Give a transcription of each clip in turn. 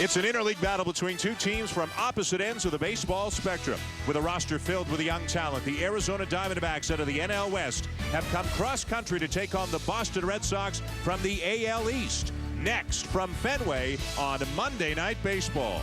It's an interleague battle between two teams from opposite ends of the baseball spectrum. With a roster filled with young talent, the Arizona Diamondbacks out of the NL West have come cross-country to take on the Boston Red Sox from the AL East. Next from Fenway on Monday Night Baseball.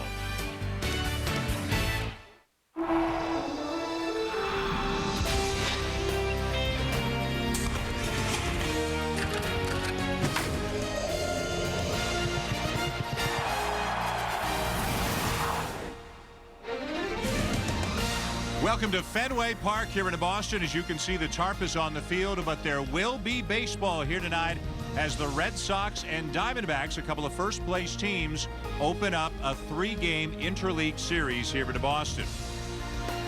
Welcome to Fenway Park here in Boston. As you can see, the tarp is on the field, but there will be baseball here tonight as the Red Sox and Diamondbacks, a couple of first-place teams, open up a three-game interleague series here in Boston.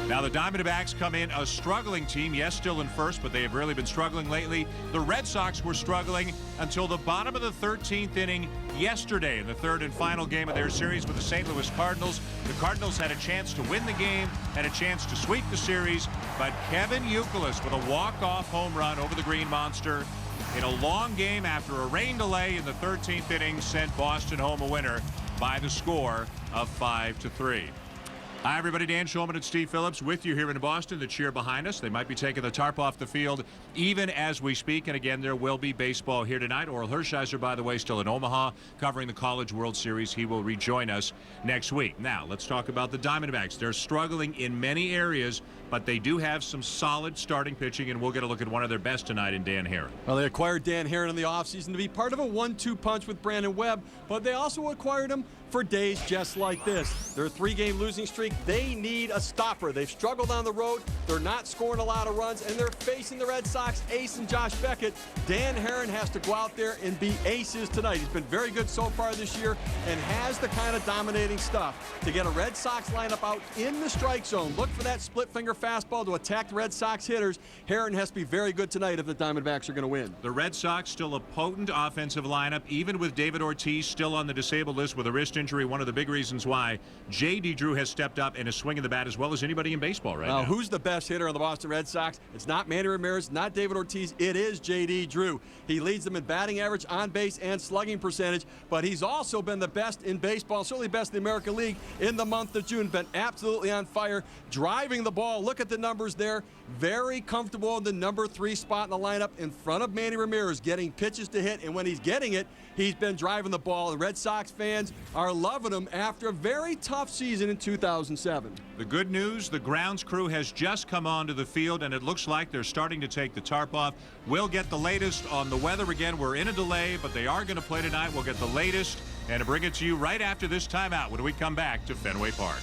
Now, the Diamondbacks come in a struggling team. Yes, still in first, but they have really been struggling lately. The Red Sox were struggling until the bottom of the 13th inning yesterday in the third and final game of their series with the St. Louis Cardinals. The Cardinals had a chance to win the game, had a chance to sweep the series, but Kevin Youkilis with a walk-off home run over the Green Monster in a long game after a rain delay in the 13th inning sent Boston home a winner by the score of 5-3. Hi, everybody. Dan Shulman and Steve Phillips with you here in Boston. The cheer behind us. They might be taking the tarp off the field even as we speak. And again, there will be baseball here tonight. Oral Hershiser, by the way, still in Omaha covering the College World Series. He will rejoin us next week. Now, let's talk about the Diamondbacks. They're struggling in many areas, but they do have some solid starting pitching, and we'll get a look at one of their best tonight in Dan Herron. Well, they acquired Dan Herron in the offseason to be part of a 1-2 punch with Brandon Webb, but they also acquired him for days just like this. Their three-game losing streak, they need a stopper. They've struggled on the road. They're not scoring a lot of runs, and they're facing the Red Sox ace and Josh Beckett. Dan Herron has to go out there and be aces tonight. He's been very good so far this year and has the kind of dominating stuff to get a Red Sox lineup out in the strike zone. Look for that split-finger fastball to attack the Red Sox hitters. Herron has to be very good tonight if the Diamondbacks are going to win. The Red Sox still a potent offensive lineup, even with David Ortiz still on the disabled list with a wrist injury. One of the big reasons why J.D. Drew has stepped up and is swinging the bat as well as anybody in baseball right now. Who's the best hitter on the Boston Red Sox? It's not Manny Ramirez, not David Ortiz. It is J.D. Drew. He leads them in batting average, on base, and slugging percentage, but he's also been the best in baseball, certainly best in the American League in the month of June. Been absolutely on fire, driving the ball. Look at the numbers there. Very comfortable in the number 3 spot in the lineup in front of Manny Ramirez, getting pitches to hit, and when he's getting it, he's been driving the ball. The Red Sox fans are loving him after a very tough season in 2007. The good news, the grounds crew has just come onto the field, and it looks like they're starting to take the tarp off. We'll get the latest on the weather. Again, we're in a delay, but they are going to play tonight. We'll get the latest and bring it to you right after this timeout when we come back to Fenway Park.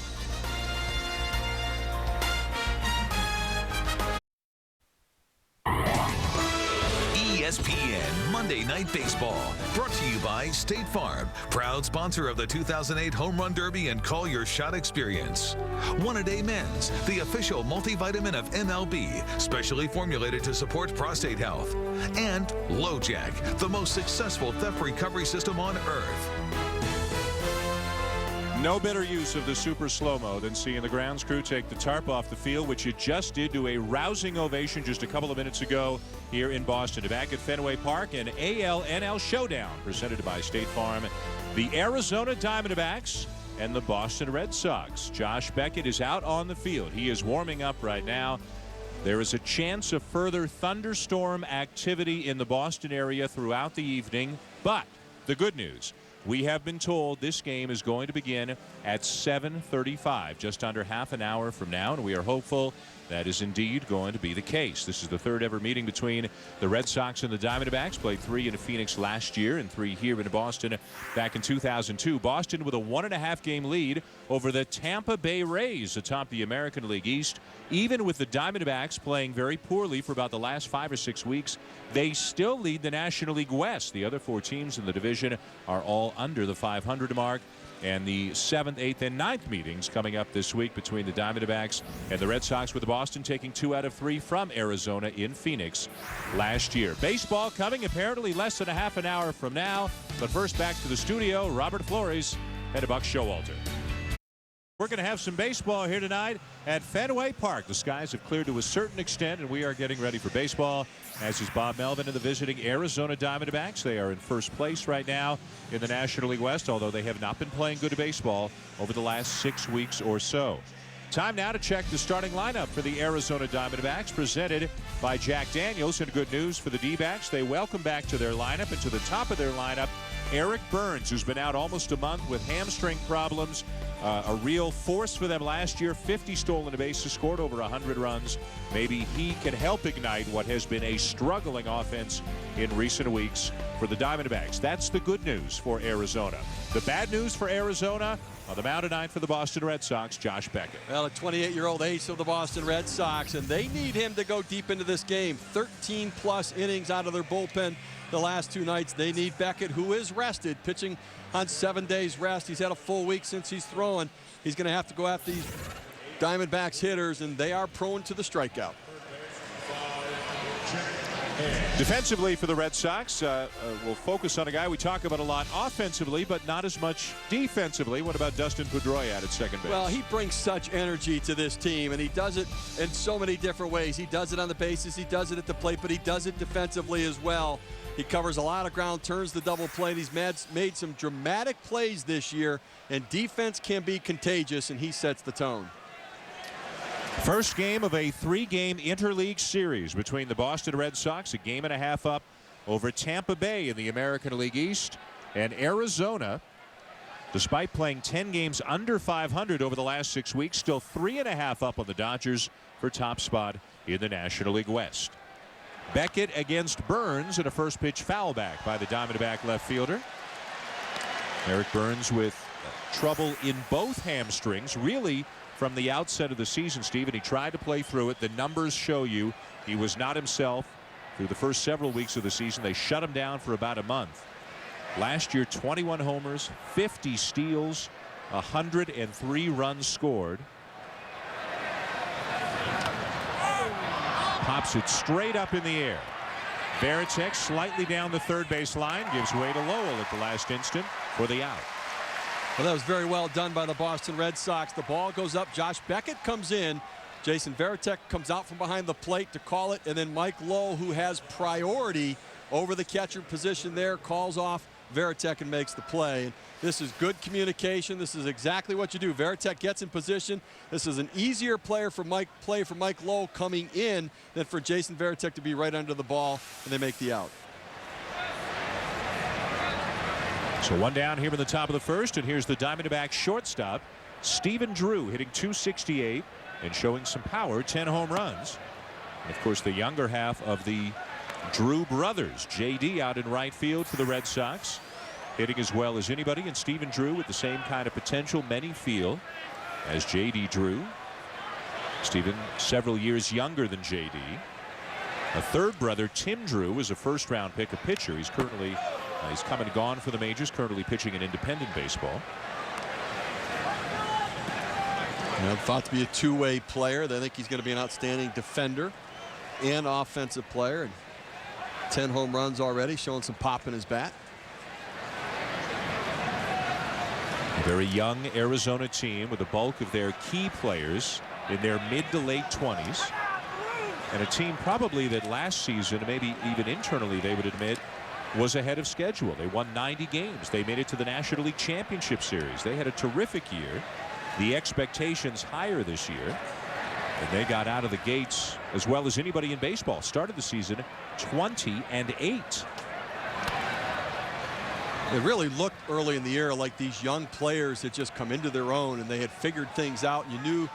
ESPN Monday Night Baseball, brought to you by State Farm, proud sponsor of the 2008 Home Run Derby and Call Your Shot Experience. One A Day Men's, the official multivitamin of MLB, specially formulated to support prostate health. And LoJack, the most successful theft recovery system on earth. No better use of the super slow-mo than seeing the grounds crew take the tarp off the field, which it just did to a rousing ovation just a couple of minutes ago here in Boston. Back at Fenway Park, an AL-NL showdown presented by State Farm. The Arizona Diamondbacks and the Boston Red Sox. Josh Beckett is out on the field. He is warming up right now. There is a chance of further thunderstorm activity in the Boston area throughout the evening, but the good news, we have been told this game is going to begin at 7:35, just under half an hour from now, and we are hopeful that is indeed going to be the case. This is the third ever meeting between the Red Sox and the Diamondbacks. Played 3 in Phoenix last year and 3 here in Boston back in 2002. Boston with a 1.5 game lead over the Tampa Bay Rays atop the American League East. Even with the Diamondbacks playing very poorly for about the last 5 or 6 weeks, they still lead the National League West. The other 4 teams in the division are all under the 500 mark. And the 7th, 8th, and 9th meetings coming up this week between the Diamondbacks and the Red Sox, with Boston taking 2 out of 3 from Arizona in Phoenix last year. Baseball coming apparently less than a half an hour from now. But first, back to the studio, Robert Flores and Buck Showalter. We're going to have some baseball here tonight at Fenway Park. The skies have cleared to a certain extent, and we are getting ready for baseball, as is Bob Melvin and the visiting Arizona Diamondbacks. They are in first place right now in the National League West, although they have not been playing good baseball over the last 6 weeks or so. Time now to check the starting lineup for the Arizona Diamondbacks, presented by Jack Daniels. And good news for the D-backs, they welcome back to their lineup and to the top of their lineup Eric Burns, who's been out almost a month with hamstring problems. A real force for them last year. 50 stolen bases, scored over 100 runs. Maybe he can help ignite what has been a struggling offense in recent weeks for the Diamondbacks. That's the good news for Arizona. The bad news for Arizona, on the mound tonight for the Boston Red Sox, Josh Beckett. Well, a 28-year-old ace of the Boston Red Sox, and they need him to go deep into this game. 13-plus innings out of their bullpen the last 2 nights. They need Beckett, who is rested, pitching on 7 days rest. He's had a full week since he's throwing. He's going to have to go after these Diamondbacks hitters, and they are prone to the strikeout. Defensively for the Red Sox, we'll focus on a guy we talk about a lot offensively, but not as much defensively. What about Dustin Pedroia at second base? Well, he brings such energy to this team, and he does it in so many different ways. He does it on the bases, he does it at the plate, but he does it defensively as well. He covers a lot of ground, turns the double play, and he's made some dramatic plays this year, and defense can be contagious, and he sets the tone. First game of a 3-game interleague series between the Boston Red Sox, a game and a half up over Tampa Bay in the American League East, and Arizona, despite playing 10 games under 500 over the last 6 weeks, still 3.5 up on the Dodgers for top spot in the National League West. Beckett against Burns in a first pitch foul back by the Diamondback left fielder. Eric Burns with trouble in both hamstrings, really from the outset of the season, Steve, and he tried to play through it. The numbers show you he was not himself through the first several weeks of the season. They shut him down for about a month. Last year, 21 homers, 50 steals, 103 runs scored. Pops it straight up in the air. Varitek slightly down the third base line, gives way to Lowell at the last instant for the out. Well, that was very well done by the Boston Red Sox. The ball goes up. Josh Beckett comes in. Jason Varitek comes out from behind the plate to call it. And then Mike Lowe, who has priority over the catcher position there, calls off Varitek and makes the play. And this is good communication. This is exactly what you do. Varitek gets in position. This is an easier play for Mike Lowe coming in than for Jason Varitek to be right under the ball, and they make the out. So one down here in the top of the first, and here's the Diamondbacks shortstop, Stephen Drew, hitting .268 and showing some power, 10 home runs. And of course, the younger half of the Drew brothers, J.D. out in right field for the Red Sox, hitting as well as anybody, and Stephen Drew with the same kind of potential many feel as J.D. Drew. Stephen several years younger than J.D. A third brother, Tim Drew, is a first-round pick, a pitcher. He's currently he's come and gone for the majors, currently pitching in independent baseball. Thought to be a two-way player. They think he's going to be an outstanding defender and offensive player. And 10 home runs already, showing some pop in his bat. A very young Arizona team with the bulk of their key players in their mid to late 20s. And a team probably that last season, maybe even internally, they would admit, was ahead of schedule. They won 90 games. They made it to the National League Championship Series. They had a terrific year. The expectations higher this year. And they got out of the gates as well as anybody in baseball. Started the season 20-8. It really looked early in the year like these young players had just come into their own and they had figured things out. You knew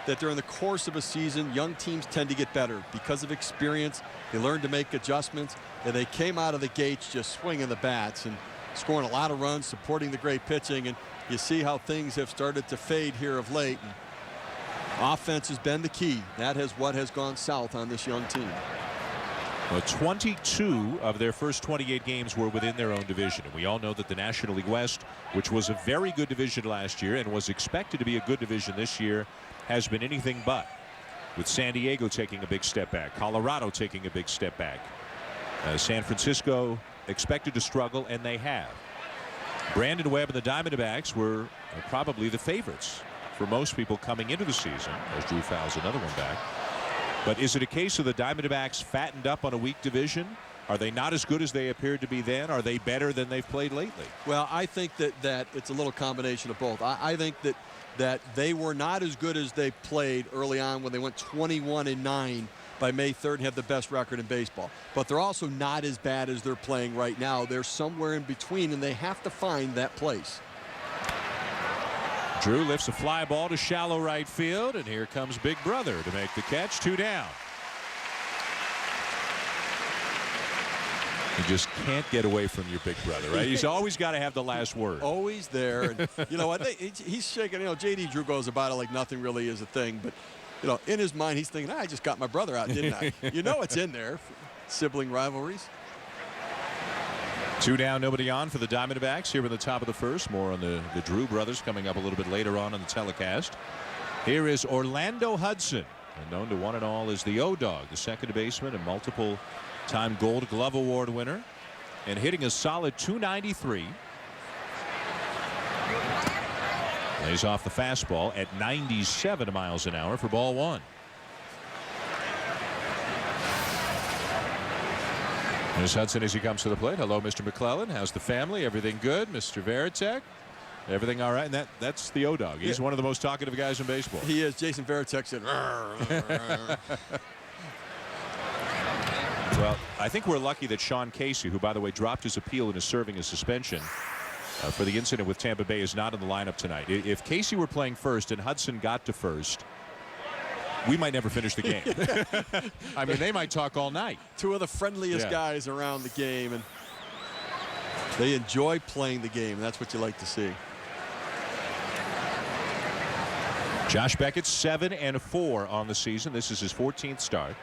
that during the course of a season, young teams tend to get better because of experience. They learn to make adjustments, and they came out of the gates just swinging the bats and scoring a lot of runs, supporting the great pitching. And you see how things have started to fade here of late. And offense has been the key. That is what has gone south on this young team. Well, 22 of their first 28 games were within their own division. And we all know that the National League West, which was a very good division last year and was expected to be a good division this year, has been anything but, with San Diego taking a big step back, Colorado taking a big step back. San Francisco expected to struggle, and they have. Brandon Webb and the Diamondbacks were probably the favorites for most people coming into the season, as Drew fouls another one back. But is it a case of the Diamondbacks fattened up on a weak division? Are they not as good as they appeared to be then? Are they better than they've played lately? Well, I think that it's a little combination of both. I think that they were not as good as they played early on when they went 21-9 by May 3rd and had the best record in baseball. But they're also not as bad as they're playing right now. They're somewhere in between, and they have to find that place. Drew lifts a fly ball to shallow right field, and here comes Big Brother to make the catch. 2 down. You just can't get away from your big brother, right? He's always got to have the last word. Always there. And you know what? He's shaking. You know, J.D. Drew goes about it like nothing really is a thing. But, you know, in his mind, he's thinking, I just got my brother out, didn't I? You know it's in there. Sibling rivalries. 2 down, nobody on for the Diamondbacks here in the top of the first. More on the Drew brothers coming up a little bit later on in the telecast. Here is Orlando Hudson, and known to one and all as the O-Dog, the second baseman and multiple-time Gold Glove Award winner, and hitting a solid .293. Lays off the fastball at 97 miles an hour for ball 1. There's Hudson as he comes to the plate. Hello, Mr. McClellan. How's the family? Everything good? Mr. Varitek? Everything all right? And that's the O-Dog. He's one of the most talkative guys in baseball. He is. Jason Varitek said, Well, I think we're lucky that Sean Casey, who, by the way, dropped his appeal and is serving a suspension for the incident with Tampa Bay, is not in the lineup tonight. If Casey were playing first and Hudson got to first, we might never finish the game. I mean, they might talk all night. 2 of the friendliest guys around the game, and they enjoy playing the game. That's what you like to see. Josh Beckett 7-4 on the season. This is his 14th start.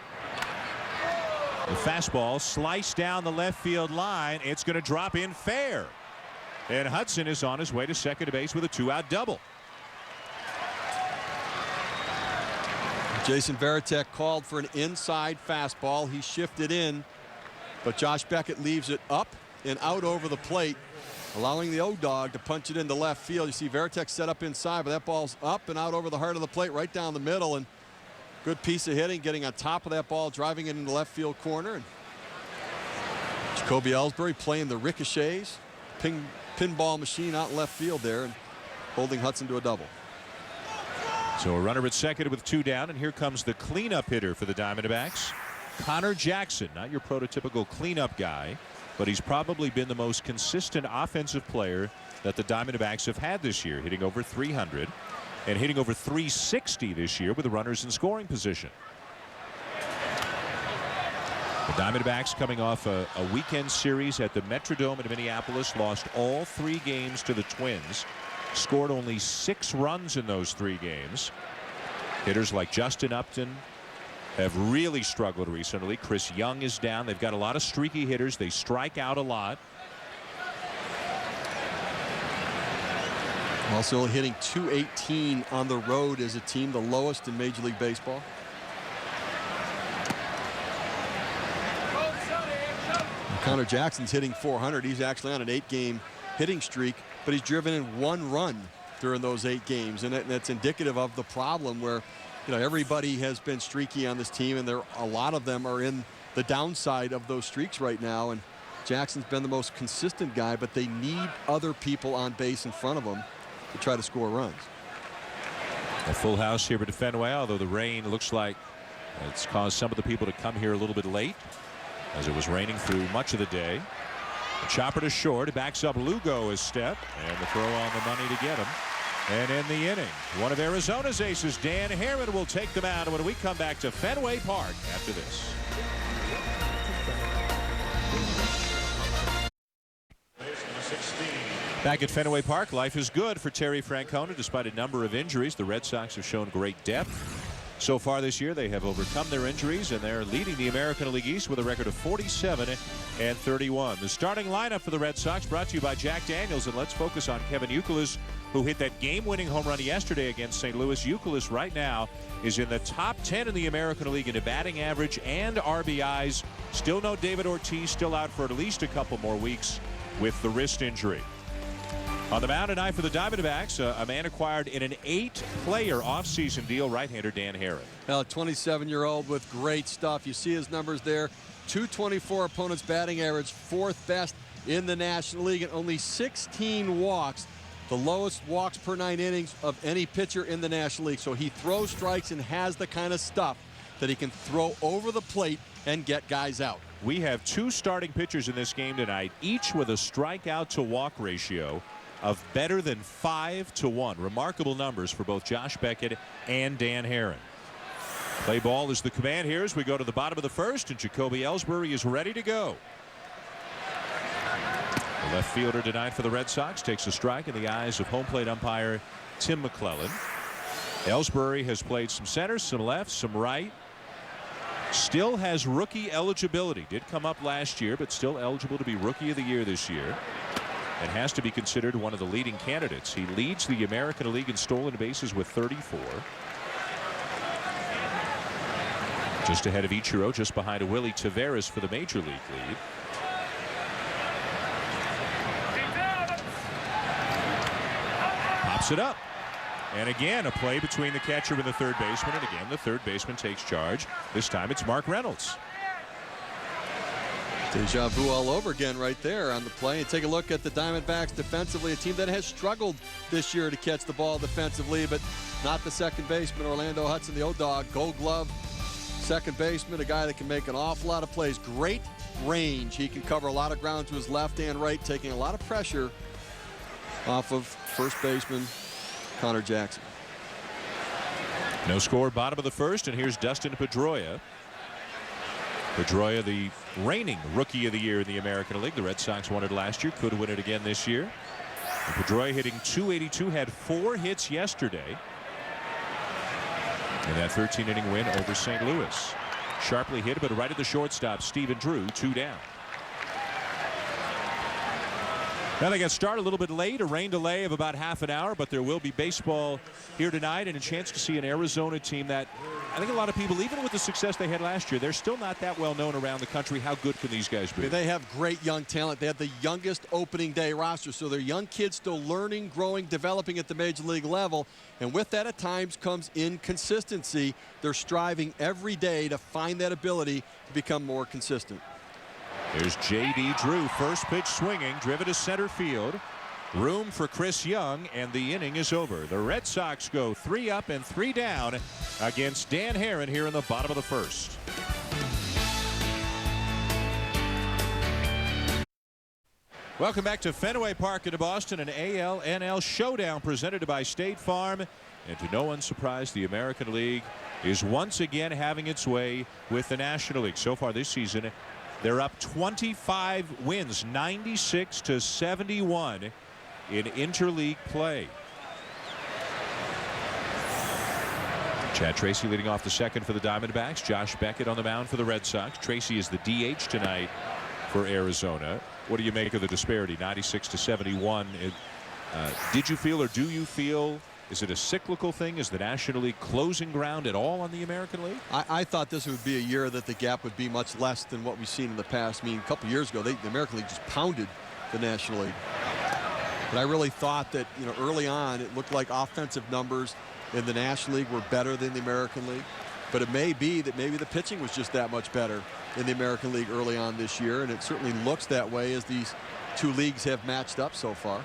The fastball sliced down the left field line. It's going to drop in fair. And Hudson is on his way to second base with a 2-out double. Jason Varitek called for an inside fastball. He shifted in, but Josh Beckett leaves it up and out over the plate, allowing the O-Dog to punch it into left field. You see Varitek set up inside, but that ball's up and out over the heart of the plate, right down the middle. And good piece of hitting, getting on top of that ball, driving it into left field corner. And Jacoby Ellsbury playing the ricochets, pinball machine out in left field there, and holding Hudson to a double. So a runner at second with 2 down, and here comes the cleanup hitter for the Diamondbacks, Connor Jackson. Not your prototypical cleanup guy, but he's probably been the most consistent offensive player that the Diamondbacks have had this year, hitting over 300 and hitting over 360 this year with the runners in scoring position. The Diamondbacks coming off a weekend series at the Metrodome in Minneapolis, lost all 3 games to the Twins. Scored only 6 runs in those 3 games. Hitters like Justin Upton have really struggled recently. Chris Young is down. They've got a lot of streaky hitters. They strike out a lot. Also hitting .218 on the road as a team, the lowest in Major League Baseball. Connor Jackson's hitting .400. He's actually on an 8-game hitting streak, but he's driven in 1 run during those 8 games, and that's indicative of the problem where, you know, everybody has been streaky on this team, and a lot of them are in the downside of those streaks right now. And Jackson's been the most consistent guy, but they need other people on base in front of them to try to score runs. A full house here at Fenway, although the rain looks like it's caused some of the people to come here a little bit late, as it was raining through much of the day. A chopper to short. It backs up Lugo a step, and the throw on the money to get him. And in the inning, one of Arizona's aces, Dan Herman, will take them out when we come back to Fenway Park after this. Back at Fenway Park, life is good for Terry Francona despite a number of injuries. The Red Sox have shown great depth. So far this year, they have overcome their injuries, and they're leading the American League East with a record of 47-31. The starting lineup for the Red Sox brought to you by Jack Daniels, and let's focus on Kevin Youkilis, who hit that game-winning home run yesterday against St. Louis. Youkilis right now is in the top 10 in the American League in batting average and RBIs. Still no David Ortiz, still out for at least a couple more weeks with the wrist injury. On the mound tonight for the Diamondbacks, a man acquired in an 8-player offseason deal, right-hander Dan Herron. Well, a 27-year-old with great stuff. You see his numbers there. 224 opponents batting average, 4th best in the National League, and only 16 walks. The lowest walks per 9 innings of any pitcher in the National League. So he throws strikes and has the kind of stuff that he can throw over the plate and get guys out. We have 2 starting pitchers in this game tonight, each with a strikeout to walk ratio of better than 5-to-1. Remarkable numbers for both Josh Beckett and Dan Herron. Play ball is the command here as we go to the bottom of the first, and Jacoby Ellsbury is ready to go. The left fielder tonight for the Red Sox takes a strike in the eyes of home plate umpire Tim McClellan. Ellsbury has played some center, some left, some right. Still has rookie eligibility. Did come up last year, but still eligible to be Rookie of the Year this year. And has to be considered one of the leading candidates. He leads the American League in stolen bases with 34. Just ahead of Ichiro, just behind a Willie Taveras for the Major League lead. Pops it up. And again, a play between the catcher and the third baseman. And again, the third baseman takes charge. This time it's Mark Reynolds. Deja vu all over again right there on the play. And take a look at the Diamondbacks defensively, a team that has struggled this year to catch the ball defensively, but not the second baseman, Orlando Hudson, the O-Dog, Gold Glove second baseman, a guy that can make an awful lot of plays. Great range. He can cover a lot of ground to his left and right, taking a lot of pressure off of first baseman Connor Jackson. No score, bottom of the first, and here's Dustin Pedroia. Pedroia, the reigning Rookie of the Year in the American League. The Red Sox won it last year, could win it again this year. And Pedroia hitting .282, had 4 hits yesterday in that 13-inning win over St. Louis. Sharply hit, but right at the shortstop, Stephen Drew, 2 down. Now they got started a little bit late, a rain delay of about half an hour, but there will be baseball here tonight and a chance to see an Arizona team that I think a lot of people, even with the success they had last year, they're still not that well known around the country. How good can these guys be? They have great young talent. They have the youngest opening day roster, so they're young kids still learning, growing, developing at the major league level. And with that at times comes inconsistency. They're striving every day to find that ability to become more consistent. Here's J.D. Drew, first pitch swinging, driven to center field. Room for Chris Young, and the inning is over. The Red Sox go 3 up and 3 down against Dan Herron here in the bottom of the first. Welcome back to Fenway Park in Boston, an AL-NL showdown presented by State Farm. And to no one's surprise, the American League is once again having its way with the National League. So far this season, they're up 25 wins, 96-71 in interleague play. Chad Tracy leading off the second for the Diamondbacks. Josh Beckett on the mound for the Red Sox. Tracy is the DH tonight for Arizona. What do you make of the disparity, 96-71? Did you feel, or do you feel, is it a cyclical thing? Is the National League closing ground at all on the American League? I thought this would be a year that the gap would be much less than what we've seen in the past. I mean, a couple years ago, the American League just pounded the National League. But I really thought that, early on, it looked like offensive numbers in the National League were better than the American League. But it may be that maybe the pitching was just that much better in the American League early on this year. And it certainly looks that way as these two leagues have matched up so far.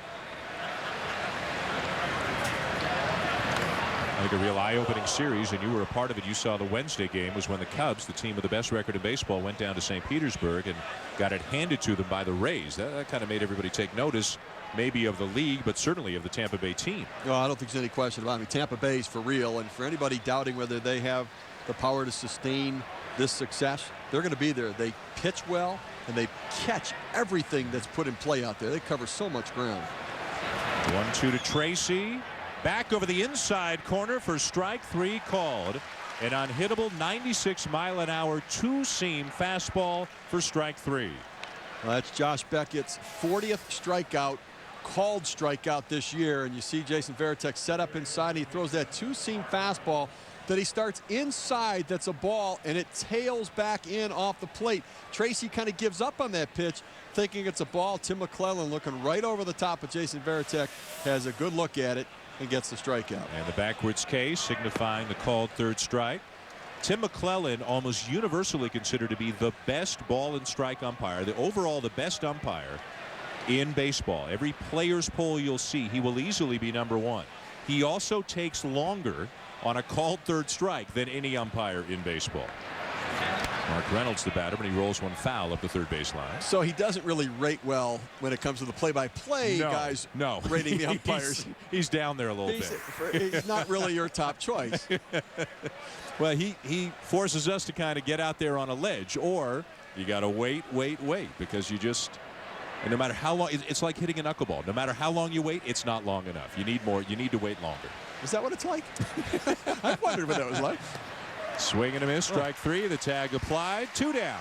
I think a real eye-opening series, and you were a part of it. You saw the Wednesday game was when the Cubs, the team with the best record in baseball, went down to St. Petersburg and got it handed to them by the Rays. That kind of made everybody take notice, maybe of the league, but certainly of the Tampa Bay team. No, I don't think there's any question about it. I mean, Tampa Bay is for real, and for anybody doubting whether they have the power to sustain this success, they're going to be there. They pitch well, and they catch everything that's put in play out there. They cover so much ground. 1-2 to Tracy. Back over the inside corner for strike 3 called. An unhittable 96-mile-an-hour two-seam fastball for strike 3. Well, that's Josh Beckett's 40th strikeout, called strikeout this year. And you see Jason Varitek set up inside. He throws that two-seam fastball that he starts inside. That's a ball, and it tails back in off the plate. Tracy kind of gives up on that pitch, thinking it's a ball. Tim McClellan, looking right over the top of Jason Varitek, has a good look at it and gets the strikeout. And the backwards K signifying the called third strike. Tim McClellan, almost universally considered to be the best ball and strike umpire, the best umpire in baseball. Every player's poll you'll see, he will easily be #1. He also takes longer on a called third strike than any umpire in baseball. Mark Reynolds, the batter, but he rolls one foul up the third base line. So he doesn't really rate well when it comes to the play-by-play guys rating the umpires. He's down there a little bit. He's not really your top choice. Well, he forces us to kind of get out there on a ledge, or you got to wait, because you just, and no matter how long, it's like hitting a knuckleball. No matter how long you wait, it's not long enough. You need more. You need to wait longer. Is that what it's like? I wondered what that was like. Swing and a miss, strike 3. The tag applied. 2 down.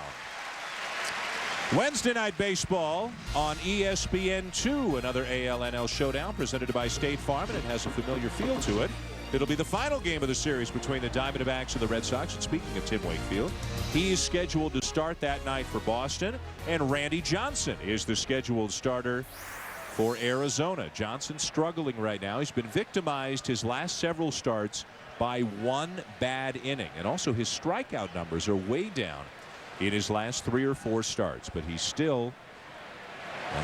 Wednesday Night Baseball on ESPN2. Another ALNL showdown presented by State Farm, and it has a familiar feel to it. It'll be the final game of the series between the Diamondbacks and the Red Sox. And speaking of Tim Wakefield, he is scheduled to start that night for Boston, and Randy Johnson is the scheduled starter for Arizona. Johnson struggling right now. He's been victimized his last several starts by 1 bad inning, and also his strikeout numbers are way down in his last 3 or 4 starts, but he's still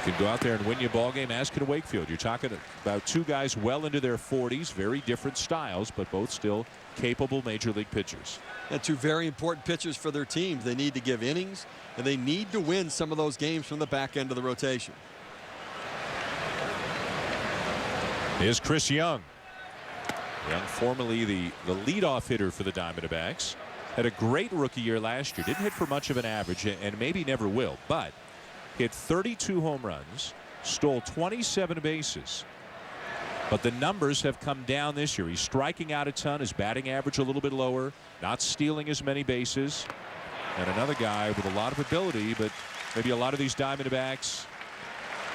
can go out there and win you a ball game, as can Wakefield. You're talking about 2 guys well into their 40s, very different styles, but both still capable major league pitchers. And 2 very important pitchers for their teams. They need to give innings, and they need to win some of those games from the back end of the rotation. Here's Chris Young. Young, formerly the leadoff hitter for the Diamondbacks, had a great rookie year last year. Didn't hit for much of an average, and maybe never will, but hit 32 home runs, stole 27 bases. But the numbers have come down this year. He's striking out a ton, his batting average a little bit lower, not stealing as many bases. And another guy with a lot of ability, but maybe a lot of these Diamondbacks,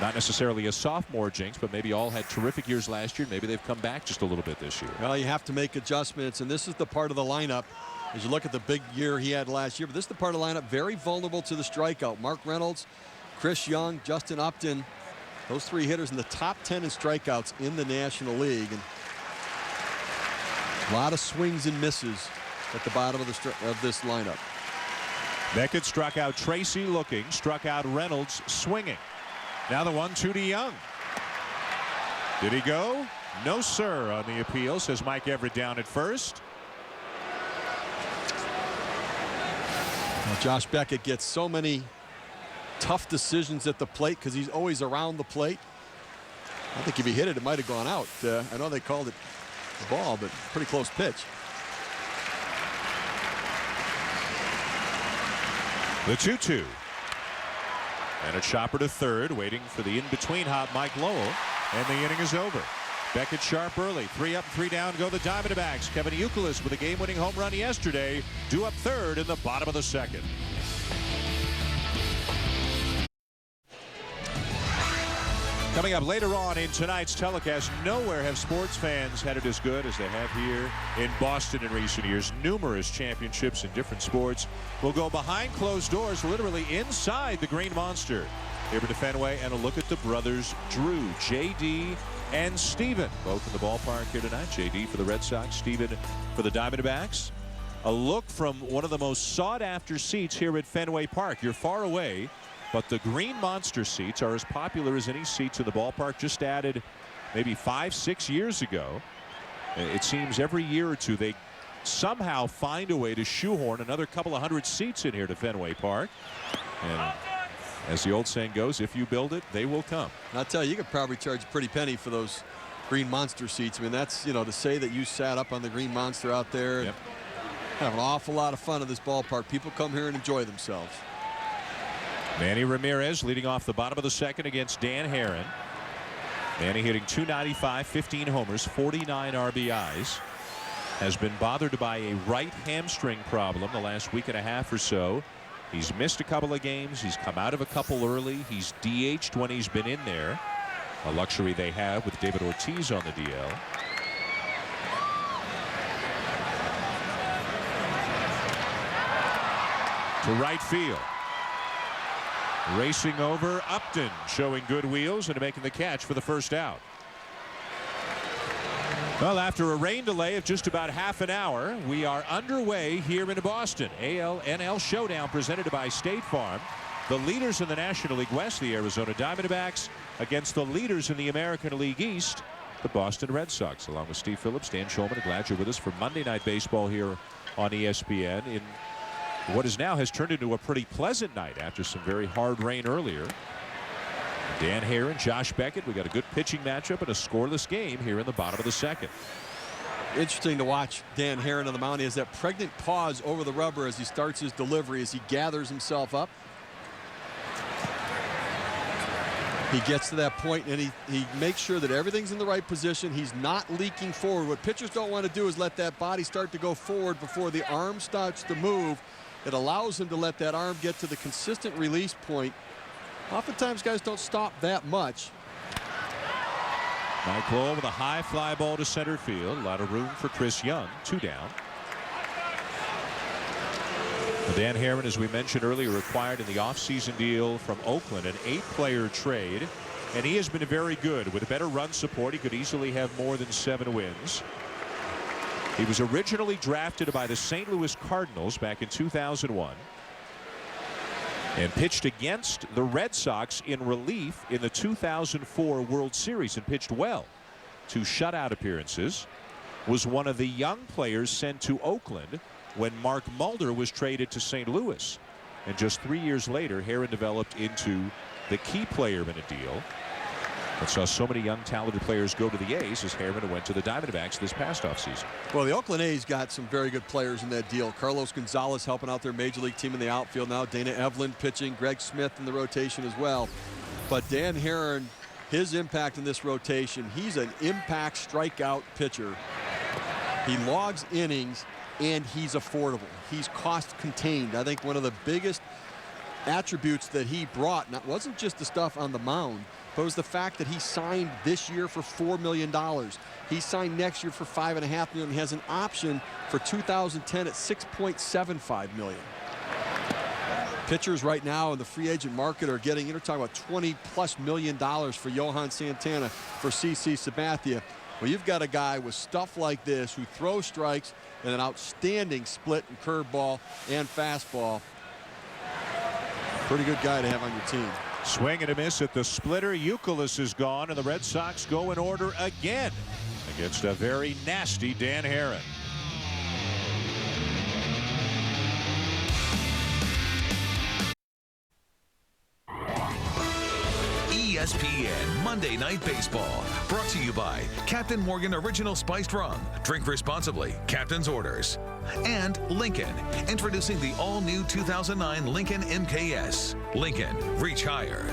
not necessarily a sophomore jinx, but maybe all had terrific years last year. Maybe they've come back just a little bit this year. Well, you have to make adjustments, and this is the part of the lineup. As you look at the big year he had last year, but this is the part of the lineup very vulnerable to the strikeout. Mark Reynolds, Chris Young, Justin Upton, those 3 hitters in the top 10 in strikeouts in the National League. And a lot of swings and misses at the bottom of this lineup. Beckett struck out Tracy looking, struck out Reynolds swinging. Now the 1-2 to Young. Did he go? No, sir, on the appeal, says Mike Everett down at first. Well, Josh Beckett gets so many tough decisions at the plate because he's always around the plate. I think if he hit it, it might have gone out. I know they called it a ball, but pretty close pitch. The 2-2. And a chopper to third, waiting for the in-between hop Mike Lowell, and the inning is over. Beckett sharp early, 3 up, 3 down go the Diamondbacks. Kevin Youkilis with a game-winning home run yesterday, due up third in the bottom of the 2nd. Coming up later on in tonight's telecast, nowhere have sports fans had it as good as they have here in Boston in recent years. Numerous championships in different sports. We'll go behind closed doors, literally inside the Green Monster here at Fenway, and a look at the brothers Drew, J.D. and Steven, both in the ballpark here tonight. J.D. for the Red Sox, Steven for the Diamondbacks. A look from one of the most sought-after seats here at Fenway Park. You're far away, but the Green Monster seats are as popular as any seats in the ballpark. Just added maybe 5-6 years ago. It seems every year or two they somehow find a way to shoehorn another couple of hundred seats in here to Fenway Park. And as the old saying goes, if you build it, they will come. I'll tell you, you could probably charge a pretty penny for those Green Monster seats. I mean, that's, you know, to say that you sat up on the Green Monster out there. Yep. Have an awful lot of fun at this ballpark. People come here and enjoy themselves. Manny Ramirez leading off the bottom of the 2nd against Dan Herron. Manny hitting .295, 15 homers, 49 RBIs. Has been bothered by a right hamstring problem the last week and a half or so. He's missed a couple of games. He's come out of a couple early. He's DH'd when he's been in there. A luxury they have with David Ortiz on the DL. to right field. Racing over Upton, showing good wheels and making the catch for the first out. Well, after a rain delay of just about half an hour, we are underway here in Boston. AL-NL Showdown presented by State Farm. The leaders in the National League West, the Arizona Diamondbacks, against the leaders in the American League East, the Boston Red Sox. Along with Steve Phillips, Dan Shulman, glad you're with us for Monday Night Baseball here on ESPN in what is now has turned into a pretty pleasant night after some very hard rain earlier. Dan Haren, Josh Beckett. We got a good pitching matchup and a scoreless game here in the bottom of the second. Interesting to watch Dan Haren on the mound. He has that pregnant pause over the rubber as he starts his delivery, as he gathers himself up. He gets to that point and he makes sure that everything's in the right position. He's not leaking forward. What pitchers don't want to do is let that body start to go forward before the arm starts to move. It allows him to let that arm get to the consistent release point. Oftentimes guys don't stop that much. Mike Lowell with a high fly ball to center field. A lot of room for Chris Young. 2 down. Dan Haren, as we mentioned earlier, acquired in the offseason deal from Oakland, an 8-player trade, and he has been very good. With better run support, he could easily have more than 7 wins. He was originally drafted by the St. Louis Cardinals back in 2001 and pitched against the Red Sox in relief in the 2004 World Series and pitched well. 2 shutout appearances. Was one of the young players sent to Oakland when Mark Mulder was traded to St. Louis. And just 3 years later, Haren developed into the key player in a deal that saw so many young talented players go to the A's as Haren went to the Diamondbacks this past offseason. Well, the Oakland A's got some very good players in that deal. Carlos Gonzalez helping out their major league team in the outfield now. Dana Evelyn pitching. Greg Smith in the rotation as well. But Dan Haren, his impact in this rotation, he's an impact strikeout pitcher. He logs innings and he's affordable. He's cost contained. I think one of the biggest attributes that he brought wasn't just the stuff on the mound, but it was the fact that he signed this year for $4 million. He signed next year for $5.5 million. He has an option for 2010 at $6.75 million. Pitchers right now in the free agent market are getting, you're talking about $20+ million for Johan Santana, for CC Sabathia. Well, you've got a guy with stuff like this who throws strikes and an outstanding split and curveball and fastball. Pretty good guy to have on your team. Swing and a miss at the splitter. Youkilis is gone, and the Red Sox go in order again against a very nasty Dan Haren. ESPN Monday Night Baseball, brought to you by Captain Morgan Original Spiced Rum. Drink responsibly. Captain's orders. And Lincoln, introducing the all-new 2009 Lincoln MKS. Lincoln, reach higher.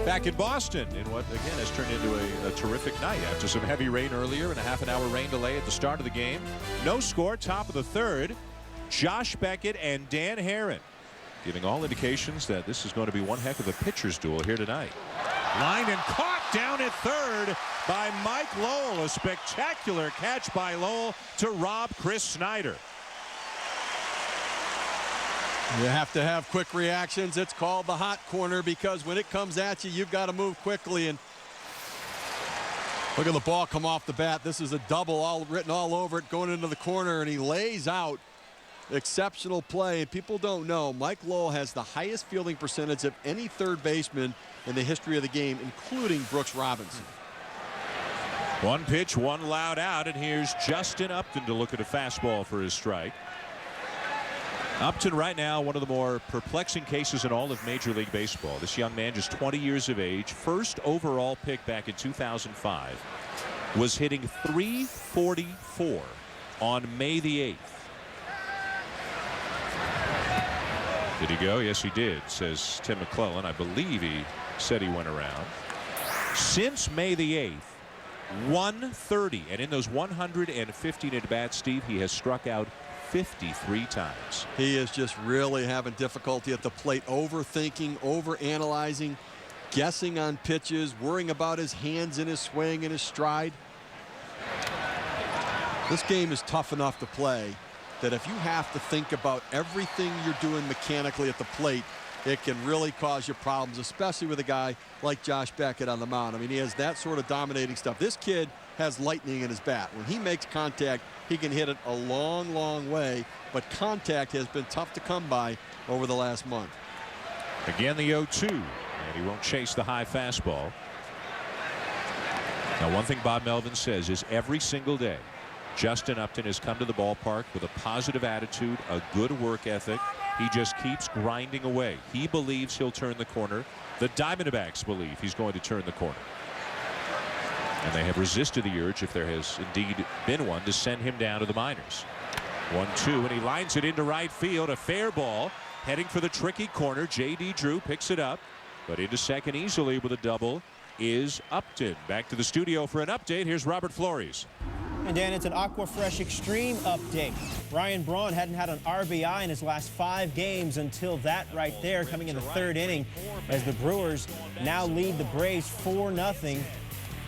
Back in Boston in what again has turned into a terrific night after some heavy rain earlier and a half-an-hour rain delay at the start of the game. No score, top of the third. Josh Beckett and Dan Haren giving all indications that this is going to be one heck of a pitcher's duel here tonight. Line and caught down at third by Mike Lowell. A spectacular catch by Lowell to rob Chris Snyder. You have to have quick reactions. It's called the hot corner because when it comes at you, you've got to move quickly. And look at the ball come off the bat. This is a double written all over it going into the corner, and he lays out. Exceptional play, and people don't know Mike Lowell has the highest fielding percentage of any third baseman in the history of the game, including Brooks Robinson. 1 pitch, 1 loud out, and here's Justin Upton to look at a fastball for his strike. Upton right now one of the more perplexing cases in all of Major League Baseball. This young man, just 20 years of age, first overall pick back in 2005, was hitting .344 on May the 8th. Did he go? Yes, he did, says Tim McClellan. I believe he said he went around. Since May the 8th, 130. And in those 115 at-bats, Steve, he has struck out 53 times. He is just really having difficulty at the plate, overthinking, overanalyzing, guessing on pitches, worrying about his hands in his swing and his stride. This game is tough enough to play. that if you have to think about everything you're doing mechanically at the plate, it can really cause you problems, especially with a guy like Josh Beckett on the mound. I mean, he has that sort of dominating stuff. This kid has lightning in his bat. When he makes contact, he can hit it a long, long way, but contact has been tough to come by over the last month. Again, the 0-2, and he won't chase the high fastball. Now, one thing Bob Melvin says is every single day, Justin Upton has come to the ballpark with a positive attitude, a good work ethic. He just keeps grinding away. He believes he'll turn the corner. The Diamondbacks believe he's going to turn the corner. And they have resisted the urge, if there has indeed been one, to send him down to the minors. 1-2, and he lines it into right field. A fair ball heading for the tricky corner. J.D. Drew picks it up, but into second easily with a double is Upton. Back to the studio for an update. Here's Robert Flores. And Dan, it's an Aquafresh Extreme update. Ryan Braun hadn't had an RBI in his last 5 games until that right there, coming in the 3rd inning, as the Brewers now lead the Braves 4-0.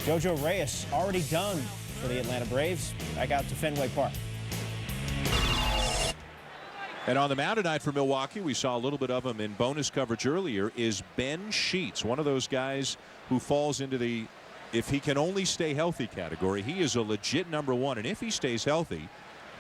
Jojo Reyes already done for the Atlanta Braves. Back out to Fenway Park. And on the mound tonight for Milwaukee, we saw a little bit of him in bonus coverage earlier, is Ben Sheets, one of those guys who falls into the if he can only stay healthy category. He is a legit #1, and if he stays healthy,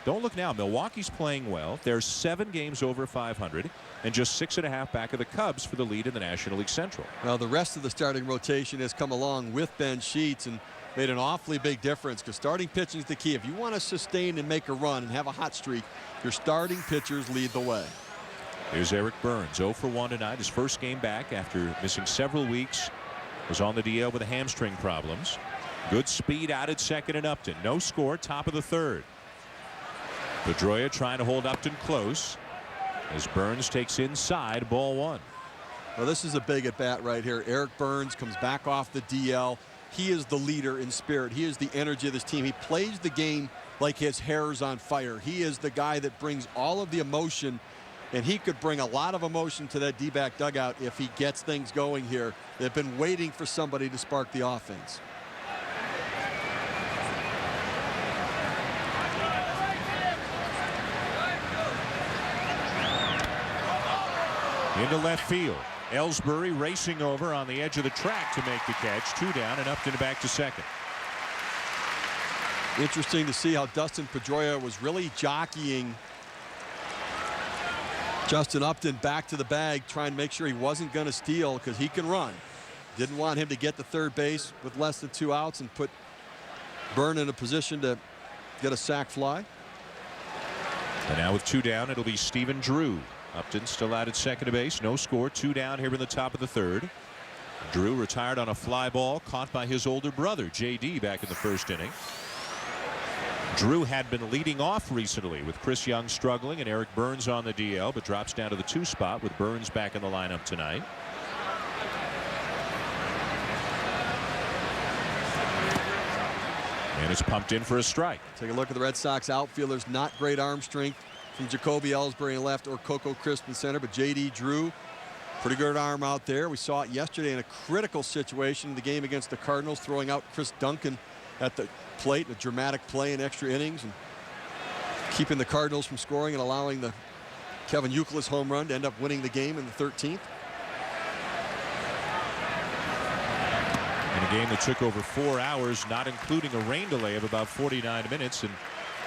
don't look now, Milwaukee's playing well. They're 7 games over 500 and just 6.5 back of the Cubs for the lead in the National League Central. Well, the rest of the starting rotation has come along with Ben Sheets and made an awfully big difference, because starting pitching is the key. If you want to sustain and make a run and have a hot streak, your starting pitchers lead the way. Here's Eric Burns, 0 for 1 tonight, his first game back after missing several weeks. Was on the DL with the hamstring problems. Good speed out at second and Upton. No score, top of the 3rd. Pedroia trying to hold Upton close as Burns takes inside, ball 1. Well, this is a big at bat right here. Eric Burns comes back off the DL. He is the leader in spirit. He is the energy of this team. He plays the game like his hair is on fire. He is the guy that brings all of the emotion, and he could bring a lot of emotion to that D-back dugout if he gets things going here. They've been waiting for somebody to spark the offense. Into left field. Ellsbury racing over on the edge of the track to make the catch. 2 down, and Upton back to second. Interesting to see how Dustin Pedroia was really jockeying Justin Upton back to the bag, trying to make sure he wasn't going to steal, because he can run. Didn't want him to get to third base with less than 2 outs and put Byrne in a position to get a sac fly. And now with 2 down, it'll be Stephen Drew. Upton still out at second base. No score. 2 down here in the top of the 3rd. Drew retired on a fly ball caught by his older brother, J.D., back in the 1st inning. Drew had been leading off recently with Chris Young struggling and Eric Burns on the DL, but drops down to the 2 spot with Burns back in the lineup tonight. And it's pumped in for a strike. Take a look at the Red Sox outfielders. Not great arm strength from Jacoby Ellsbury in left or Coco Crisp in center, but J.D. Drew, pretty good arm out there. We saw it yesterday in a critical situation in the game against the Cardinals, throwing out Chris Duncan at the plate, a dramatic play in extra innings, and keeping the Cardinals from scoring and allowing the Kevin Youkilis home run to end up winning the game in the 13th. In a game that took over 4 hours, not including a rain delay of about 49 minutes. And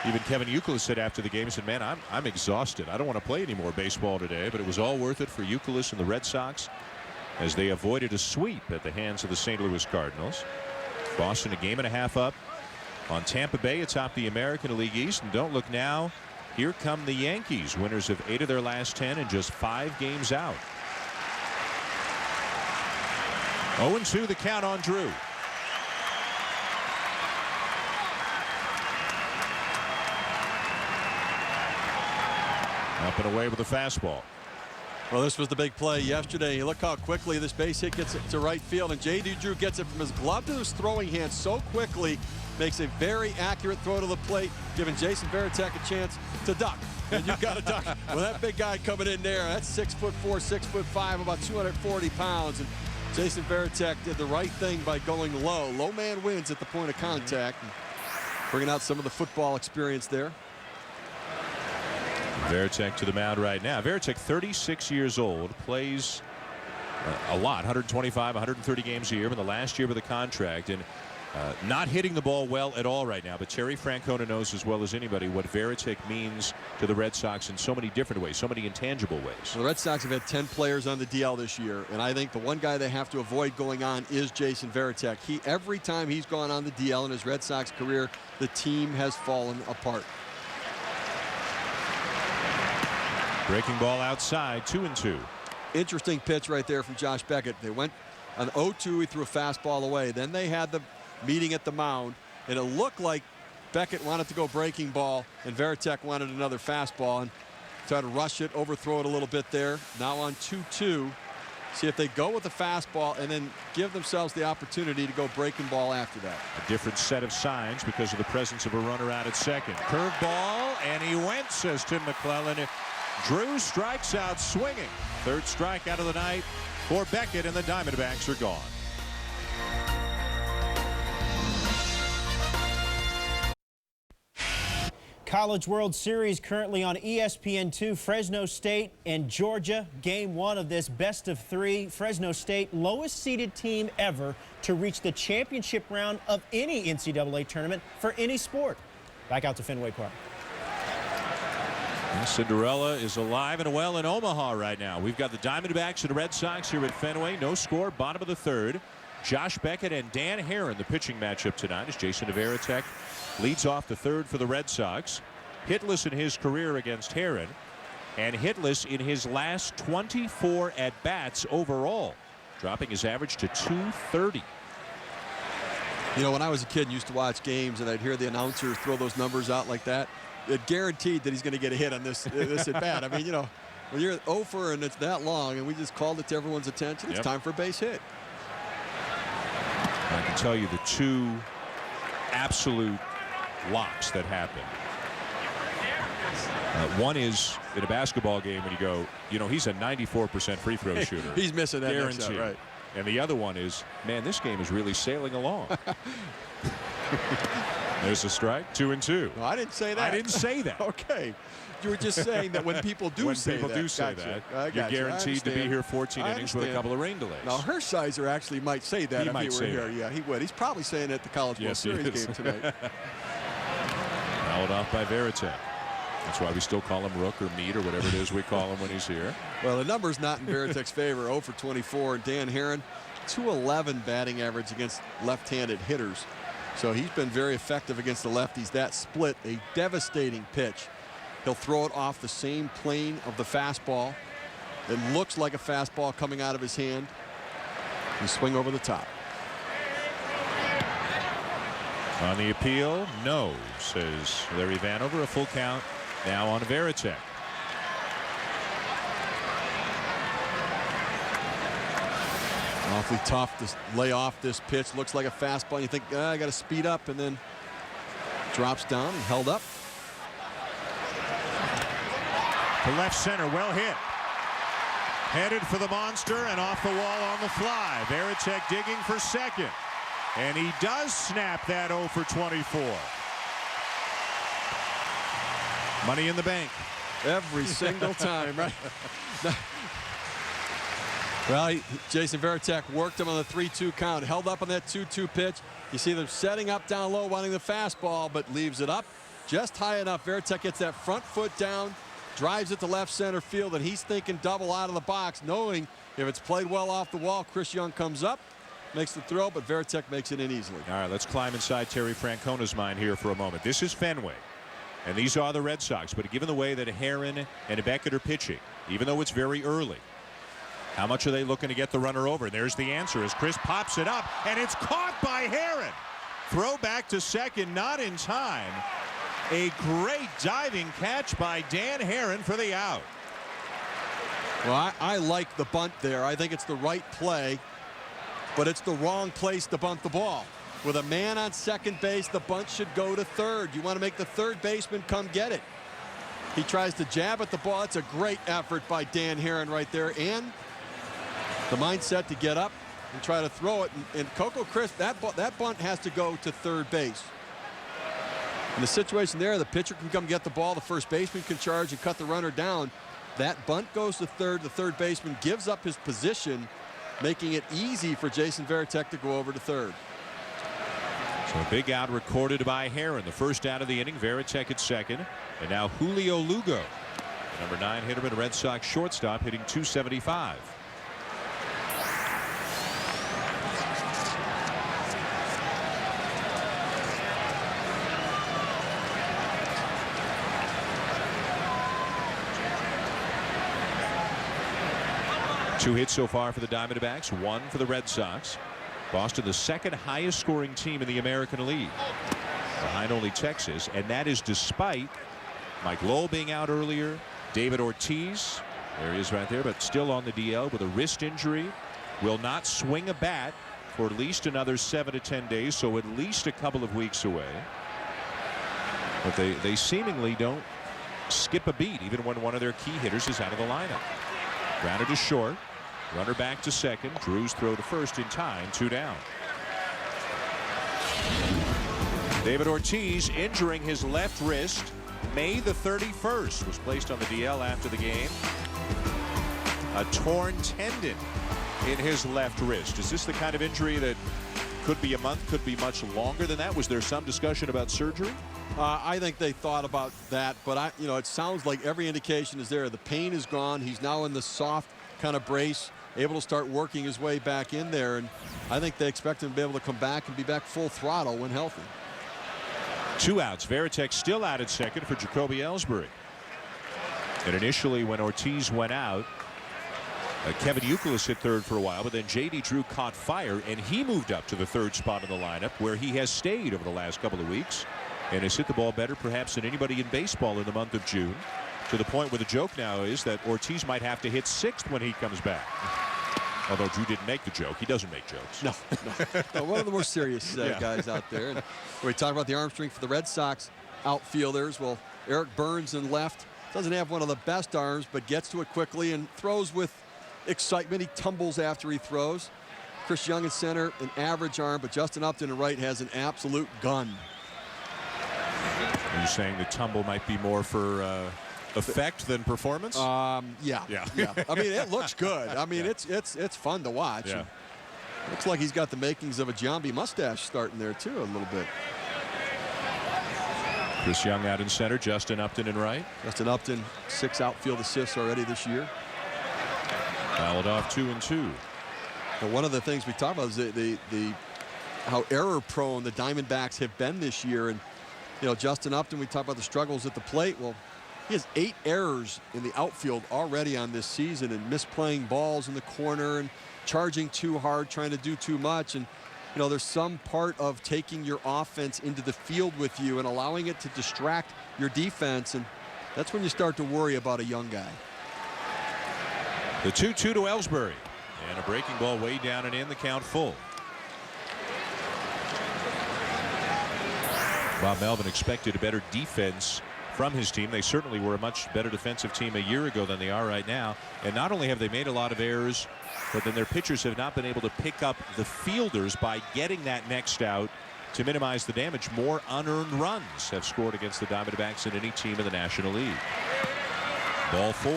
even Kevin Youkilis said after the game, he said, man, I'm exhausted. I don't want to play any more baseball today. But it was all worth it for Youkilis and the Red Sox as they avoided a sweep at the hands of the St. Louis Cardinals. Boston a game and a half up on Tampa Bay atop the American League East. And don't look now, here come the Yankees, winners of 8 of their last 10 and just 5 games out. 0-2 the count on Drew. Up and away with the fastball. Well, this was the big play yesterday. Look how quickly this base hit gets it to right field, and J.D. Drew gets it from his glove to his throwing hand so quickly, makes a very accurate throw to the plate, giving Jason Varitek a chance to duck. And you've got to duck. Well, that big guy coming in there, that's 6'4", 6'5", about 240 pounds. And Jason Varitek did the right thing by going low. Low man wins at the point of contact. And bringing out some of the football experience there. Veritek to the mound right now. Veritek, 36 years old, plays a lot, 125, 130 games a year in the last year of the contract, and not hitting the ball well at all right now. But Terry Francona knows as well as anybody what Veritek means to the Red Sox in so many different ways, so many intangible ways. Well, the Red Sox have had 10 players on the DL this year, and I think the one guy they have to avoid going on is Jason Veritek. Every time he's gone on the DL in his Red Sox career, the team has fallen apart. Breaking ball outside, 2-2. Interesting pitch right there from Josh Beckett. They went on 0-2. He threw a fastball away. Then they had the meeting at the mound, and it looked like Beckett wanted to go breaking ball, and Veritek wanted another fastball and tried to rush it, overthrow it a little bit there. Now on 2-2. See if they go with the fastball and then give themselves the opportunity to go breaking ball after that. A different set of signs because of the presence of a runner out at second. Curveball, and he went, says Tim McClellan. Drew strikes out swinging. Third strikeout of the night for Beckett, and the Diamondbacks are gone. College World Series currently on ESPN2. Fresno State and Georgia. Game 1 of this best of 3. Fresno State, lowest seeded team ever to reach the championship round of any NCAA tournament for any sport. Back out to Fenway Park. Cinderella is alive and well in Omaha right now. We've got the Diamondbacks and the Red Sox here at Fenway. No score, bottom of the third. Josh Beckett and Dan Herron, the pitching matchup tonight, as Jason Veritek leads off the third for the Red Sox. Hitless in his career against Herron, and hitless in his last 24 at-bats overall, dropping his average to .230. You know, when I was a kid and used to watch games and I'd hear the announcers throw those numbers out like that, it guaranteed that he's going to get a hit on this at bat. I mean, you know, when you're over and it's that long and we just called it to everyone's attention, it's time for a base hit. I can tell you the two absolute locks that happen. One is in a basketball game when you go, you know, he's a 94% free throw shooter. He's missing that next shot, right? And the other one is, man, this game is really sailing along. There's a strike, 2-2. No, I didn't say that. I didn't say that. Okay. You were just saying that when people do say that, you're guaranteed to be here 14 innings with a couple of rain delays. Now, Hershiser actually might say that he if might he were here. That. Yeah, he would. He's probably saying it at the College World Series game tonight. Fouled off by Veritek. That's why we still call him Rook or Meat or whatever it is we call him when he's here. Well, the number's not in Veritek's favor. 0 for 24. Dan Herron, .211 batting average against left-handed hitters. So he's been very effective against the lefties. That split, a devastating pitch. He'll throw it off the same plane of the fastball. It looks like a fastball coming out of his hand. He swing over the top. On the appeal, no, says Larry Vanover. A full count now on Veritek. Awfully tough to lay off this pitch. Looks like a fastball. You think, I got to speed up, and then drops down and held up. To left center, well hit. Headed for the monster and off the wall on the fly. Veritek digging for second. And he does snap that 0 for 24. Money in the bank. Every single time, right? Well, Jason Veritek worked him on the 3-2 count, held up on that 2-2 pitch. You see them setting up down low, wanting the fastball, but leaves it up just high enough. Veritek gets that front foot down, drives it to left center field, and he's thinking double out of the box, knowing if it's played well off the wall, Chris Young comes up, makes the throw, but Veritek makes it in easily. All right, let's climb inside Terry Francona's mind here for a moment. This is Fenway, and these are the Red Sox, but given the way that Herron and Beckett are pitching, even though it's very early, how much are they looking to get the runner over? And there's the answer as Chris pops it up, and it's caught by Herron. Throw back to second, not in time. A great diving catch by Dan Herron for the out. Well, I like the bunt there. I think it's the right play, but it's the wrong place to bunt the ball. With a man on second base, the bunt should go to third. You want to make the third baseman come get it. He tries to jab at the ball. It's a great effort by Dan Herron right there, and the mindset to get up and try to throw it. And Coco Crisp, that bunt has to go to third base. In the situation there, the pitcher can come get the ball, the first baseman can charge and cut the runner down. That bunt goes to third. The third baseman gives up his position, making it easy for Jason Varitek to go over to third. So a big out recorded by Herron. The first out of the inning, Varitek at second. And now Julio Lugo, number 9 hitter and Red Sox shortstop, hitting .275. Two hits so far for the Diamondbacks, one for the Red Sox. Boston, the second highest scoring team in the American League, behind only Texas, and that is despite Mike Lowell being out earlier. David Ortiz, there he is right there, but still on the DL with a wrist injury. Will not swing a bat for at least another 7 to 10 days, so at least a couple of weeks away. But they seemingly don't skip a beat, even when one of their key hitters is out of the lineup. Grounded to short. Runner back to second. Drew's throw to first in time. 2 down. David Ortiz injuring his left wrist. May the 31st was placed on the DL after the game. A torn tendon in his left wrist. Is this the kind of injury that could be a month, could be much longer than that? Was there some discussion about surgery? I think they thought about that, but it sounds like every indication is there. The pain is gone. He's now in the soft kind of brace, able to start working his way back in there, and I think they expect him to be able to come back and be back full throttle when healthy. 2 outs. Varitek still out at second for Jacoby Ellsbury. And initially, when Ortiz went out, Kevin Youkilis hit third for a while, but then J.D. Drew caught fire, and he moved up to the third spot in the lineup, where he has stayed over the last couple of weeks and has hit the ball better perhaps than anybody in baseball in the month of June, to the point where the joke now is that Ortiz might have to hit 6th when he comes back. Although Drew didn't make the joke. He doesn't make jokes. No. One of the more serious guys out there. And we talk about the arm strength for the Red Sox outfielders. Well, Eric Burns in left doesn't have one of the best arms, but gets to it quickly and throws with excitement. He tumbles after he throws. Chris Young in center, an average arm, but Justin Upton in right has an absolute gun. Are you saying the tumble might be more for effect than performance? Yeah. I mean, it looks good. I mean, it's fun to watch. Yeah. Looks like he's got the makings of a Giambi mustache starting there too a little bit. Chris Young out in center, Justin Upton in right. Justin Upton, 6 outfield assists already this year. Fouled off 2-2. And one of the things we talk about is how error prone the Diamondbacks have been this year. And Justin Upton, we talk about the struggles at the plate. Well, he has 8 errors in the outfield already on this season, and misplaying balls in the corner and charging too hard, trying to do too much. And there's some part of taking your offense into the field with you and allowing it to distract your defense, and that's when you start to worry about a young guy. The 2-2 to Ellsbury, and a breaking ball way down and in, the count full. Bob Melvin expected a better defense from his team. They certainly were a much better defensive team a year ago than they are right now. And not only have they made a lot of errors, but then their pitchers have not been able to pick up the fielders by getting that next out to minimize the damage. More unearned runs have scored against the Diamondbacks than any team in the National League. Ball 4.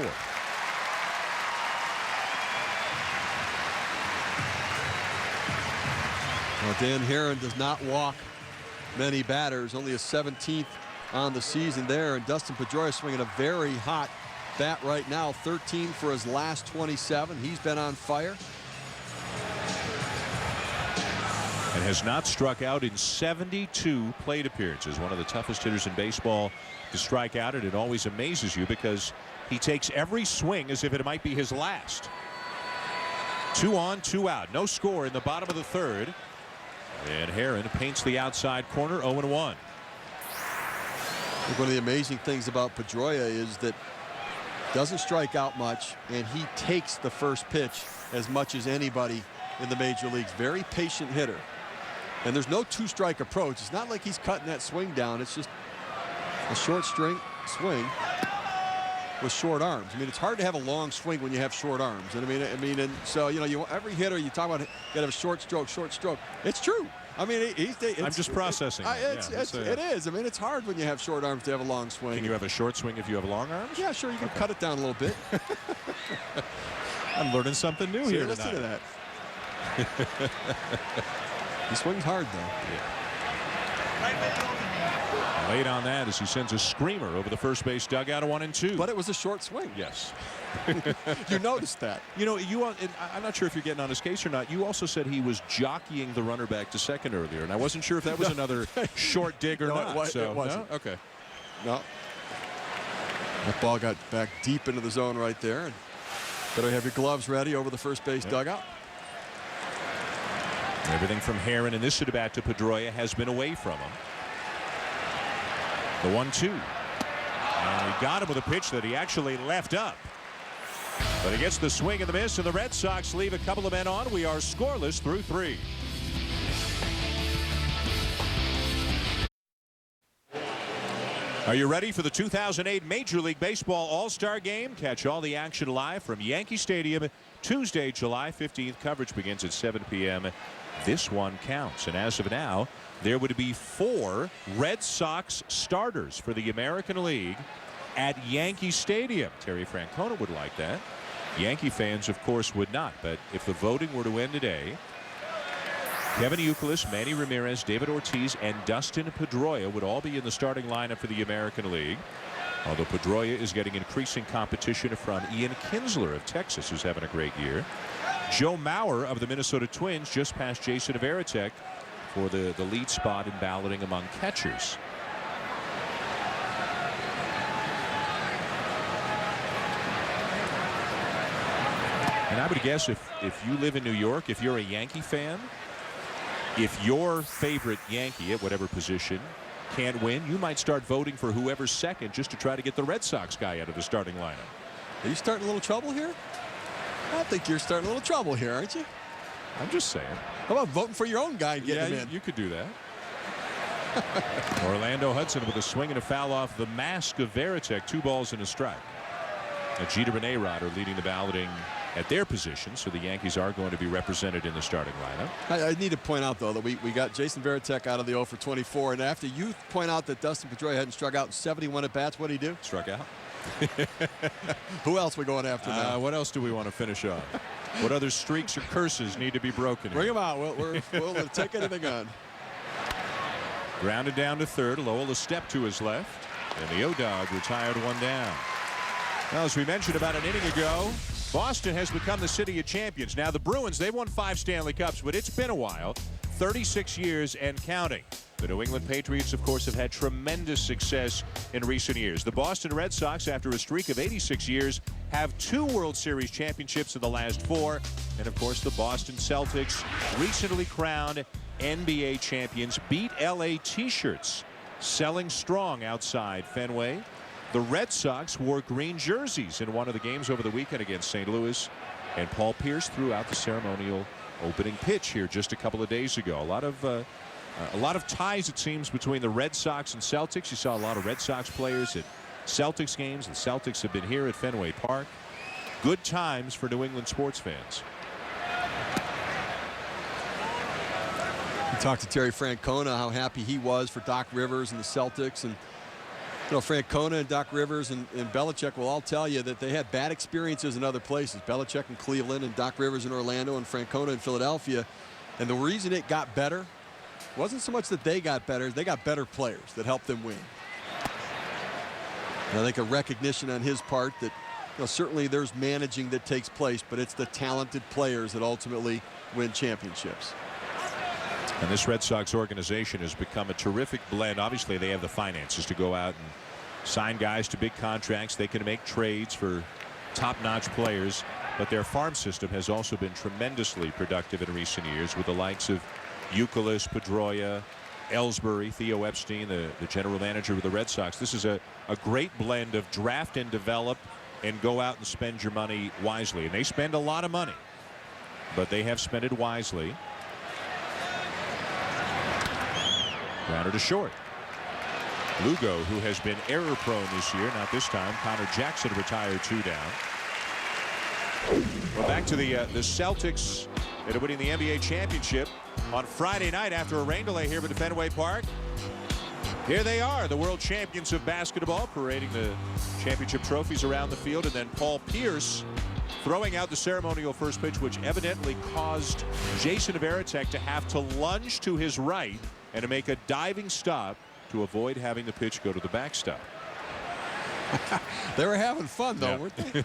Well, Dan Herron does not walk many batters, only a 17th on the season there, and Dustin Pedroia swinging a very hot bat right now, 13 for his last 27. He's been on fire. And has not struck out in 72 plate appearances. One of the toughest hitters in baseball to strike out, and it always amazes you because he takes every swing as if it might be his last. 2 on, 2 out. No score in the bottom of the third. And Herron paints the outside corner, 0-1. One of the amazing things about Pedroia is that doesn't strike out much, and he takes the first pitch as much as anybody in the major leagues. Very patient hitter. And there's no 2-strike approach. It's not like he's cutting that swing down. It's just a short swing with short arms. I mean, it's hard to have a long swing when you have short arms. And I mean, and so every hitter you talk about, you got to have a short stroke. It's true. I mean, I'm just processing. It is. I mean, it's hard when you have short arms to have a long swing. Can you have a short swing if you have long arms? Yeah, sure. You can cut it down a little bit. I'm learning something new here listen tonight. to that. He swings hard, though. Yeah. Late on that as he sends a screamer over the first base dugout, a 1-2. But it was a short swing. Yes. You noticed that. You know, I'm not sure if you're getting on his case or not. You also said he was jockeying the runner back to second earlier, and I wasn't sure if that was another short dig or not. It wasn't. No? Okay. No. That ball got back deep into the zone right there. And better have your gloves ready over the first base dugout. Everything from Heron in this at-bat to Pedroia has been away from him. The 1-2. And he got him with a pitch that he actually left up. But he gets the swing and the miss, and the Red Sox leave a couple of men on. We are scoreless through 3. Are you ready for the 2008 Major League Baseball All-Star Game? Catch all the action live from Yankee Stadium Tuesday, July 15th. Coverage begins at 7 p.m. This one counts. And as of now, there would be 4 Red Sox starters for the American League at Yankee Stadium. Terry Francona would like that. Yankee fans, of course, would not. But if the voting were to end today, Kevin Youkilis, Manny Ramirez, David Ortiz, and Dustin Pedroia would all be in the starting lineup for the American League. Although Pedroia is getting increasing competition from Ian Kinsler of Texas, who's having a great year. Joe Mauer of the Minnesota Twins just passed Jason Varitek for the lead spot in balloting among catchers. And I would guess if you live in New York, if you're a Yankee fan, if your favorite Yankee at whatever position can't win, you might start voting for whoever's second just to try to get the Red Sox guy out of the starting lineup. Are you starting a little trouble here? I think you're starting a little trouble here, aren't you? I'm just saying. How about voting for your own guy and getting him in? You could do that. Orlando Hudson with a swing and a foul off the mask of Varitek. 2 balls and a strike. Jeter and A-Rod are leading the balloting at their position, so the Yankees are going to be represented in the starting lineup. I need to point out, though, that we got Jason Varitek out of the 0 for 24, and after you point out that Dustin Pedroia hadn't struck out in 71 at-bats, what did he do? Struck out. Who else are we going after now? What else do we want to finish on? What other streaks or curses need to be broken? Bring them out. We'll take anything on. Grounded down to third. Lowell a step to his left, and the O-Dog retired 1 down. Now, as we mentioned about an inning ago, Boston has become the city of champions. Now, the Bruins, they've won 5 Stanley Cups, but it's been a while, 36 years and counting. The New England Patriots, of course, have had tremendous success in recent years. The Boston Red Sox, after a streak of 86 years, have 2 World Series championships in the last 4. And, of course, the Boston Celtics, recently crowned NBA champions, beat LA T-shirts, selling strong outside Fenway. The Red Sox wore green jerseys in one of the games over the weekend against St. Louis, and Paul Pierce threw out the ceremonial opening pitch here just a couple of days ago. A lot of ties, it seems, between the Red Sox and Celtics. You saw a lot of Red Sox players at Celtics games. The Celtics have been here at Fenway Park. Good times for New England sports fans. We talked to Terry Francona how happy he was for Doc Rivers and the Celtics, and you know, Francona and Doc Rivers and Belichick will all tell you that they had bad experiences in other places. Belichick in Cleveland and Doc Rivers in Orlando and Francona in Philadelphia. And the reason it got better wasn't so much that they got better, they got better players that helped them win. And I think a recognition on his part that, you know, certainly there's managing that takes place, but it's the talented players that ultimately win championships. And this Red Sox organization has become a terrific blend. Obviously, they have the finances to go out and sign guys to big contracts. They can make trades for top-notch players. But their farm system has also been tremendously productive in recent years with the likes of Youkilis, Pedroia, Ellsbury, Theo Epstein, the general manager of the Red Sox. This is a great blend of draft and develop and go out and spend your money wisely. And they spend a lot of money, but they have spent it wisely. Grounder to short. Lugo, who has been error prone this year, not this time. Connor Jackson retired 2 down. Well, back to the Celtics into winning the NBA championship on Friday night after a rain delay here at Fenway Park. Here they are, the world champions of basketball, parading the championship trophies around the field, and then Paul Pierce throwing out the ceremonial first pitch, which evidently caused Jason Varitek to have to lunge to his right and to make a diving stop to avoid having the pitch go to the backstop. They were having fun, though, weren't they?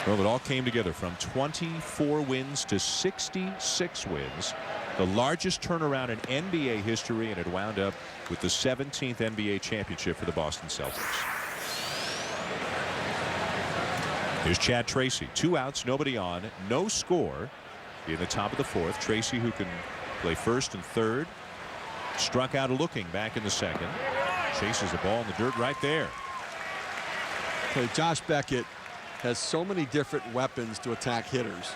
Well, it all came together from 24 wins to 66 wins. The largest turnaround in NBA history, and it wound up with the 17th NBA championship for the Boston Celtics. Here's Chad Tracy. 2 outs, nobody on, no score in the top of the 4th. Tracy, who can play first and third, struck out looking back in the 2nd. Chases a ball in the dirt right there. Okay, Josh Beckett has so many different weapons to attack hitters.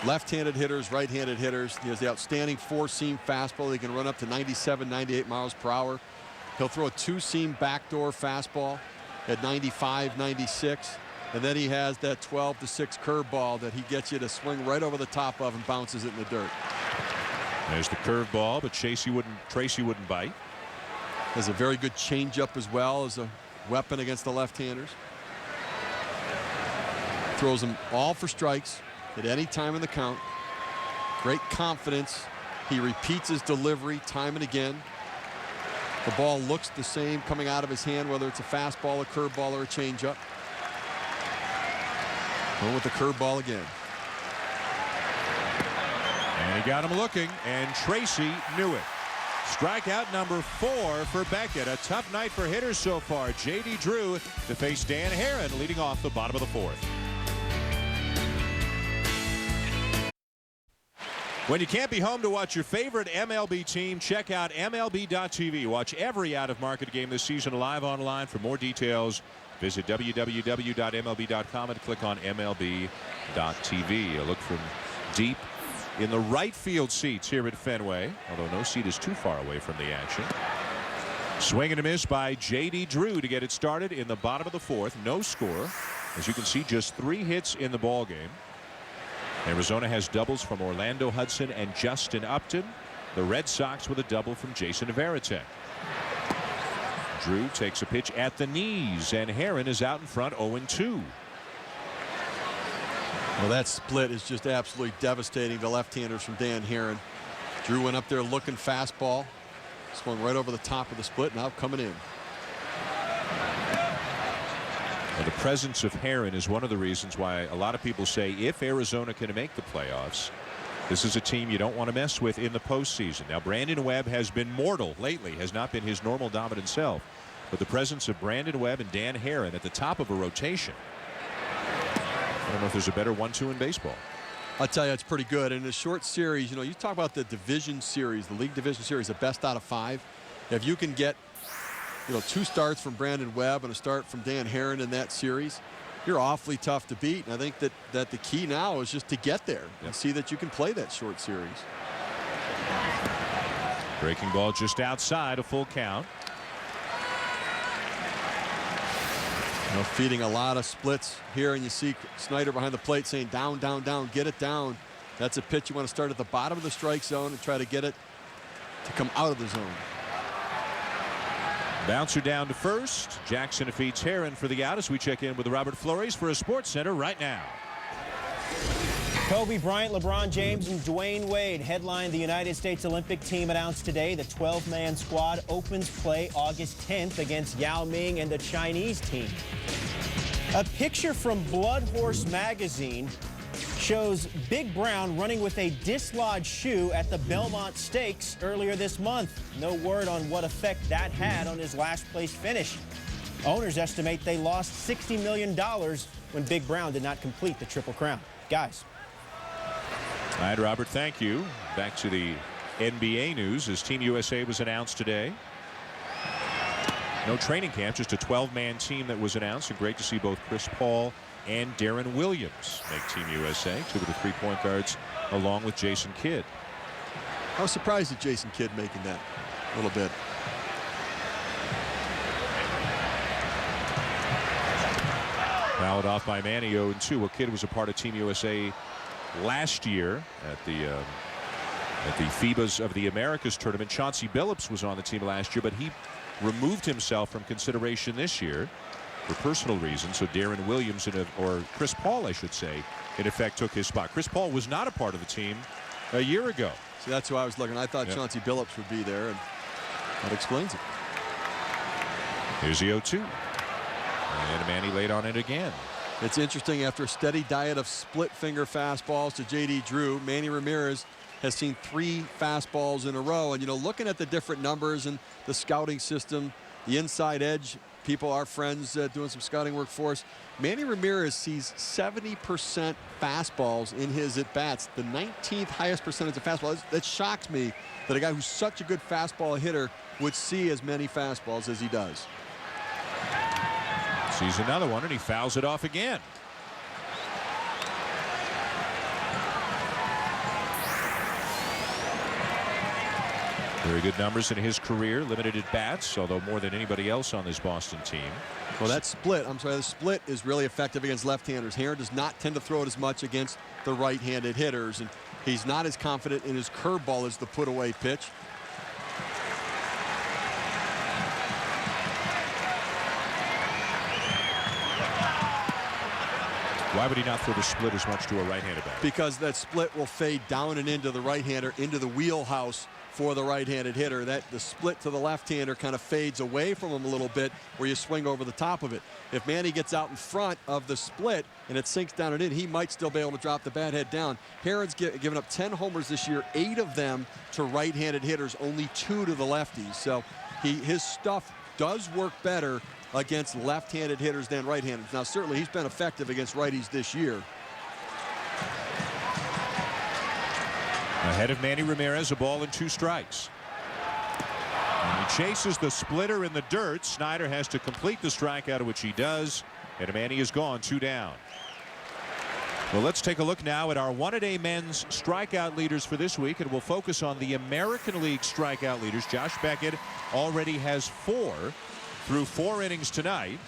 Left-handed hitters, right-handed hitters. He has the outstanding 4-seam fastball. He can run up to 97, 98 miles per hour. He'll throw a 2-seam backdoor fastball at 95, 96. And then he has that 12-6 curveball that he gets you to swing right over the top of and bounces it in the dirt. There's the curveball, but Tracy wouldn't bite. Has a very good changeup as well as a weapon against the left-handers. Throws them all for strikes at any time in the count. Great confidence. He repeats his delivery time and again. The ball looks the same coming out of his hand, whether it's a fastball, a curveball, or a changeup. Going with the curveball again. And he got him looking, and Tracy knew it. Strikeout number 4 for Beckett. A tough night for hitters so far. J.D. Drew to face Dan Herron leading off the bottom of the 4th. When you can't be home to watch your favorite MLB team, check out MLB.tv. Watch every out-of-market game this season live online. For more details, visit www.mlb.com and click on MLB.tv. A look from deep in the right field seats here at Fenway, although no seat is too far away from the action. Swing and a miss by J.D. Drew to get it started in the bottom of the 4th. No score. As you can see, just 3 hits in the ball game. Arizona has doubles from Orlando Hudson and Justin Upton. The Red Sox with a double from Jason Varitek. Drew takes a pitch at the knees, and Herron is out in front 0-2. Well, that split is just absolutely devastating to left-handers from Dan Herron. Drew went up there looking fastball. Swung right over the top of the split, now coming in. Well, the presence of Herron is one of the reasons why a lot of people say if Arizona can make the playoffs, this is a team you don't want to mess with in the postseason. Now, Brandon Webb has been mortal lately, has not been his normal dominant self. But the presence of Brandon Webb and Dan Herron at the top of a rotation, I don't know if there's a better 1-2 in baseball. I'll tell you, it's pretty good. In a short series, you know, you talk about the division series, the league division series, the best out of 5. If you can get, you know, 2 starts from Brandon Webb and a start from Dan Herron in that series, you're awfully tough to beat. And I think that the key now is just to get there and see that you can play that short series. Breaking ball just outside, a full count. You know, feeding a lot of splits here, and you see Snyder behind the plate saying down, down, down, get it down. That's a pitch you want to start at the bottom of the strike zone and try to get it to come out of the zone. Bouncer down to first. Jackson defeats Herron for the out as we check in with Robert Flores for a Sports Center right now. Kobe Bryant, LeBron James, and Dwayne Wade headlined the United States Olympic team. Announced today the 12-man squad opens play August 10th against Yao Ming and the Chinese team. A picture from Blood Horse magazine shows Big Brown running with a dislodged shoe at the Belmont Stakes earlier this month. No word on what effect that had on his last place finish. Owners estimate they lost $60 million when Big Brown did not complete the Triple Crown. Guys. All right, Robert, thank you. Back to the NBA news as Team USA was announced today. No training camp, just a 12-man team that was announced, and great to see both Chris Paul and Darren Williams make Team USA, 2 of the 3-point guards, along with Jason Kidd. I was surprised at Jason Kidd making that a little bit. Fouled off by Manny, 0-2. Well, Kidd was a part of Team USA last year at the FIBA's of the Americas tournament. Chauncey Phillips was on the team last year, but he removed himself from consideration this year for personal reasons. So Darren Williams, or Chris Paul, I should say, in effect took his spot. Chris Paul was not a part of the team a year ago. See, that's who I was looking. I thought Chauncey Phillips would be there, and that explains it. Here's the 0-2. And Manny laid on it again. It's interesting, after a steady diet of split finger fastballs to J.D. Drew, Manny Ramirez has seen 3 fastballs in a row. And, you know, looking at the different numbers and the scouting system, the inside edge, people, our friends doing some scouting work for us, Manny Ramirez sees 70% fastballs in his at-bats, the 19th highest percentage of fastballs. That shocks me that a guy who's such a good fastball hitter would see as many fastballs as he does. Sees another one, and he fouls it off again. Very good numbers in his career, limited at bats, although more than anybody else on this Boston team. Well, that split, the split is really effective against left-handers. Herron does not tend to throw it as much against the right-handed hitters, and he's not as confident in his curveball as the put-away pitch. Why would he not throw the split as much to a right-handed batter? Because that split will fade down and into the right-hander, into the wheelhouse for the right-handed hitter. The split to the left-hander kind of fades away from him a little bit, where you swing over the top of it. If Manny gets out in front of the split and it sinks down and in, he might still be able to drop the bat head down. Herron's given up 10 homers this year, 8 of them to right-handed hitters, only 2 to the lefties. So his stuff does work better against left-handed hitters than right-handers. Now, certainly he's been effective against righties this year. Ahead of Manny Ramirez, a ball and 2 strikes. And he chases the splitter in the dirt. Snyder has to complete the strikeout, which he does, and Manny is gone, 2 down. Well, let's take a look now at our one-a-day men's strikeout leaders for this week, and we'll focus on the American League strikeout leaders. Josh Beckett already has 4 through 4 innings tonight.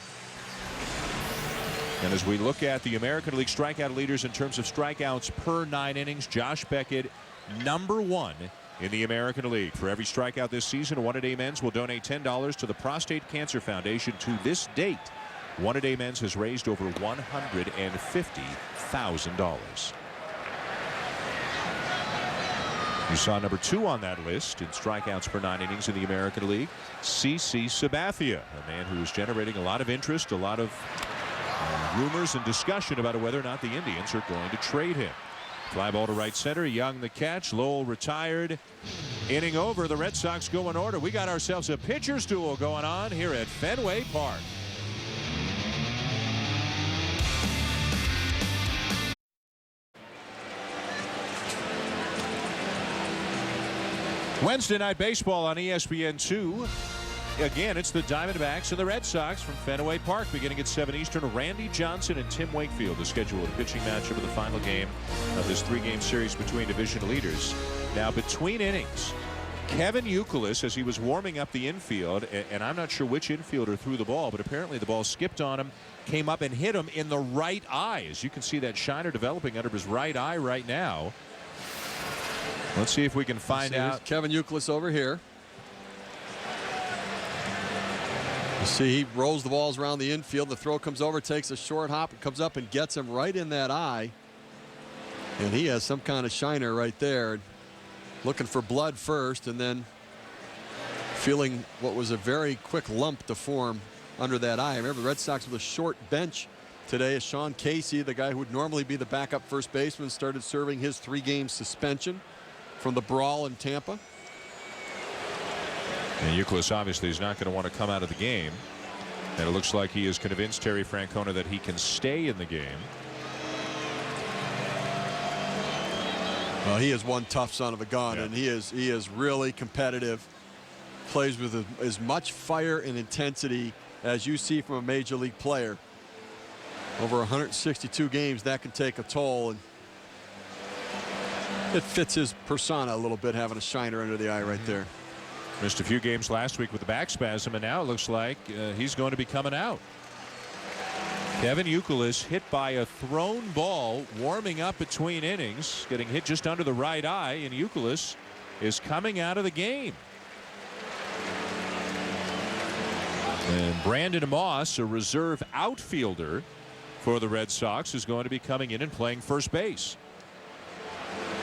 And as we look at the American League strikeout leaders in terms of strikeouts per 9 innings, Josh Beckett, #1 in the American League. For every strikeout this season, One-A-Day Men's will donate $10 to the Prostate Cancer Foundation. To this date, One-A-Day Men's has raised over $150,000. You saw #2 on that list in strikeouts per 9 innings in the American League, CC Sabathia, a man who is generating a lot of interest, a lot of rumors and discussion about whether or not the Indians are going to trade him. Fly ball to right center. Young the catch. Lowell retired. Inning over. The Red Sox go in order. We got ourselves a pitcher's duel going on here at Fenway Park. Wednesday Night Baseball on ESPN2. Again, it's the Diamondbacks and the Red Sox from Fenway Park beginning at 7 Eastern. Randy Johnson and Tim Wakefield, the schedule of the pitching matchup of the final game of this 3-game series between division leaders. Now, between innings, Kevin Youkilis, as he was warming up the infield, and I'm not sure which infielder threw the ball, but apparently the ball skipped on him, came up and hit him in the right eye. As you can see that shiner developing under his right eye right now. Let's see if we can find out. Kevin Youkilis over here. You see he rolls the balls around the infield. The throw comes over, takes a short hop, and comes up and gets him right in that eye. And he has some kind of shiner right there. Looking for blood first, and then feeling what was a very quick lump to form under that eye. Remember, the Red Sox with a short bench today. As Sean Casey, the guy who would normally be the backup first baseman, started serving his 3-game suspension from the brawl in Tampa. And Youkilis obviously is not going to want to come out of the game. And it looks like he has convinced Terry Francona that he can stay in the game. Well, he is one tough son of a gun, and he is really competitive. Plays with as much fire and intensity as you see from a major league player. Over 162 games, that can take a toll, and it fits his persona a little bit, having a shiner under the eye right there. Missed a few games last week with the back spasm, and now it looks like he's going to be coming out. Kevin Youkilis hit by a thrown ball, warming up between innings, getting hit just under the right eye, and Youkilis is coming out of the game. And Brandon Moss, a reserve outfielder for the Red Sox, is going to be coming in and playing first base.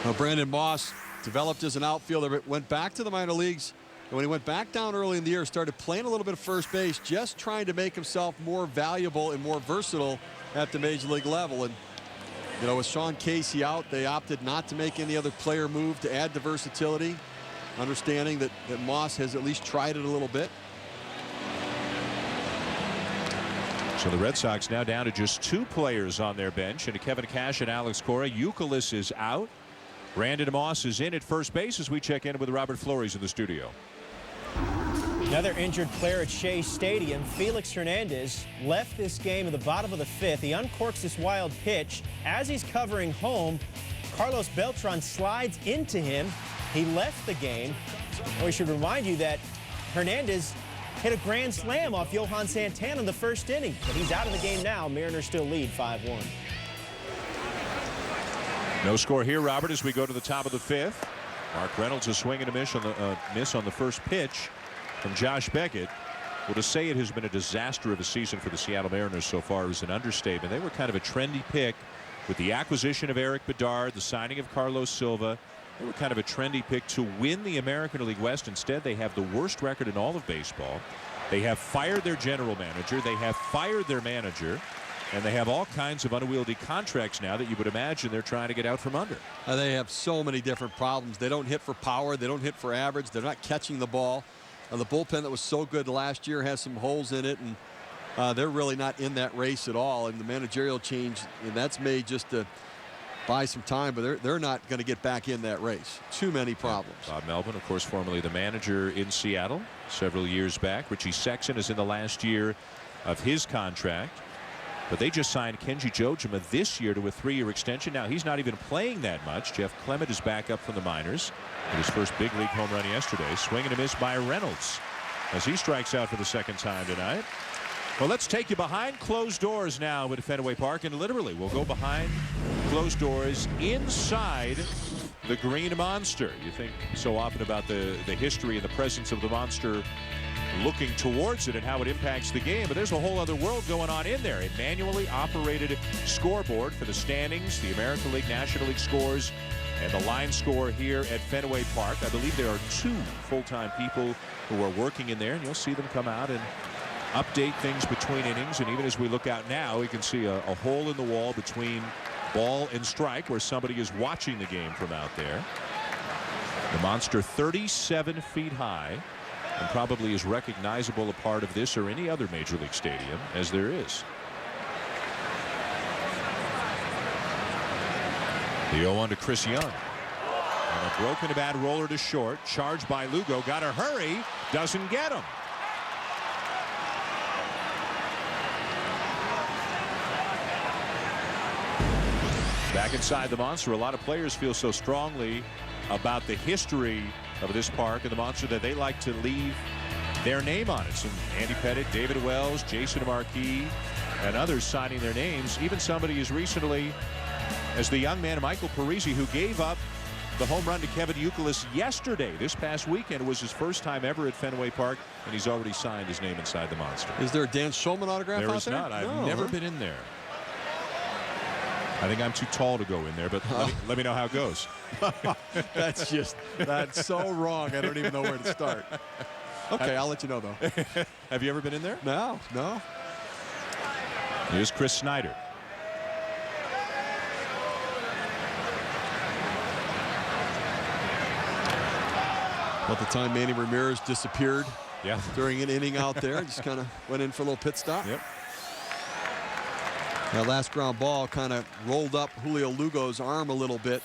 Well, Brandon Moss developed as an outfielder, but went back to the minor leagues. And when he went back down early in the year, started playing a little bit of first base, just trying to make himself more valuable and more versatile at the major league level. And, you know, with Sean Casey out, they opted not to make any other player move to add the versatility, understanding that Moss has at least tried it a little bit. So the Red Sox now down to just 2 players on their bench, and Kevin Cash and Alex Cora. Youkilis is out. Brandon Moss is in at first base as we check in with Robert Flores in the studio. Another injured player at Shea Stadium, Felix Hernandez, left this game in the bottom of the 5th. He uncorks this wild pitch. As he's covering home, Carlos Beltran slides into him. He left the game. We should remind you that Hernandez hit a grand slam off Johan Santana in the first inning, but he's out of the game now. Mariners still lead 5-1. No score here, Robert, as we go to the top of the 5th. Mark Reynolds a swing and a miss on the first pitch from Josh Beckett. Well, to say it has been a disaster of a season for the Seattle Mariners so far is an understatement. They were kind of a trendy pick with the acquisition of Eric Bedard, the signing of Carlos Silva. They were kind of a trendy pick to win the American League West. Instead, they have the worst record in all of baseball. They have fired their general manager. They have fired their manager. And they have all kinds of unwieldy contracts now that you would imagine they're trying to get out from under. They have so many different problems. They don't hit for power. They don't hit for average. They're not catching the ball. The bullpen that was so good last year has some holes in it, and they're really not in that race at all. And the managerial change, and that's made just to buy some time, but they're not going to get back in that race. Too many problems. Bob Melvin, of course, formerly the manager in Seattle several years back. Richie Sexson is in the last year of his contract. But they just signed Kenji Jojima this year to a 3-year extension. Now he's not even playing that much. Jeff Clement is back up from the minors. Hit his first big league home run yesterday. Swing and a miss by Reynolds as he strikes out for the second time tonight. Well, let's take you behind closed doors now at Fenway Park, and literally we'll go behind closed doors inside the Green Monster. You think so often about the history and the presence of the monster, looking towards it and how it impacts the game, but there's a whole other world going on in there. A manually operated scoreboard for the standings, the American League, National League scores, and the line score here at Fenway Park. I believe there are 2 full-time people who are working in there, and you'll see them come out and update things between innings. And even as we look out now, we can see a hole in the wall between ball and strike where somebody is watching the game from out there. The monster 37 feet high, and probably as recognizable a part of this or any other major league stadium as there is. The 0-1 to Chris Young. And a broken bat roller to short. Charged by Lugo. Got to hurry. Doesn't get him. Back inside the monster, a lot of players feel so strongly about the history of this park and the monster that they like to leave their name on it. Some Andy Pettitte, David Wells, Jason Marquis, and others signing their names. Even somebody as recently as the young man Michael Parisi, who gave up the home run to Kevin Youkilis yesterday. This past weekend was his first time ever at Fenway Park, and he's already signed his name inside the monster. Is there a Dan Shulman autograph out there? There is not. I've never been in there. I think I'm too tall to go in there, but let me know how it goes. That's so wrong. I don't even know where to start. Okay, I'll let you know, though. Have you ever been in there? No. Here's Chris Snyder. About the time Manny Ramirez disappeared during an inning out there, just kind of went in for a little pit stop. Yep. That last ground ball kind of rolled up Julio Lugo's arm a little bit.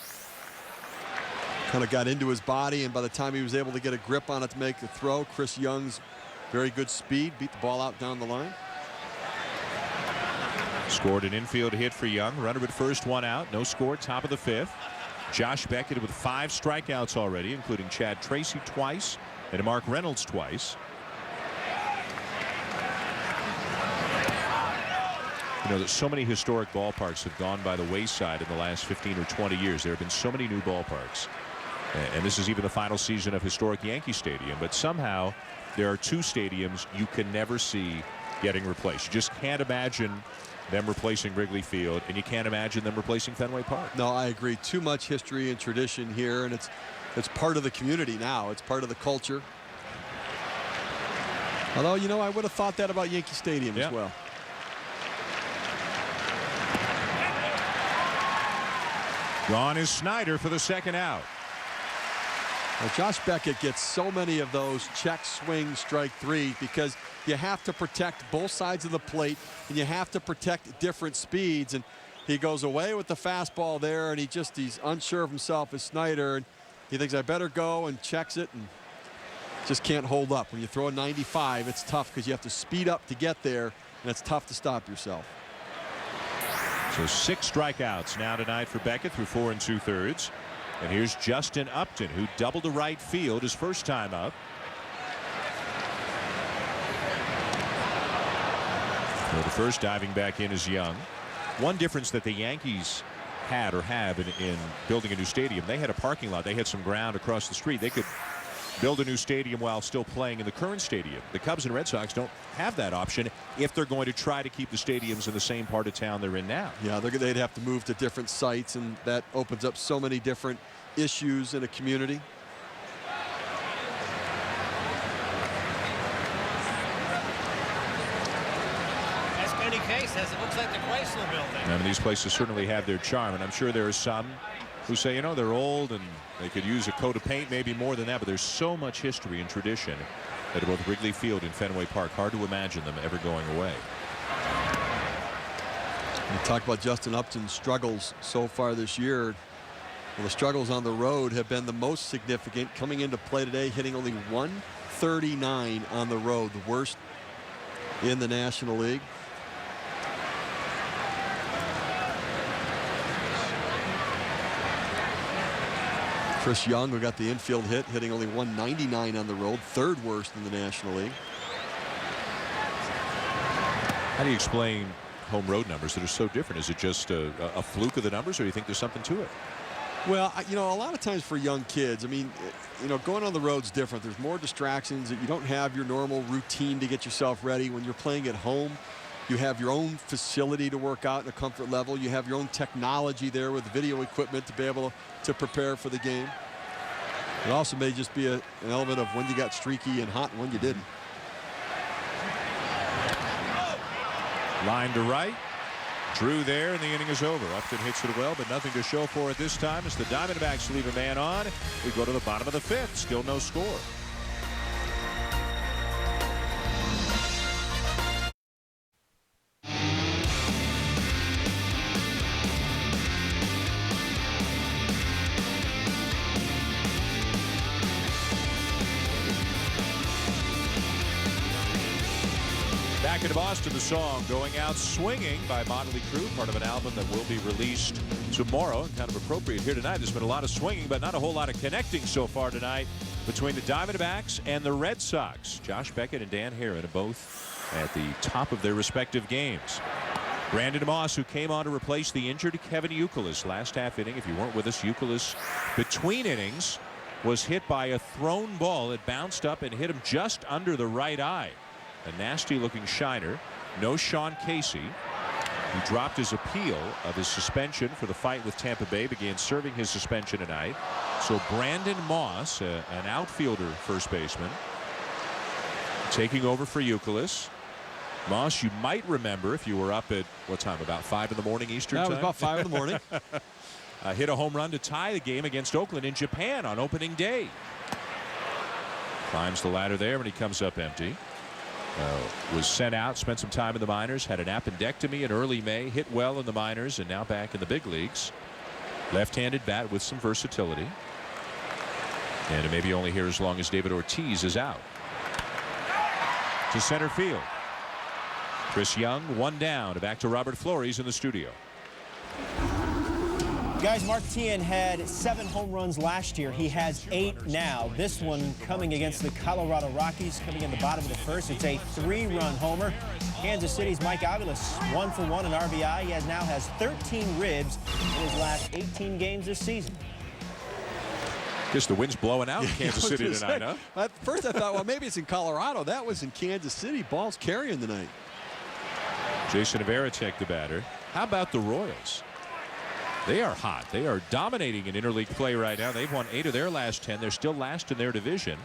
Kind of got into his body, and by the time he was able to get a grip on it to make the throw, Chris Young's very good speed beat the ball out down the line. Scored an infield hit for Young. Runner at first, 1 out. No score, top of the 5th. Josh Beckett with 5 strikeouts already, including Chad Tracy twice and Mark Reynolds twice. You know that so many historic ballparks have gone by the wayside in the last 15 or 20 years. There have been so many new ballparks. And this is even the final season of historic Yankee Stadium. But somehow there are two stadiums you can never see getting replaced. You just can't imagine them replacing Wrigley Field, and you can't imagine them replacing Fenway Park. No, I agree. Too much history and tradition here, and it's part of the community now. It's part of the culture. Although, you know, I would have thought that about Yankee Stadium as well. Gone is Snyder for the second out. Well, Josh Beckett gets so many of those check swing strike threes because you have to protect both sides of the plate and you have to protect different speeds. And he goes away with the fastball there, and he's unsure of himself as Snyder, and he thinks I better go, and checks it and just can't hold up. When you throw a 95, it's tough because you have to speed up to get there, and it's tough to stop yourself. So 6 strikeouts now tonight for Beckett through 4 2/3. And here's Justin Upton, who doubled to right field his first time up. So the first diving back in is Young. One difference that the Yankees had or have in building a new stadium, they had a parking lot. They had some ground across the street. They could build a new stadium while still playing in the current stadium. The Cubs and Red Sox don't have that option if they're going to try to keep the stadiums in the same part of town they're in now. Yeah, they'd have to move to different sites, and that opens up so many different issues in a community. Case says it looks like the Chrysler Building. I mean, these places certainly have their charm, and I'm sure there are some who say, you know, they're old and they could use a coat of paint, maybe more than that, but there's so much history and tradition at both Wrigley Field and Fenway Park. Hard to imagine them ever going away. We talked about Justin Upton's struggles so far this year. Well, the struggles on the road have been the most significant. Coming into play today, hitting only .139 on the road, the worst in the National League. Chris Young, who got the infield hit, hitting only .199 on the road, 3rd worst in the National League. How do you explain home road numbers that are so different? Is it just a fluke of the numbers, or do you think there's something to it? Well, you know, a lot of times for young kids, I mean, you know, going on the road's different. There's more distractions. You don't have your normal routine to get yourself ready. When you're playing at home, you have your own facility to work out in a comfort level. You have your own technology there with video equipment to be able to prepare for the game. It also may just be an element of when you got streaky and hot and when you didn't. Line to right. Drew there, and the inning is over. Upton hits it well, but nothing to show for it this time as the Diamondbacks leave a man on. We go to the bottom of the 5th. Still no score. Back in Boston, the song Going Out Swinging by Motley Crue, part of an album that will be released tomorrow, and kind of appropriate here tonight. There's been a lot of swinging, but not a whole lot of connecting so far tonight between the Diamondbacks and the Red Sox. Josh Beckett and Dan Herron are both at the top of their respective games. Brandon Moss, who came on to replace the injured Kevin Youkilis last half inning. If you weren't with us, Youkilis between innings was hit by a thrown ball. It bounced up and hit him just under the right eye. A nasty looking shiner. No Sean Casey, who dropped his appeal of his suspension for the fight with Tampa Bay, began serving his suspension tonight. So Brandon Moss, an outfielder first baseman, taking over for Youkilis. Moss, you might remember if you were up at what time, about 5 in the morning Eastern time? It was about 5 in the morning. Hit a home run to tie the game against Oakland in Japan on opening day. Climbs the ladder there when he comes up empty. Was sent out, spent some time in the minors, had an appendectomy in early May, hit well in the minors, and now back in the big leagues. Left-handed bat with some versatility. And it may be only here as long as David Ortiz is out. To center field. Chris Young, 1 down. Back to Robert Flores in the studio. Guys, Mark Teahen had 7 home runs last year. He has 8 now. This one coming against the Colorado Rockies, coming in the bottom of the first. It's a 3-run homer. Kansas City's Mike Aviles, 1 for 1 in RBI. He now has 13 ribs in his last 18 games this season. Guess the wind's blowing out in Kansas City tonight, huh? At first I thought, well, maybe it's in Colorado. That was in Kansas City. Ball's carrying tonight. Jason Varitek, the batter. How about the Royals? They are hot. They are dominating in interleague play right now. They've won 8 of their last 10. They're still last in their division.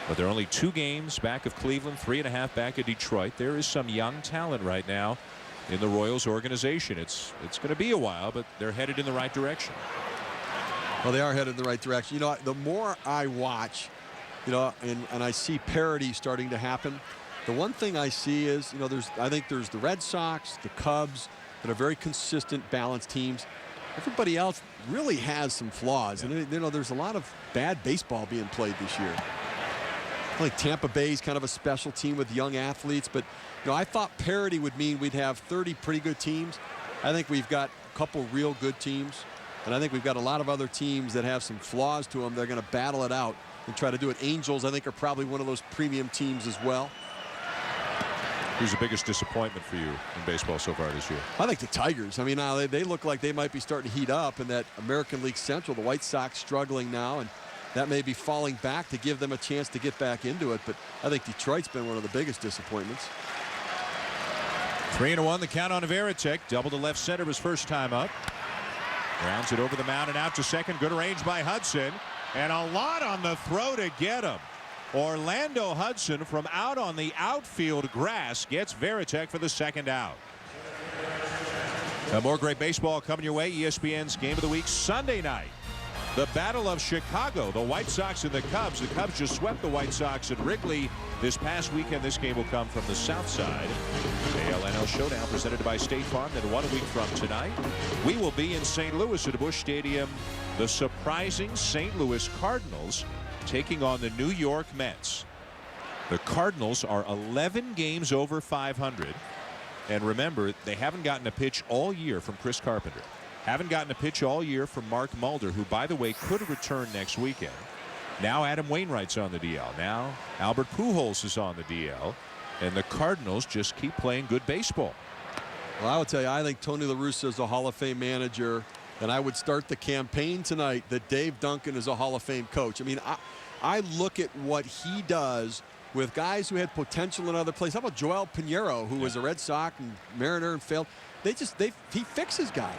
But they're only 2 games back of Cleveland, 3.5 back of Detroit. There is some young talent right now in the Royals organization. It's going to be a while, but they're headed in the right direction. Well, they are headed in the right direction. You know, the more I watch, you know, and I see parity starting to happen, the one thing I see is, you know, I think there's the Red Sox, the Cubs, that are very consistent, balanced teams. Everybody else really has some flaws. And, you know, there's a lot of bad baseball being played this year. I think Tampa Bay's kind of a special team with young athletes. But, you know, I thought parity would mean we'd have 30 pretty good teams. I think we've got a couple real good teams. And I think we've got a lot of other teams that have some flaws to them. They're going to battle it out and try to do it. Angels, I think, are probably one of those premium teams as well. Who's the biggest disappointment for you in baseball so far this year? I think the Tigers. I mean, now they look like they might be starting to heat up in that American League Central. The White Sox struggling now, and that may be falling back to give them a chance to get back into it. But I think Detroit's been one of the biggest disappointments. 3-1 the count on Varitek. Double to left center his first time up. Grounds it over the mound and out to second. Good range by Hudson. And a lot on the throw to get him. Orlando Hudson from out on the outfield grass gets Varitek for the second out. More great baseball coming your way. ESPN's Game of the Week Sunday night. The Battle of Chicago, the White Sox and the Cubs. The Cubs just swept the White Sox at Wrigley this past weekend. This game will come from the south side. ALNL Showdown presented by State Farm. Then 1 week from tonight, we will be in St. Louis at Busch Stadium. The surprising St. Louis Cardinals taking on the New York Mets. The Cardinals are 11 games over 500. And remember, they haven't gotten a pitch all year from Chris Carpenter. Haven't gotten a pitch all year from Mark Mulder, who, by the way, could return next weekend. Now Adam Wainwright's on the DL. Now Albert Pujols is on the DL. And the Cardinals just keep playing good baseball. Well, I will tell you, I think Tony La Russa is a Hall of Fame manager. And I would start the campaign tonight that Dave Duncan is a Hall of Fame coach. I mean, I look at what he does with guys who had potential in other places. How about Joel Pinheiro, who was a Red Sox and Mariner and failed? He fixes guys.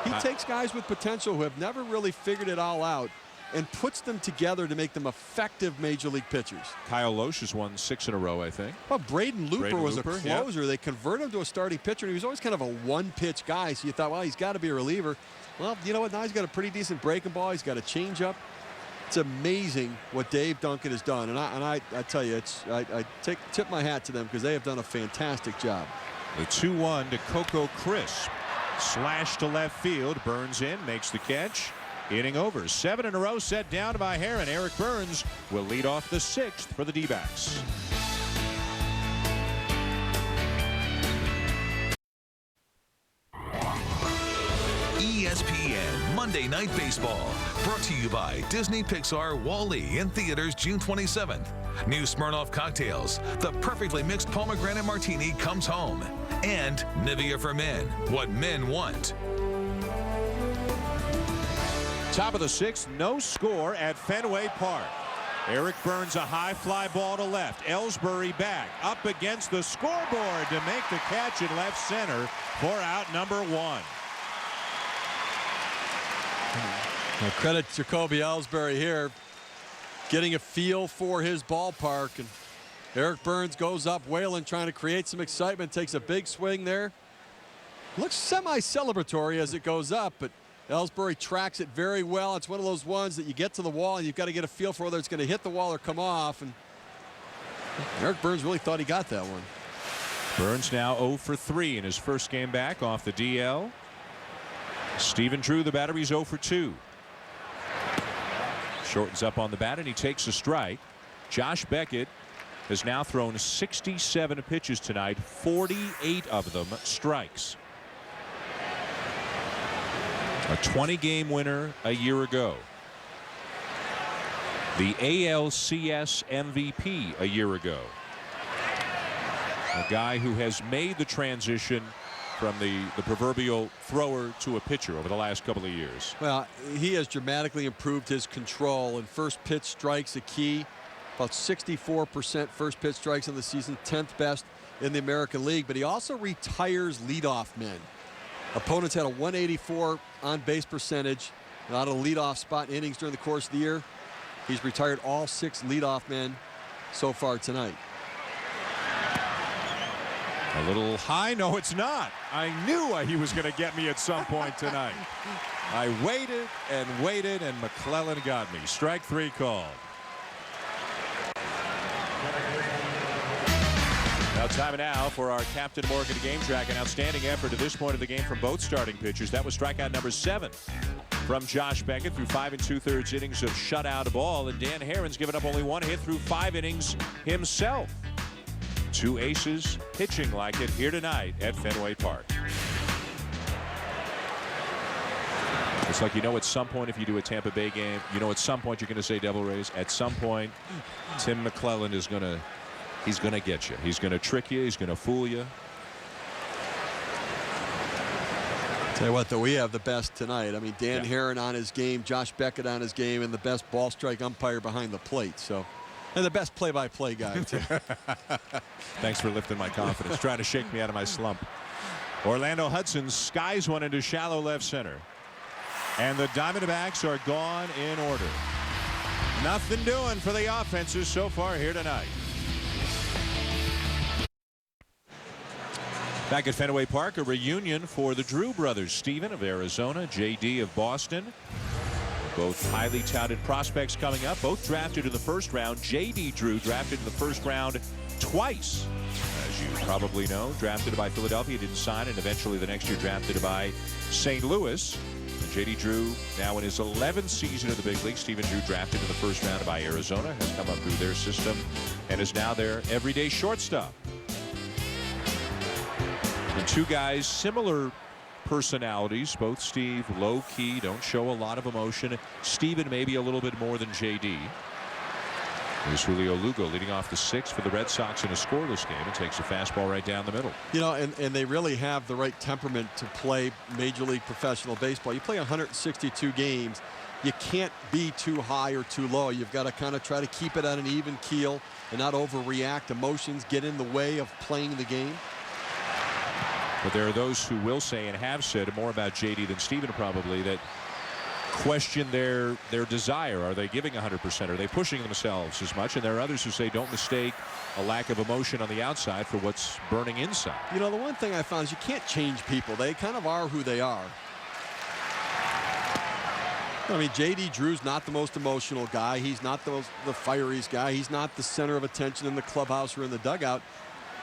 He takes guys with potential who have never really figured it all out and puts them together to make them effective major league pitchers. Kyle Loesch has won 6 in a row, I think. Well, Braden Looper was a closer. They converted him to a starting pitcher, and he was always kind of a one-pitch guy. So you thought, well, he's got to be a reliever. Well, you know what? Now he's got a pretty decent breaking ball. He's got a changeup. It's amazing what Dave Duncan has done, and I tell you, I tip my hat to them because they have done a fantastic job. The 2-1 to Coco Crisp. Slash to left field. Burns in, makes the catch. Inning over. 7 in a row set down by Heron. Eric Burns will lead off the 6th for the D-backs. ESPN Monday Night Baseball. Brought to you by Disney Pixar Wall-E in theaters June 27th. New Smirnoff cocktails. The perfectly mixed pomegranate martini comes home. And Nivea for Men. What men want. Top of the 6th, no score at Fenway Park. Eric Burns, a high fly ball to left. Ellsbury back up against the scoreboard to make the catch in left center for out number 1. Now credit Jacoby Ellsbury here, getting a feel for his ballpark. And Eric Burns goes up. Whalen trying to create some excitement, takes a big swing there. Looks semi-celebratory as it goes up, but Ellsbury tracks it very well. It's one of those ones that you get to the wall and you've got to get a feel for whether it's going to hit the wall or come off. And Eric Burns really thought he got that one. Burns now 0 for 3 in his first game back off the DL. Stephen Drew, the batter, he's 0 for 2. Shortens up on the bat and he takes a strike. Josh Beckett has now thrown 67 pitches tonight, 48 of them strikes. A 20-game winner a year ago. The ALCS MVP a year ago. A guy who has made the transition from the proverbial thrower to a pitcher over the last couple of years. Well, he has dramatically improved his control, and first pitch strikes a key. About 64% first pitch strikes in the season, 10th best in the American League. But he also retires leadoff men. Opponents had a 184 on-base percentage, a lot of leadoff spot innings during the course of the year. He's retired all 6 leadoff men so far tonight. A little high? No, it's not. I knew he was going to get me at some point tonight. I waited, and McClellan got me. Strike 3 called. Now time now for our Captain Morgan game track. An outstanding effort at this point of the game from both starting pitchers. That was strikeout number 7 from Josh Beckett through 5 2/3 innings of shutout ball. And Dan Herron's given up only 1 hit through 5 innings himself. 2 aces pitching like it here tonight at Fenway Park. It's like, at some point if you do a Tampa Bay game, at some point you're going to say Devil Rays. At some point, Tim McClellan is going to, he's going to get you. He's going to trick you. He's going to fool you. Tell you what, though, we have the best tonight. I mean, Dan Herron on his game, Josh Beckett on his game, and the best ball strike umpire behind the plate. So, and the best play-by-play guy, too. Thanks for lifting my confidence, trying to shake me out of my slump. Orlando Hudson skies one into shallow left center. And the Diamondbacks are gone in order. Nothing doing for the offenses so far here tonight. Back at Fenway Park, a reunion for the Drew brothers. Steven of Arizona, J.D. of Boston. Both highly touted prospects coming up. Both drafted in the first round. J.D. Drew drafted in the first round twice. As you probably know, drafted by Philadelphia, didn't sign, and eventually the next year drafted by St. Louis. J.D. Drew now in his 11th season of the big league. Steven Drew drafted in the first round by Arizona, has come up through their system and is now their everyday shortstop. And 2 guys, similar personalities. Both Steve, low-key, don't show a lot of emotion. Steven maybe a little bit more than J.D. Here's Julio Lugo leading off the 6th for the Red Sox in a scoreless game and takes a fastball right down the middle. And they really have the right temperament to play Major League Professional Baseball. You play 162 games. You can't be too high or too low. You've got to kind of try to keep it on an even keel and not overreact. Emotions get in the way of playing the game. But there are those who will say and have said more about J.D. than Steven probably, that question their desire. Are they giving 100%? Are they pushing themselves as much? And there are others who say don't mistake a lack of emotion on the outside for what's burning inside. The one thing I found is you can't change people. They kind of are who they are. I mean, J.D. Drew's not the most emotional guy. He's not the fieriest guy. He's not the center of attention in the clubhouse or in the dugout.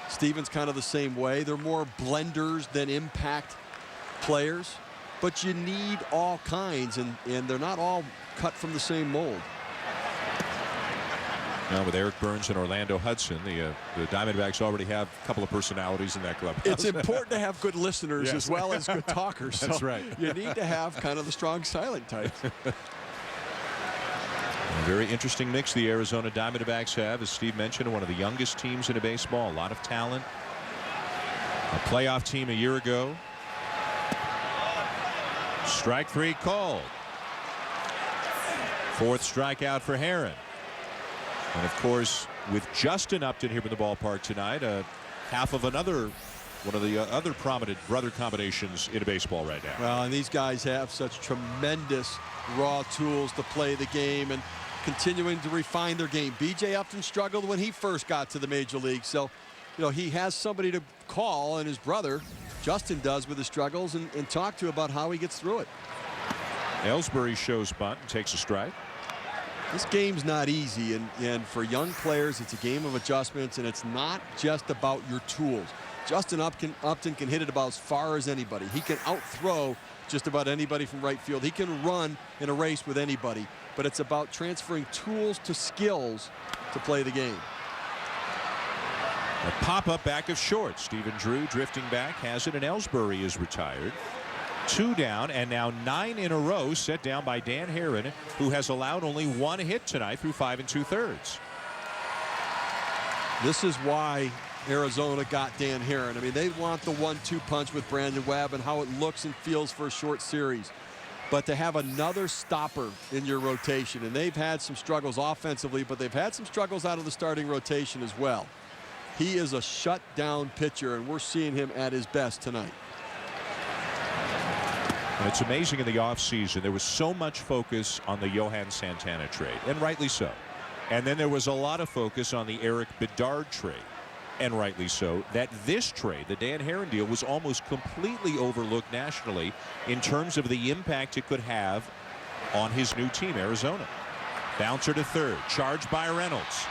Steven's kind of the same way. They're more blenders than impact players. But you need all kinds, and they're not all cut from the same mold. Now with Eric Burns and Orlando Hudson, the Diamondbacks already have a couple of personalities in that club. It's important to have good listeners as well as good talkers. That's so right. You need to have kind of the strong silent types. A very interesting mix the Arizona Diamondbacks have, as Steve mentioned, one of the youngest teams in baseball. A lot of talent. A playoff team a year ago. Strike 3 called. 4th strikeout for Herron. And of course, with Justin Upton here in the ballpark tonight, half of one of the other prominent brother combinations in baseball right now. Well, and these guys have such tremendous raw tools to play the game and continuing to refine their game. B.J. Upton struggled when he first got to the major league. So, he has somebody to call, and his brother, Justin, does with his struggles and talk to about how he gets through it. Ellsbury shows bunt and takes a strike. This game's not easy, and for young players, it's a game of adjustments, and it's not just about your tools. Justin Upton can hit it about as far as anybody. He can out-throw just about anybody from right field. He can run in a race with anybody, but it's about transferring tools to skills to play the game. A pop-up back of short. Steven Drew drifting back has it, and Ellsbury is retired. 2 down, and now 9 in a row set down by Dan Herron, who has allowed only 1 hit tonight through 5 2/3. This is why Arizona got Dan Herron. I mean, they want the 1-2 punch with Brandon Webb and how it looks and feels for a short series. But to have another stopper in your rotation, and they've had some struggles offensively, but they've had some struggles out of the starting rotation as well. He is a shutdown pitcher, and we're seeing him at his best tonight. And it's amazing in the offseason, there was so much focus on the Johan Santana trade, and rightly so. And then there was a lot of focus on the Eric Bedard trade, and rightly so. That this trade, the Dan Herron deal, was almost completely overlooked nationally in terms of the impact it could have on his new team, Arizona. Bouncer to third, charged by Reynolds.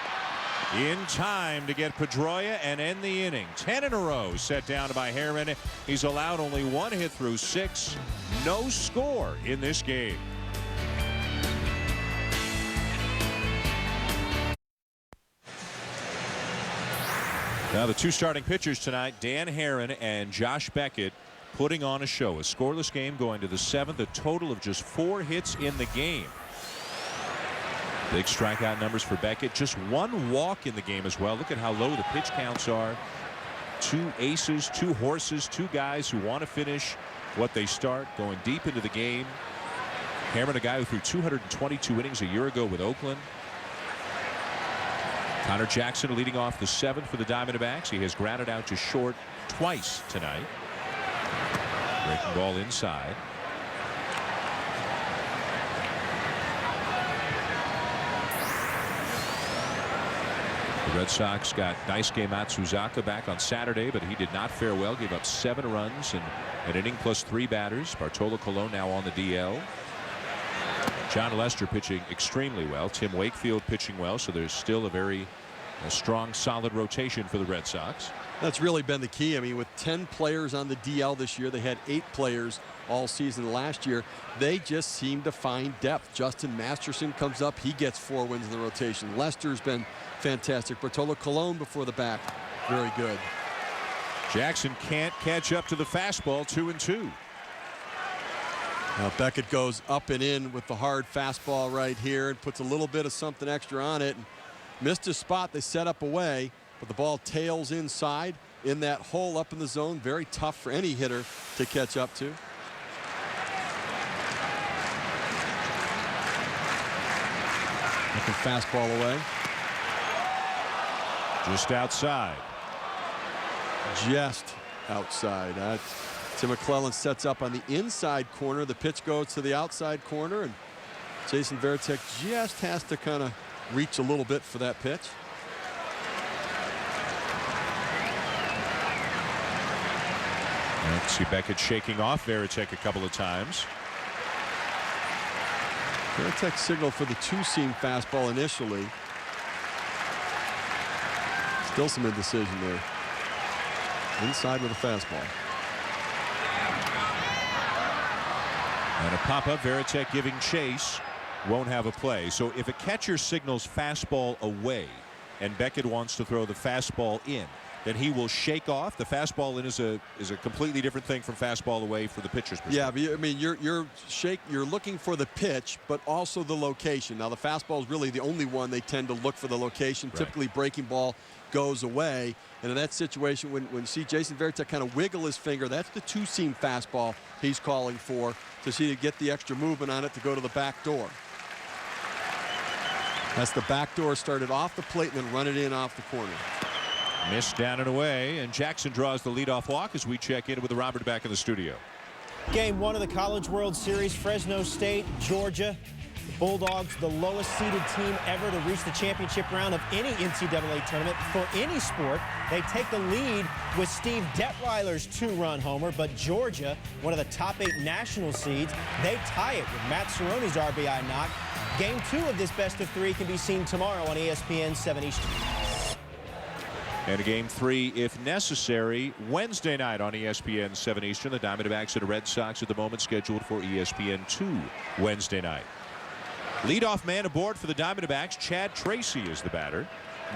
In time to get Pedroia and end the inning. 10 in a row set down by Herron. He's allowed only 1 hit through 6. No score in this game. Now the 2 starting pitchers tonight, Dan Herron and Josh Beckett, putting on a show. A scoreless game going to the 7th. A total of just 4 hits in the game. Big strikeout numbers for Beckett. Just 1 walk in the game as well. Look at how low the pitch counts are. 2 aces, 2 horses, 2 guys who want to finish what they start, going deep into the game. Herron, a guy who threw 222 innings a year ago with Oakland. Connor Jackson leading off the 7th for the Diamondbacks. He has grounded out to short twice tonight. Breaking ball inside. The Red Sox got Daisuke Matsuzaka back on Saturday, but he did not fare well. Gave up 7 runs in an inning plus 3 batters. Bartolo Colon now on the DL. John Lester pitching extremely well. Tim Wakefield pitching well. So there's still a very strong, solid rotation for the Red Sox. That's really been the key. I mean, with 10 players on the DL this year, they had 8 players all season last year. They just seem to find depth. Justin Masterson comes up. He gets 4 wins in the rotation. Lester's been fantastic. Bartolo Colon before the back. Very good. Jackson can't catch up to the fastball. 2-2. Now Beckett goes up and in with the hard fastball right here and puts a little bit of something extra on it. And missed his spot. They set up away, but the ball tails inside in that hole up in the zone. Very tough for any hitter to catch up to. Looking fastball away. Just outside. Just outside. Tim McClellan sets up on the inside corner. The pitch goes to the outside corner, and Jason Varitek just has to kind of reach a little bit for that pitch. Let's see Beckett shaking off Varitek a couple of times. Varitek signaled for the 2-seam fastball initially. Still some indecision there. Inside with a fastball. And a pop-up. Varitek giving chase. Won't have a play. So if a catcher signals fastball away and Beckett wants to throw the fastball in, then he will shake off. The fastball in is a completely different thing from fastball away for the pitcher's perspective. Yeah, but I mean you're looking for the pitch, but also the location. Now the fastball is really the only one they tend to look for the location. Right. Typically breaking ball goes away, and in that situation when you see Jason Varitek kind of wiggle his finger, that's the 2-seam fastball he's calling for to see to get the extra movement on it to go to the back door. That's the back door, started off the plate and then run it in off the corner. Missed down and away, and Jackson draws the leadoff walk as we check in with Robert back in the studio. Game 1 of the College World Series, Fresno State, Georgia. The Bulldogs, the lowest seeded team ever to reach the championship round of any NCAA tournament for any sport. They take the lead with Steve Detweiler's 2-run homer, but Georgia, one of the top 8 national seeds, they tie it with Matt Cerrone's RBI knock. Game 2 of this best-of-3 can be seen tomorrow on ESPN 7 Eastern. And a game 3, if necessary, Wednesday night on ESPN 7 Eastern. The Diamondbacks and the Red Sox at the moment scheduled for ESPN 2 Wednesday night. Leadoff man aboard for the Diamondbacks. Chad Tracy is the batter.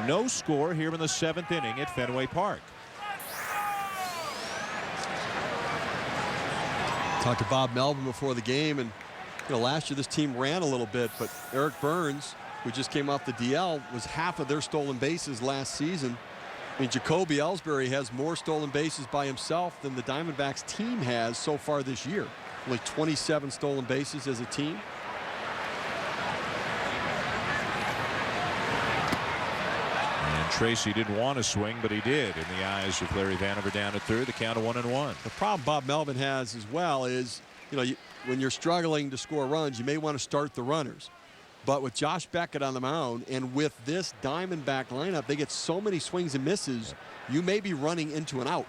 No score here in the 7th inning at Fenway Park. Talked to Bob Melvin before the game, and last year this team ran a little bit, but Eric Burns, who just came off the DL, was half of their stolen bases last season. I mean, Jacoby Ellsbury has more stolen bases by himself than the Diamondbacks team has so far this year. Only 27 stolen bases as a team. And Tracy didn't want to swing, but he did in the eyes of Larry Vanover down at third. The count of 1-1. The problem Bob Melvin has as well is, when you're struggling to score runs, you may want to start the runners. But with Josh Beckett on the mound and with this Diamondback lineup, they get so many swings and misses, you may be running into an out.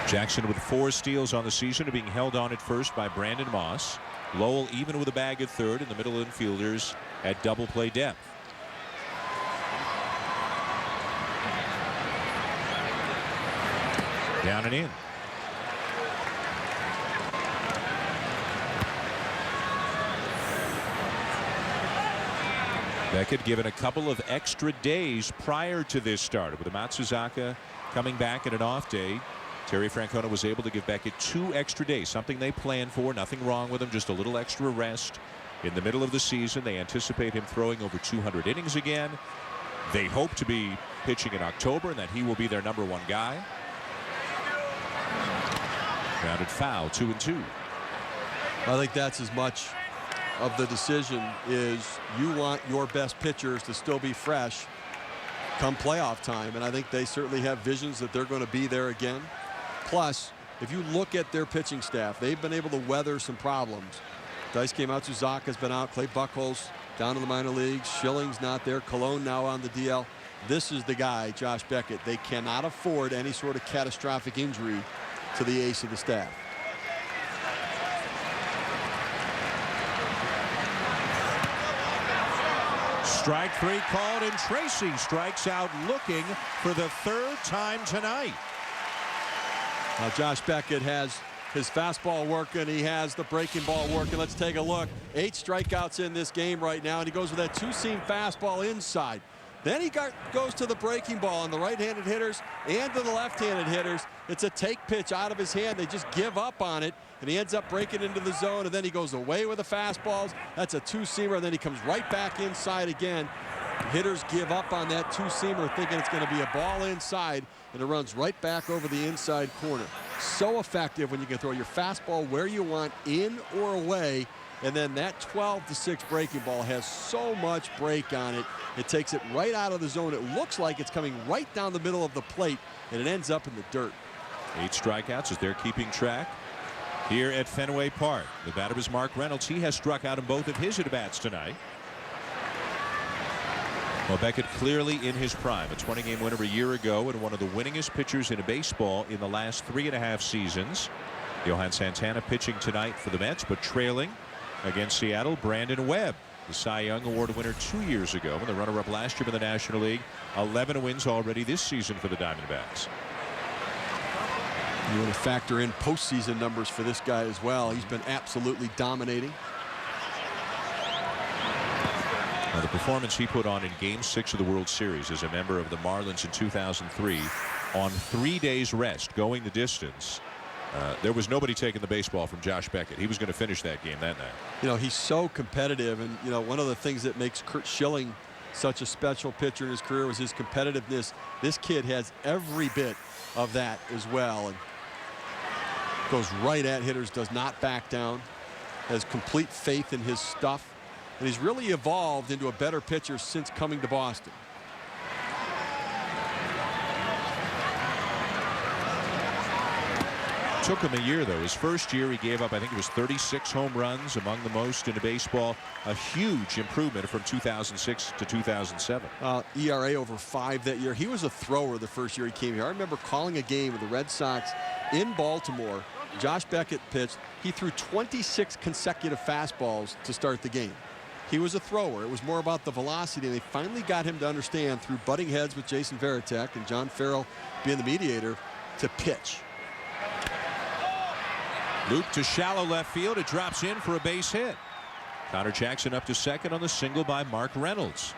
Jackson with 4 steals on the season, being held on at first by Brandon Moss. Lowell even with a bag at third, and the middle infielders at double play depth. Down and in. Beckett given a couple of extra days prior to this start. With Matsuzaka coming back at an off day, Terry Francona was able to give Beckett 2 extra days, something they planned for. Nothing wrong with him, just a little extra rest in the middle of the season. They anticipate him throwing over 200 innings again. They hope to be pitching in October and that he will be their #1 guy. Grounded foul, 2-2. I think that's as much of the decision is you want your best pitchers to still be fresh come playoff time, and I think they certainly have visions that they're going to be there again. Plus, if you look at their pitching staff, they've been able to weather some problems. Daisuke Matsuzaka's been out. Clay Buchholz down in the minor leagues. Schilling's not there. Cologne now on the DL. This is the guy, Josh Beckett. They cannot afford any sort of catastrophic injury to the ace of the staff. Strike 3 called, and Tracy strikes out looking for the 3rd time tonight. Now Josh Beckett has his fastball working. He has the breaking ball working. Let's take a look. 8 strikeouts in this game right now, and he goes with that 2-seam fastball inside. Then he goes to the breaking ball on the right-handed hitters and to the left-handed hitters. It's a take pitch out of his hand. They just give up on it, and he ends up breaking into the zone, and then he goes away with the fastballs. That's a 2-seamer, and then he comes right back inside again. Hitters give up on that 2-seamer thinking it's going to be a ball inside, and it runs right back over the inside corner. So effective when you can throw your fastball where you want, in or away. And then that 12-6 breaking ball has so much break on it. It takes it right out of the zone. It looks like it's coming right down the middle of the plate, and it ends up in the dirt. 8 strikeouts as they're keeping track here at Fenway Park. The batter is Mark Reynolds. He has struck out in both of his at-bats tonight. Well, Beckett clearly in his prime. A 20-game winner a year ago and one of the winningest pitchers in baseball in the last 3.5 seasons. Johan Santana pitching tonight for the Mets, but trailing against Seattle. Brandon Webb, the Cy Young Award winner 2 years ago, and the runner-up last year in the National League. 11 wins already this season for the Diamondbacks. You want to factor in postseason numbers for this guy as well. He's been absolutely dominating. Now, the performance he put on in Game 6 of the World Series as a member of the Marlins in 2003 on 3 days rest, going the distance. There was nobody taking the baseball from Josh Beckett. He was going to finish that game that night. He's so competitive, and one of the things that makes Curt Schilling such a special pitcher in his career was his competitiveness. This kid has every bit of that as well, and goes right at hitters, does not back down, has complete faith in his stuff, and he's really evolved into a better pitcher since coming to Boston. Took him a year, though. His first year, he gave up, I think it was 36 home runs, among the most in baseball. A huge improvement from 2006 to 2007. ERA over 5 that year. He was a thrower the first year he came here. I remember calling a game with the Red Sox in Baltimore. Josh Beckett pitched. He threw 26 consecutive fastballs to start the game. He was a thrower. It was more about the velocity, and they finally got him to understand through butting heads with Jason Varitek and John Farrell being the mediator to pitch. Loop to shallow left field. It drops in for a base hit. Connor Jackson up to second on the single by Mark Reynolds.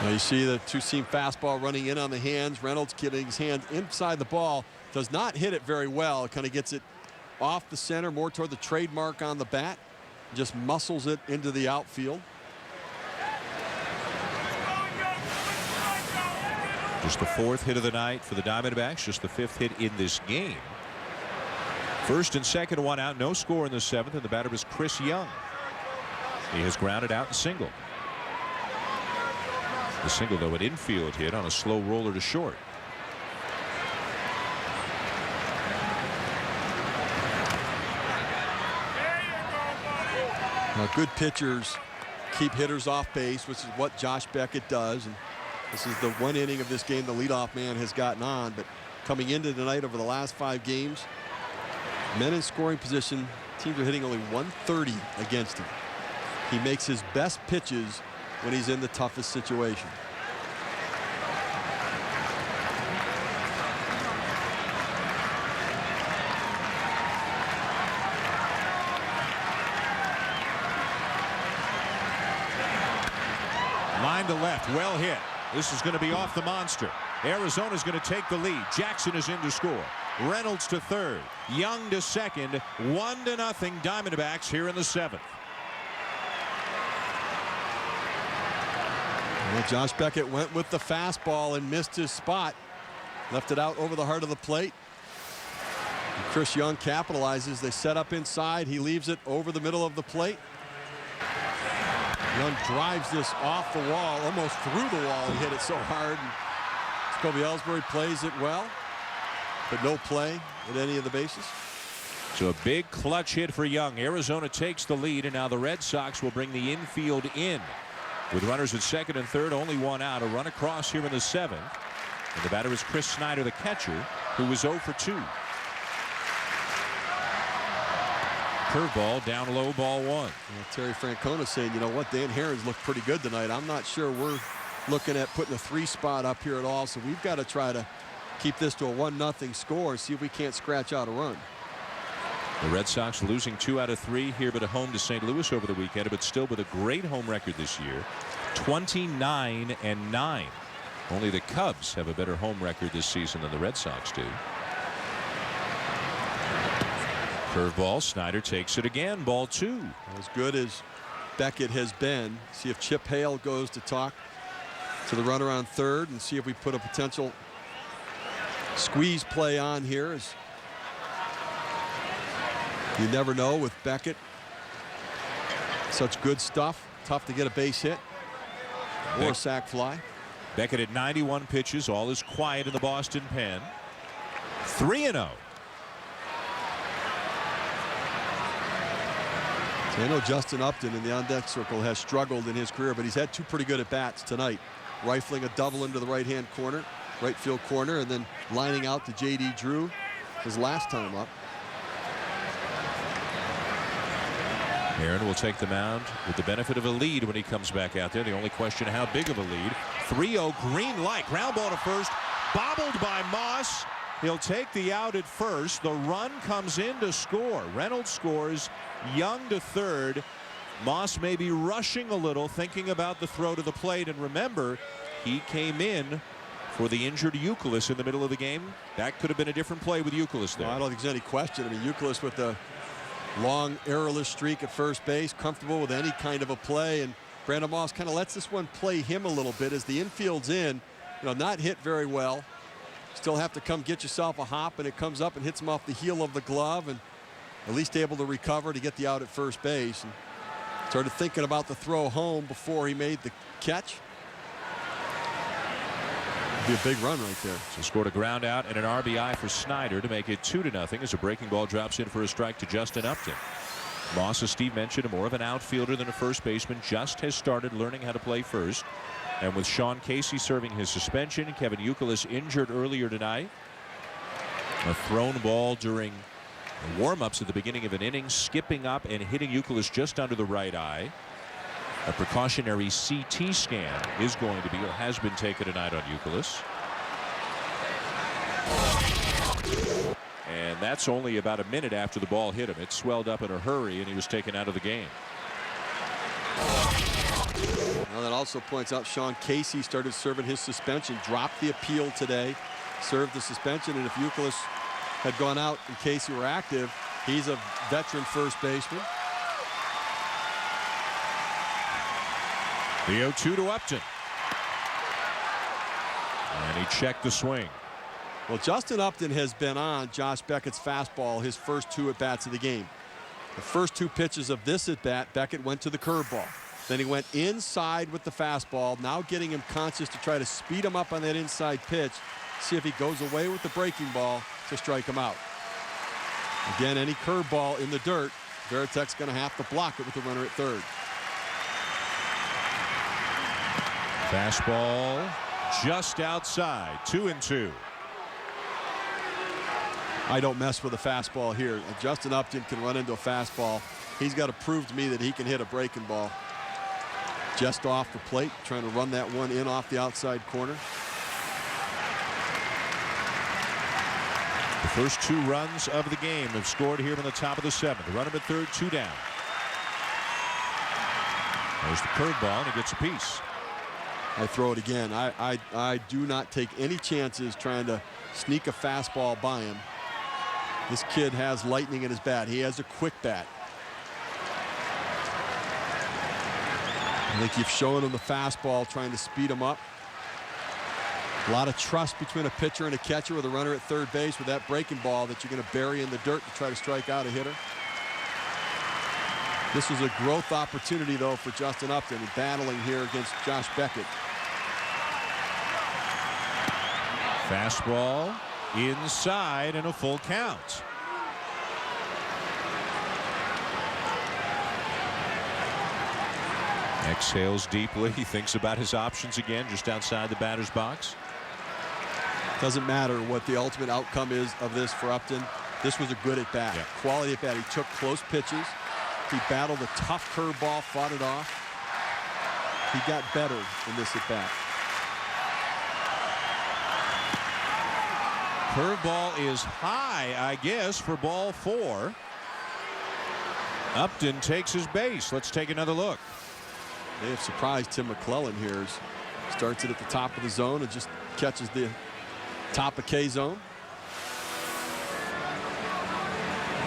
Now you see the two-seam fastball running in on the hands. Reynolds getting his hand inside the ball. Does not hit it very well. Kind of gets it off the center, more toward the trademark on the bat. Just muscles it into the outfield. Just the 4th hit of the night for the Diamondbacks. Just the 5th hit in this game. First and second, one out. No score in the 7th, and the batter was Chris Young. He has grounded out and single. The single, though, an infield hit on a slow roller to short. Now, good pitchers keep hitters off base, which is what Josh Beckett does. And this is the one inning of this game the leadoff man has gotten on. But coming into tonight over the last 5 games, men in scoring position, teams are hitting only 130 against him. He makes his best pitches when he's in the toughest situation. Line to left, well hit. This is going to be off the monster. Arizona's going to take the lead. Jackson is in to score. Reynolds to third. Young to second. 1-0 Diamondbacks here in the 7th. Well, Josh Beckett went with the fastball and missed his spot. Left it out over the heart of the plate. And Chris Young capitalizes. They set up inside. He leaves it over the middle of the plate. Young drives this off the wall, almost through the wall. He hit it so hard. Jacoby Ellsbury plays it well, but no play at any of the bases. So a big clutch hit for Young. Arizona takes the lead, and now the Red Sox will bring the infield in. With runners at second and third, only one out. A run across here in the 7th. And the batter is Chris Snyder, the catcher, who was 0 for 2. Curveball down low, ball 1. Well, Terry Francona saying, you know what, Dan Herron's looked pretty good tonight. I'm not sure we're looking at putting a 3 spot up here at all, so we've got to try to keep this to a 1-0 score and see if we can't scratch out a run. The Red Sox losing 2 out of 3 here, but at home to St. Louis over the weekend, but still with a great home record this year, 29-9. Only the Cubs have a better home record this season than the Red Sox do. Curveball, Snyder takes it again, ball 2. As good as Beckett has been, see if Chip Hale goes to talk to the runner on third and see if we put a potential squeeze play on here. As you never know with Beckett. Such good stuff. Tough to get a base hit or a sac fly. Beckett at 91 pitches. All is quiet in the Boston pen. 3-0. So I know Justin Upton in the on-deck circle has struggled in his career, but he's had 2 pretty good at-bats tonight. Rifling a double into the right-hand corner, right field corner, and then lining out to J.D. Drew his last time up. Aaron will take the mound with the benefit of a lead when he comes back out there. The only question, how big of a lead. 3-0, green light. Ground ball to first. Bobbled by Moss. He'll take the out at first. The run comes in to score. Reynolds scores. Young to third. Moss may be rushing a little, thinking about the throw to the plate. And remember, he came in for the injured Youkilis in the middle of the game. That could have been a different play with Youkilis there. Well, I don't think there's any question. I mean, Youkilis with the long errorless streak at first base, comfortable with any kind of a play, and Brandon Moss kind of lets this one play him a little bit as the infield's in. You know, not hit very well. Still have to come get yourself a hop, and it comes up and hits him off the heel of the glove, and at least able to recover to get the out at first base. And started thinking about the throw home before he made the catch. Be a big run right there. So scored a ground out and an RBI for Snyder to make it 2-0 as a breaking ball drops in for a strike to Justin Upton. Moss, as Steve mentioned, more of an outfielder than a first baseman, just has started learning how to play first. And with Sean Casey serving his suspension, Kevin Youkilis injured earlier tonight. A thrown ball during warm-ups at the beginning of an inning, skipping up and hitting Youkilis just under the right eye. A precautionary CT scan is going to be, or has been taken tonight on Youkilis. And that's only about a minute after the ball hit him. It swelled up in a hurry and he was taken out of the game. Well, that also points out Sean Casey started serving his suspension, dropped the appeal today, served the suspension, and if Youkilis had gone out and Casey were active, he's a veteran first baseman. The 0-2 to Upton. And he checked the swing. Well, Justin Upton has been on Josh Beckett's fastball his first 2 at-bats of the game. The first 2 pitches of this at-bat, Beckett went to the curveball. Then he went inside with the fastball, now getting him conscious to try to speed him up on that inside pitch, see if he goes away with the breaking ball to strike him out. Again, any curveball in the dirt, Varitek's going to have to block it with the runner at third. Fastball just outside, 2-2. I don't mess with a fastball here. Justin Upton can run into a fastball. He's got to prove to me that he can hit a breaking ball. Just off the plate, trying to run that one in off the outside corner. The first 2 runs of the game have scored here in the top of the 7th. The runner at third, 2 down. There's the curveball, and he gets a piece. I throw it again. I do not take any chances trying to sneak a fastball by him. This kid has lightning in his bat. He has a quick bat. I think you've shown him the fastball, trying to speed him up. A lot of trust between a pitcher and a catcher with a runner at third base with that breaking ball that you're going to bury in the dirt to try to strike out a hitter. This was a growth opportunity, though, for Justin Upton, battling here against Josh Beckett. Fastball inside and a full count. Exhales deeply. He thinks about his options again just outside the batter's box. Doesn't matter what the ultimate outcome is of this for Upton. This was a good at bat. Yeah. Quality at bat. He took close pitches. He battled a tough curveball, fought it off. He got better in this at bat. Curveball is high, I guess, for ball 4. Upton takes his base. Let's take another look. They have surprised Tim McClellan here. Starts it at the top of the zone and just catches the top of K zone.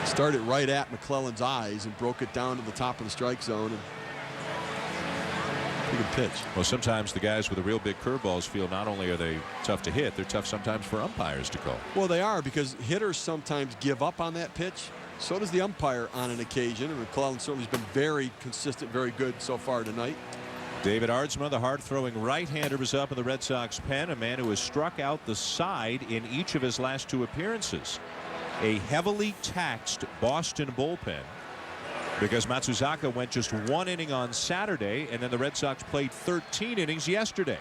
Started right at McClellan's eyes and broke it down to the top of the strike zone. And pretty good pitch. Well, sometimes the guys with the real big curveballs feel not only are they tough to hit, they're tough sometimes for umpires to call. Well, they are, because hitters sometimes give up on that pitch. So does the umpire on an occasion, and McClellan certainly has been very consistent, very good so far tonight. David Aardsma, the hard-throwing right-hander, was up in the Red Sox pen, a man who has struck out the side in each of his last 2 appearances. A heavily taxed Boston bullpen, because Matsuzaka went just 1 inning on Saturday, and then the Red Sox played 13 innings yesterday.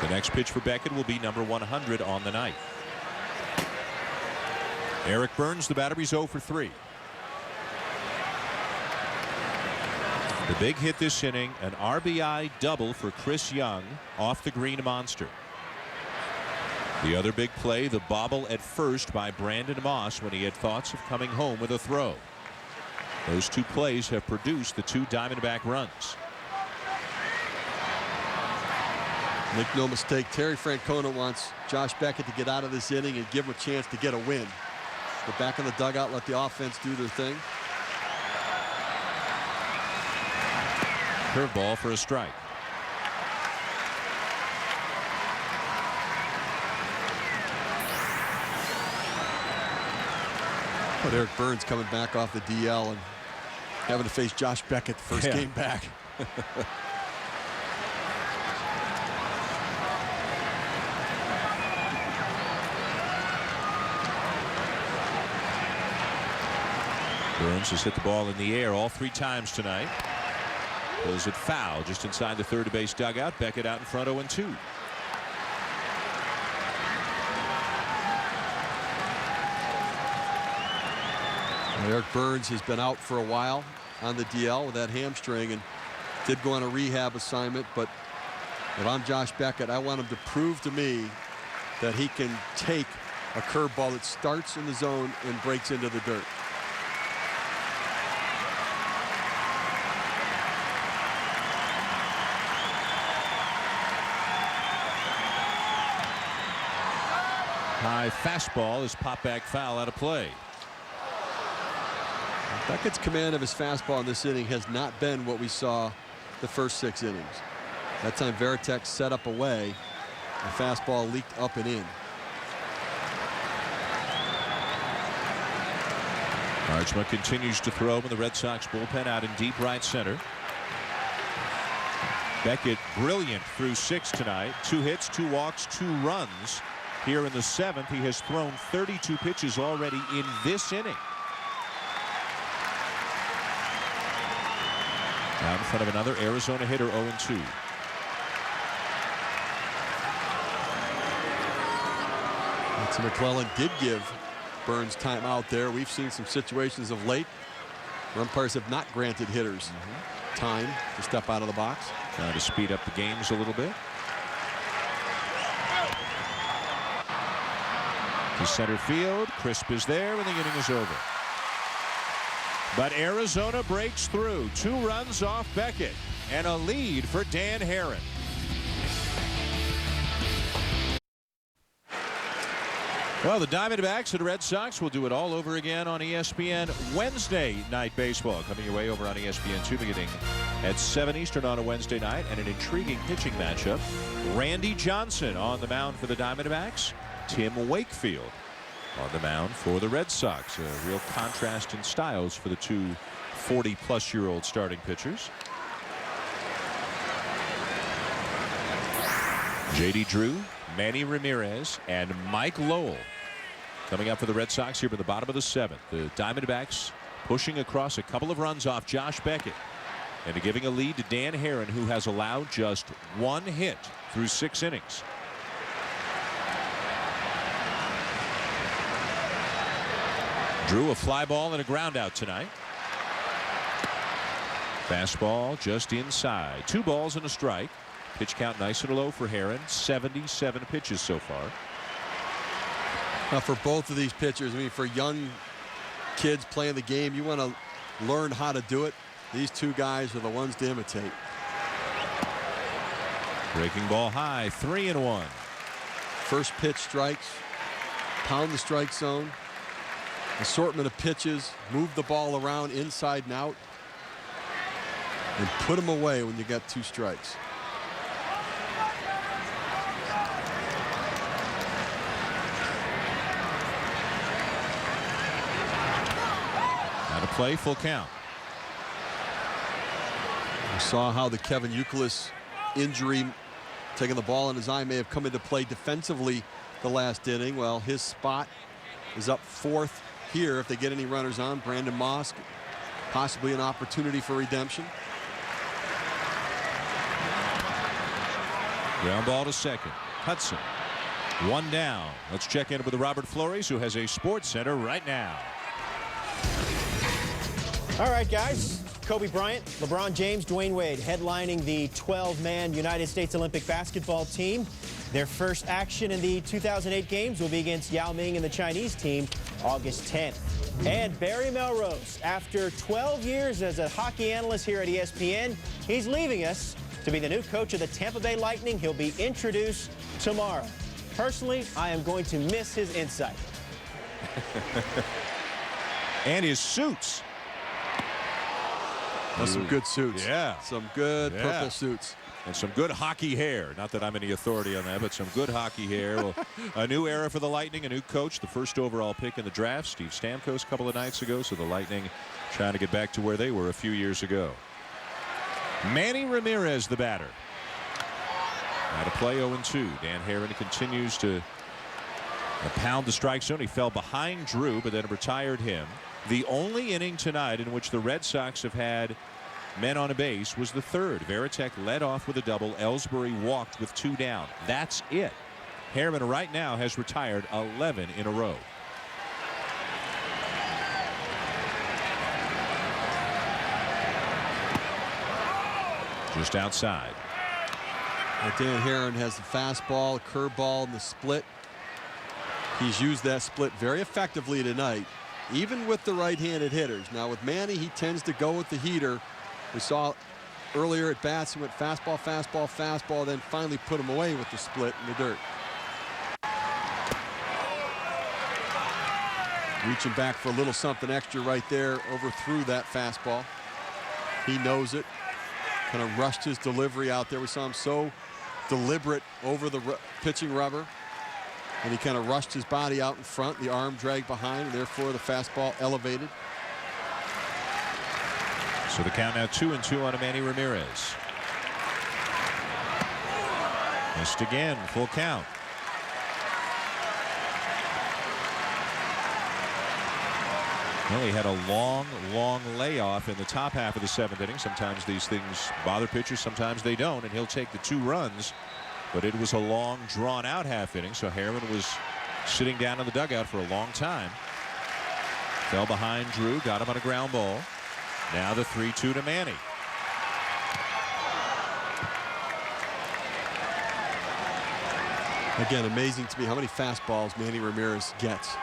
The next pitch for Beckett will be number 100 on the night. Eric Burns, the batter, he's 0 for 3. The big hit this inning, an RBI double for Chris Young off the green monster. The other big play, the bobble at first by Brandon Moss when he had thoughts of coming home with a throw. Those 2 plays have produced the 2 Diamondback runs. Make no mistake, Terry Francona wants Josh Beckett to get out of this inning and give him a chance to get a win. Go back in the dugout, let the offense do their thing. Curveball for a strike. But Eric Burns coming back off the DL and having to face Josh Beckett the first game back. Burns has hit the ball in the air all 3 times tonight. Pulls it foul just inside the third base dugout. Beckett out in front 0-2. Eric Burns has been out for a while on the DL with that hamstring and did go on a rehab assignment. But if I'm Josh Beckett, I want him to prove to me that he can take a curveball that starts in the zone and breaks into the dirt. High fastball is popped back foul out of play. Beckett's command of his fastball in this inning has not been what we saw the first 6 innings. That time Varitek set up away. The fastball leaked up and in. Archma continues to throw in the Red Sox bullpen out in deep right center. Beckett brilliant through 6 tonight. 2 hits, 2 walks, 2 runs. Here in the 7th, he has thrown 32 pitches already in this inning. Out in front of another Arizona hitter, 0-2. So McClellan did give Burns time out there. We've seen some situations of late where umpires have not granted hitters time to step out of the box. Trying to speed up the games a little bit. To center field. Crisp is there and the inning is over. But Arizona breaks through. 2 runs off Beckett and a lead for Dan Herron. Well, the Diamondbacks and the Red Sox will do it all over again on ESPN Wednesday Night Baseball. Coming your way over on ESPN2 beginning at 7 Eastern on a Wednesday night. And an intriguing pitching matchup. Randy Johnson on the mound for the Diamondbacks. Tim Wakefield on the mound for the Red Sox. A real contrast in styles for the 2 40-plus-year-old starting pitchers. J.D. Drew, Manny Ramirez, and Mike Lowell coming up for the Red Sox here in the bottom of the 7th. The Diamondbacks pushing across a couple of runs off Josh Beckett and giving a lead to Dan Herron, who has allowed just 1 hit through 6 innings. Drew a fly ball and a ground out tonight. Fastball just inside. 2 balls and a strike. Pitch count nice and low for Herron. 77 pitches so far. Now for both of these pitchers, I mean, for young kids playing the game, you want to learn how to do it. These 2 guys are the ones to imitate. Breaking ball high, 3-1. First pitch strikes, pound the strike zone, assortment of pitches, move the ball around inside and out, and put them away when you got 2 strikes. Out of play, full count. We saw how the Kevin Youkilis injury, taking the ball in his eye, may have come into play defensively the last inning. Well, his spot is up 4th here if they get any runners on. Brandon Moss, possibly an opportunity for redemption. Ground ball to second. Hudson. 1 down. Let's check in with Robert Flores, who has a Sports Center right now. All right, guys. Kobe Bryant, LeBron James, Dwayne Wade headlining the 12-man United States Olympic basketball team. Their first action in the 2008 games will be against Yao Ming and the Chinese team August 10th. And Barry Melrose, after 12 years as a hockey analyst here at ESPN, he's leaving us to be the new coach of the Tampa Bay Lightning. He'll be introduced tomorrow. Personally, I am going to miss his insight. And his suits. That's some good suits. Yeah. Some good purple suits. And some good hockey hair. Not that I'm any authority on that, but some good hockey hair. Well, a new era for the Lightning, a new coach, the first overall pick in the draft, Steve Stamkos, a couple of nights ago. So the Lightning trying to get back to where they were a few years ago. Manny Ramirez, the batter. Out of play, 0-2. Dan Herron continues to pound the strike zone. He fell behind Drew, but then retired him. The only inning tonight in which the Red Sox have had men on a base was the 3rd. Varitek led off with a double. Ellsbury walked with 2 down. That's it. Herron right now has retired 11 in a row. Just outside. Well, Dan Herron has the fastball, the curveball, and the split. He's used that split very effectively tonight, even with the right-handed hitters. Now with Manny, he tends to go with the heater. We saw earlier at bats, he went fastball, fastball, fastball, then finally put him away with the split in the dirt. Reaching back for a little something extra right there, overthrew that fastball. He knows it. Kind of rushed his delivery out there. We saw him so deliberate over the pitching rubber. And he kind of rushed his body out in front, the arm dragged behind, and therefore the fastball elevated. So the count now 2-2 on Manny Ramirez. Missed again, full count. Well, he had a long layoff in the top half of the 7th inning. Sometimes these things bother pitchers, sometimes they don't, and he'll take the 2 runs. But it was a long, drawn-out half inning, so Harriman was sitting down in the dugout for a long time. Fell behind Drew, got him on a ground ball. Now the 3-2 to Manny. Again, amazing to me how many fastballs Manny Ramirez gets.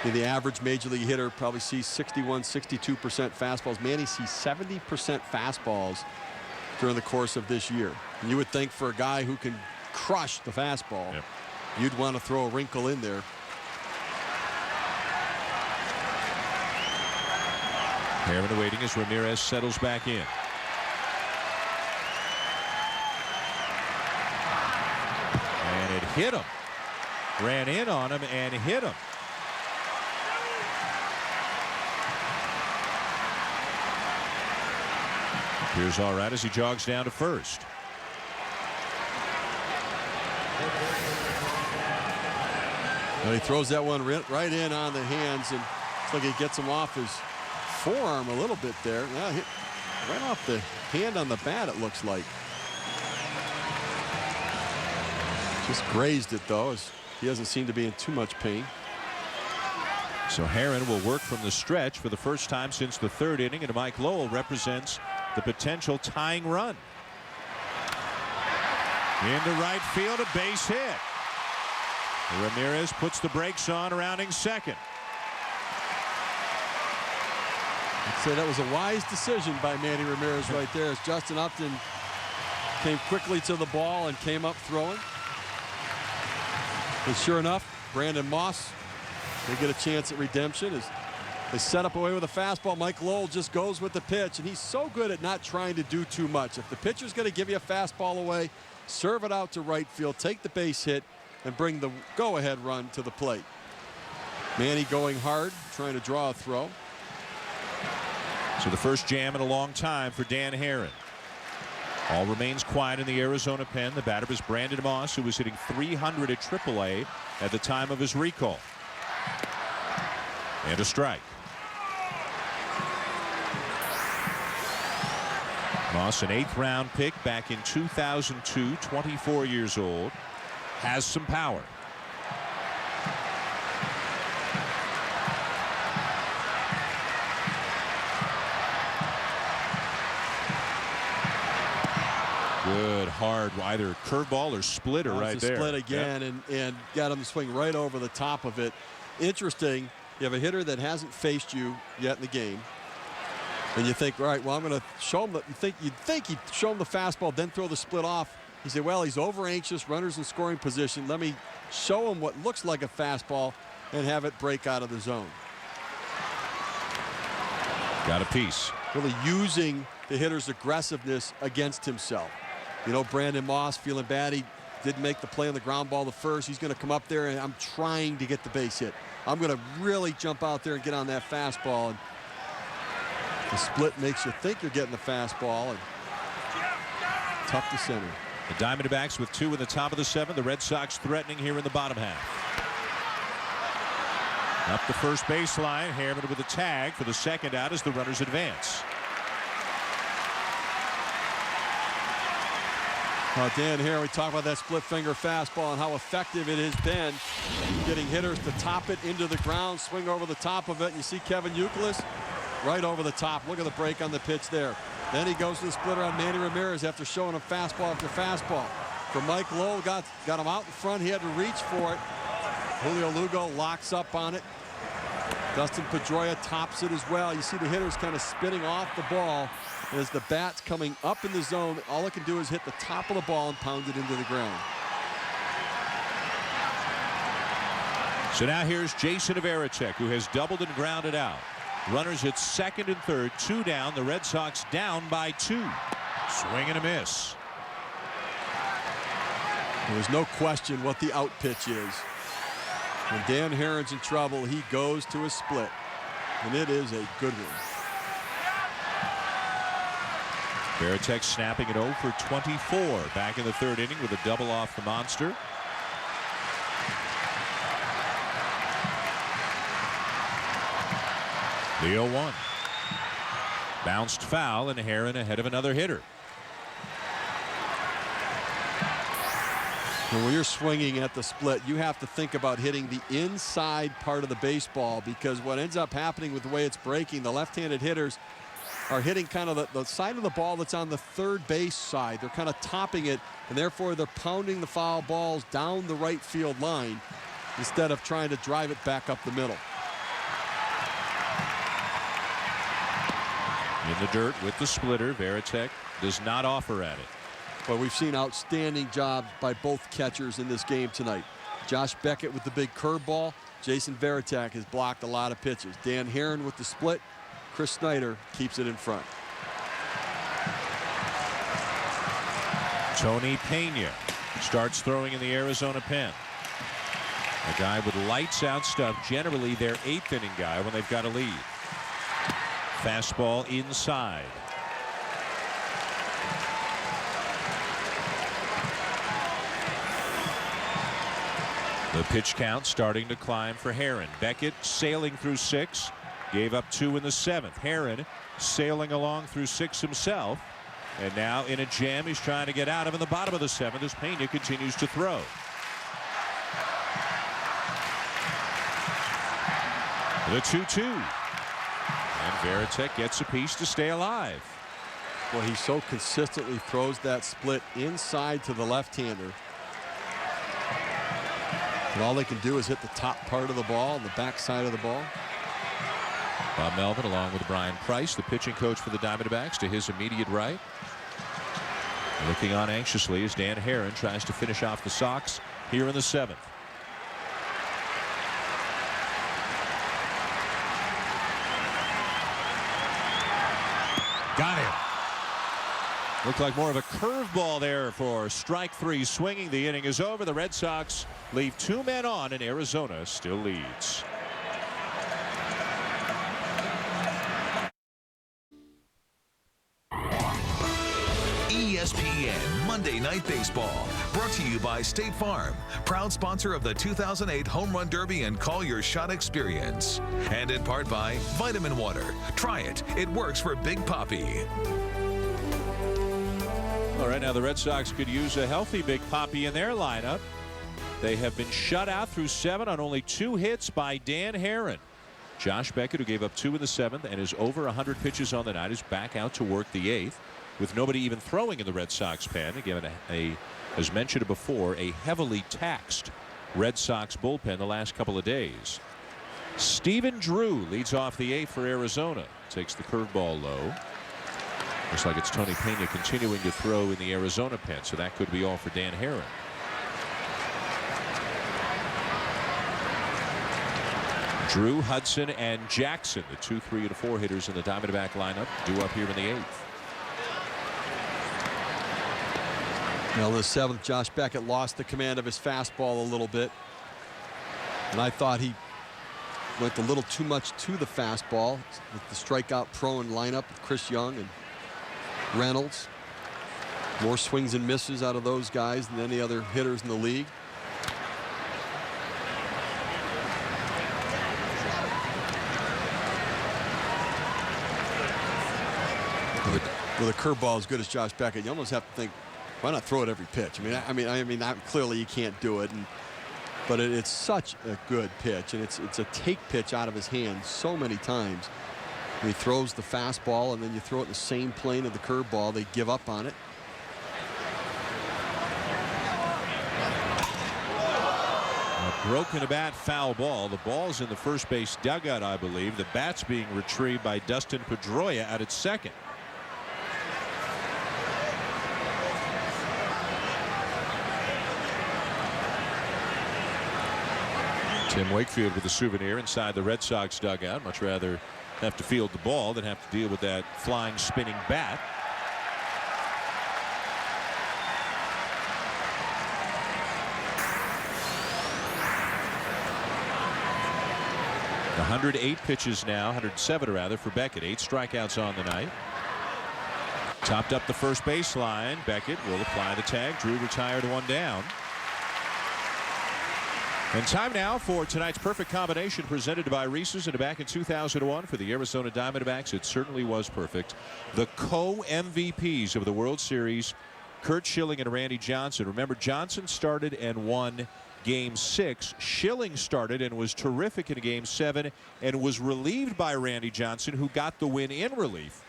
The average major league hitter probably sees 61, 62% fastballs. Manny sees 70% fastballs during the course of this year. And you would think for a guy who can crush the fastball, you'd want to throw a wrinkle in there. Harriman waiting as Ramirez settles back in. And it hit him. Ran in on him and hit him. Here's all right as he jogs down to first. And he throws that one right in on the hands, and it's like he gets him off his forearm a little bit there. Now hit right off the hand on the bat, it looks like. Just grazed it though, as he doesn't seem to be in too much pain. So Harriman will work from the stretch for the first time since the 3rd inning, and Mike Lowell represents the potential tying run. Into right field, a base hit. Ramirez puts the brakes on, rounding second. I'd say that was a wise decision by Manny Ramirez right there, as Justin Upton came quickly to the ball and came up throwing. And sure enough, Brandon Moss, they get a chance at redemption as they set up away with a fastball. Mike Lowell just goes with the pitch, and he's so good at not trying to do too much. If the pitcher's going to give you a fastball away, serve it out to right field, take the base hit, and bring the go-ahead run to the plate. Manny going hard, trying to draw a throw. So the first jam in a long time for Dan Herron. All remains quiet in the Arizona pen. The batter is Brandon Moss, who was hitting .300 at AAA at the time of his recall. And a strike. Moss, an 8th round pick back in 2002, 24 years old, has some power. Good hard, either curveball or splitter right there. Split again, and got him to swing right over the top of it. Interesting. You have a hitter that hasn't faced you yet in the game, and you think, all right, well, I'm going to show him. You'd think he'd show him the fastball, then throw the split off. He said, well, he's over anxious, runners in scoring position. Let me show him what looks like a fastball and have it break out of the zone. Got a piece. Really using the hitter's aggressiveness against himself. You know, Brandon Moss feeling bad. He didn't make the play on the ground ball to first. He's going to come up there, and I'm trying to get the base hit. I'm going to really jump out there and get on that fastball. And the split makes you think you're getting the fastball, and tough to center. The Diamondbacks with 2 in the top of the 7th. The Red Sox threatening here in the bottom half. Up the first baseline. Harriman with a tag for the second out as the runners advance. Dan here, we talk about that split finger fastball and how effective it has been getting hitters to top it into the ground, swing over the top of it. And you see Kevin Youkilis right over the top. Look at the break on the pitch there. Then he goes to the splitter on Manny Ramirez after showing him fastball after fastball. For Mike Lowell, got him out in front. He had to reach for it. Julio Lugo locks up on it. Dustin Pedroia tops it as well. You see the hitters kind of spinning off the ball. And as the bat's coming up in the zone, all it can do is hit the top of the ball and pound it into the ground. So now here's Jason Varitek, who has doubled and grounded out. Runners at second and third, 2 down. The Red Sox down by 2. Swing and a miss. There's no question what the out pitch is. When Dan Herron's in trouble, he goes to a split, and it is a good one. Varitek snapping it 0 for 24 back in the third inning with a double off the monster. The 0-1. Bounced foul, and Herron ahead of another hitter. And when you're swinging at the split, you have to think about hitting the inside part of the baseball, because what ends up happening with the way it's breaking, the left-handed hitters are hitting kind of the side of the ball that's on the third base side. They're kind of topping it, and therefore they're pounding the foul balls down the right field line instead of trying to drive it back up the middle. In the dirt with the splitter, Varitek does not offer at it. But we've seen outstanding jobs by both catchers in this game tonight. Josh Beckett with the big curveball. Jason Varitek has blocked a lot of pitches. Dan Herron with the split. Chris Snyder keeps it in front. Tony Pena starts throwing in the Arizona pen. A guy with lights out stuff, generally their 8th inning guy when they've got a lead. Fastball inside. The pitch count starting to climb for Herron. Beckett sailing through 6. Gave up 2 in the 7th. Herron sailing along through 6 himself. And now in a jam he's trying to get out of in the bottom of the 7th as Pena continues to throw. The 2-2. And Varitek gets a piece to stay alive. Well, he so consistently throws that split inside to the left-hander. And all they can do is hit the top part of the ball and the back side of the ball. Bob Melvin along with Brian Price, the pitching coach for the Diamondbacks, to his immediate right. Looking on anxiously as Dan Herron tries to finish off the Sox here in the 7th. Got him. Looked like more of a curveball there for strike 3 swinging. The inning is over. The Red Sox leave 2 men on, and Arizona still leads. ESPN Monday Night Baseball, brought to you by State Farm, proud sponsor of the 2008 Home Run Derby and Call Your Shot experience, and in part by Vitamin Water. Try it. It works for Big Papi. All right, now the Red Sox could use a healthy Big Papi in their lineup. They have been shut out through 7 on only 2 hits by Dan Herron. Josh Beckett, who gave up 2 in the 7th and is over 100 pitches on the night, is back out to work the 8th. With nobody even throwing in the Red Sox pen. Again, as mentioned before, a heavily taxed Red Sox bullpen the last couple of days. Stephen Drew leads off the 8th for Arizona. Takes the curveball low. Looks like it's Tony Pena continuing to throw in the Arizona pen, so that could be all for Dan Herron. Drew, Hudson, and Jackson, the 2, 3, and 4 hitters in the Diamondback lineup, due up here in the 8th. Well, in the 7th, Josh Beckett lost the command of his fastball a little bit. And I thought he went a little too much to the fastball with the strikeout prone lineup with Chris Young and Reynolds. More swings and misses out of those guys than any other hitters in the league. With a curveball as good as Josh Beckett, you almost have to think, why not throw it every pitch? I mean, clearly you can't do it, but it's such a good pitch, and it's a take pitch out of his hand so many times. He throws the fastball, and then you throw it in the same plane of the curveball. They give up on it. A broken bat, foul ball. The ball's in the first base dugout, I believe. The bat's being retrieved by Dustin Pedroia out at second. Tim Wakefield with a souvenir inside the Red Sox dugout. Much rather have to field the ball than have to deal with that flying, spinning bat. .108 pitches now, 107 rather for Beckett. 8 strikeouts on the night. Topped up the first baseline. Beckett will apply the tag. Drew retired, 1 down. And time now for tonight's perfect combination presented by Reese's. And back in 2001 for the Arizona Diamondbacks, it certainly was perfect. The co-MVPs of the World Series, Curt Schilling and Randy Johnson. Remember, Johnson started and won Game 6. Schilling started and was terrific in Game 7 and was relieved by Randy Johnson, who got the win in relief.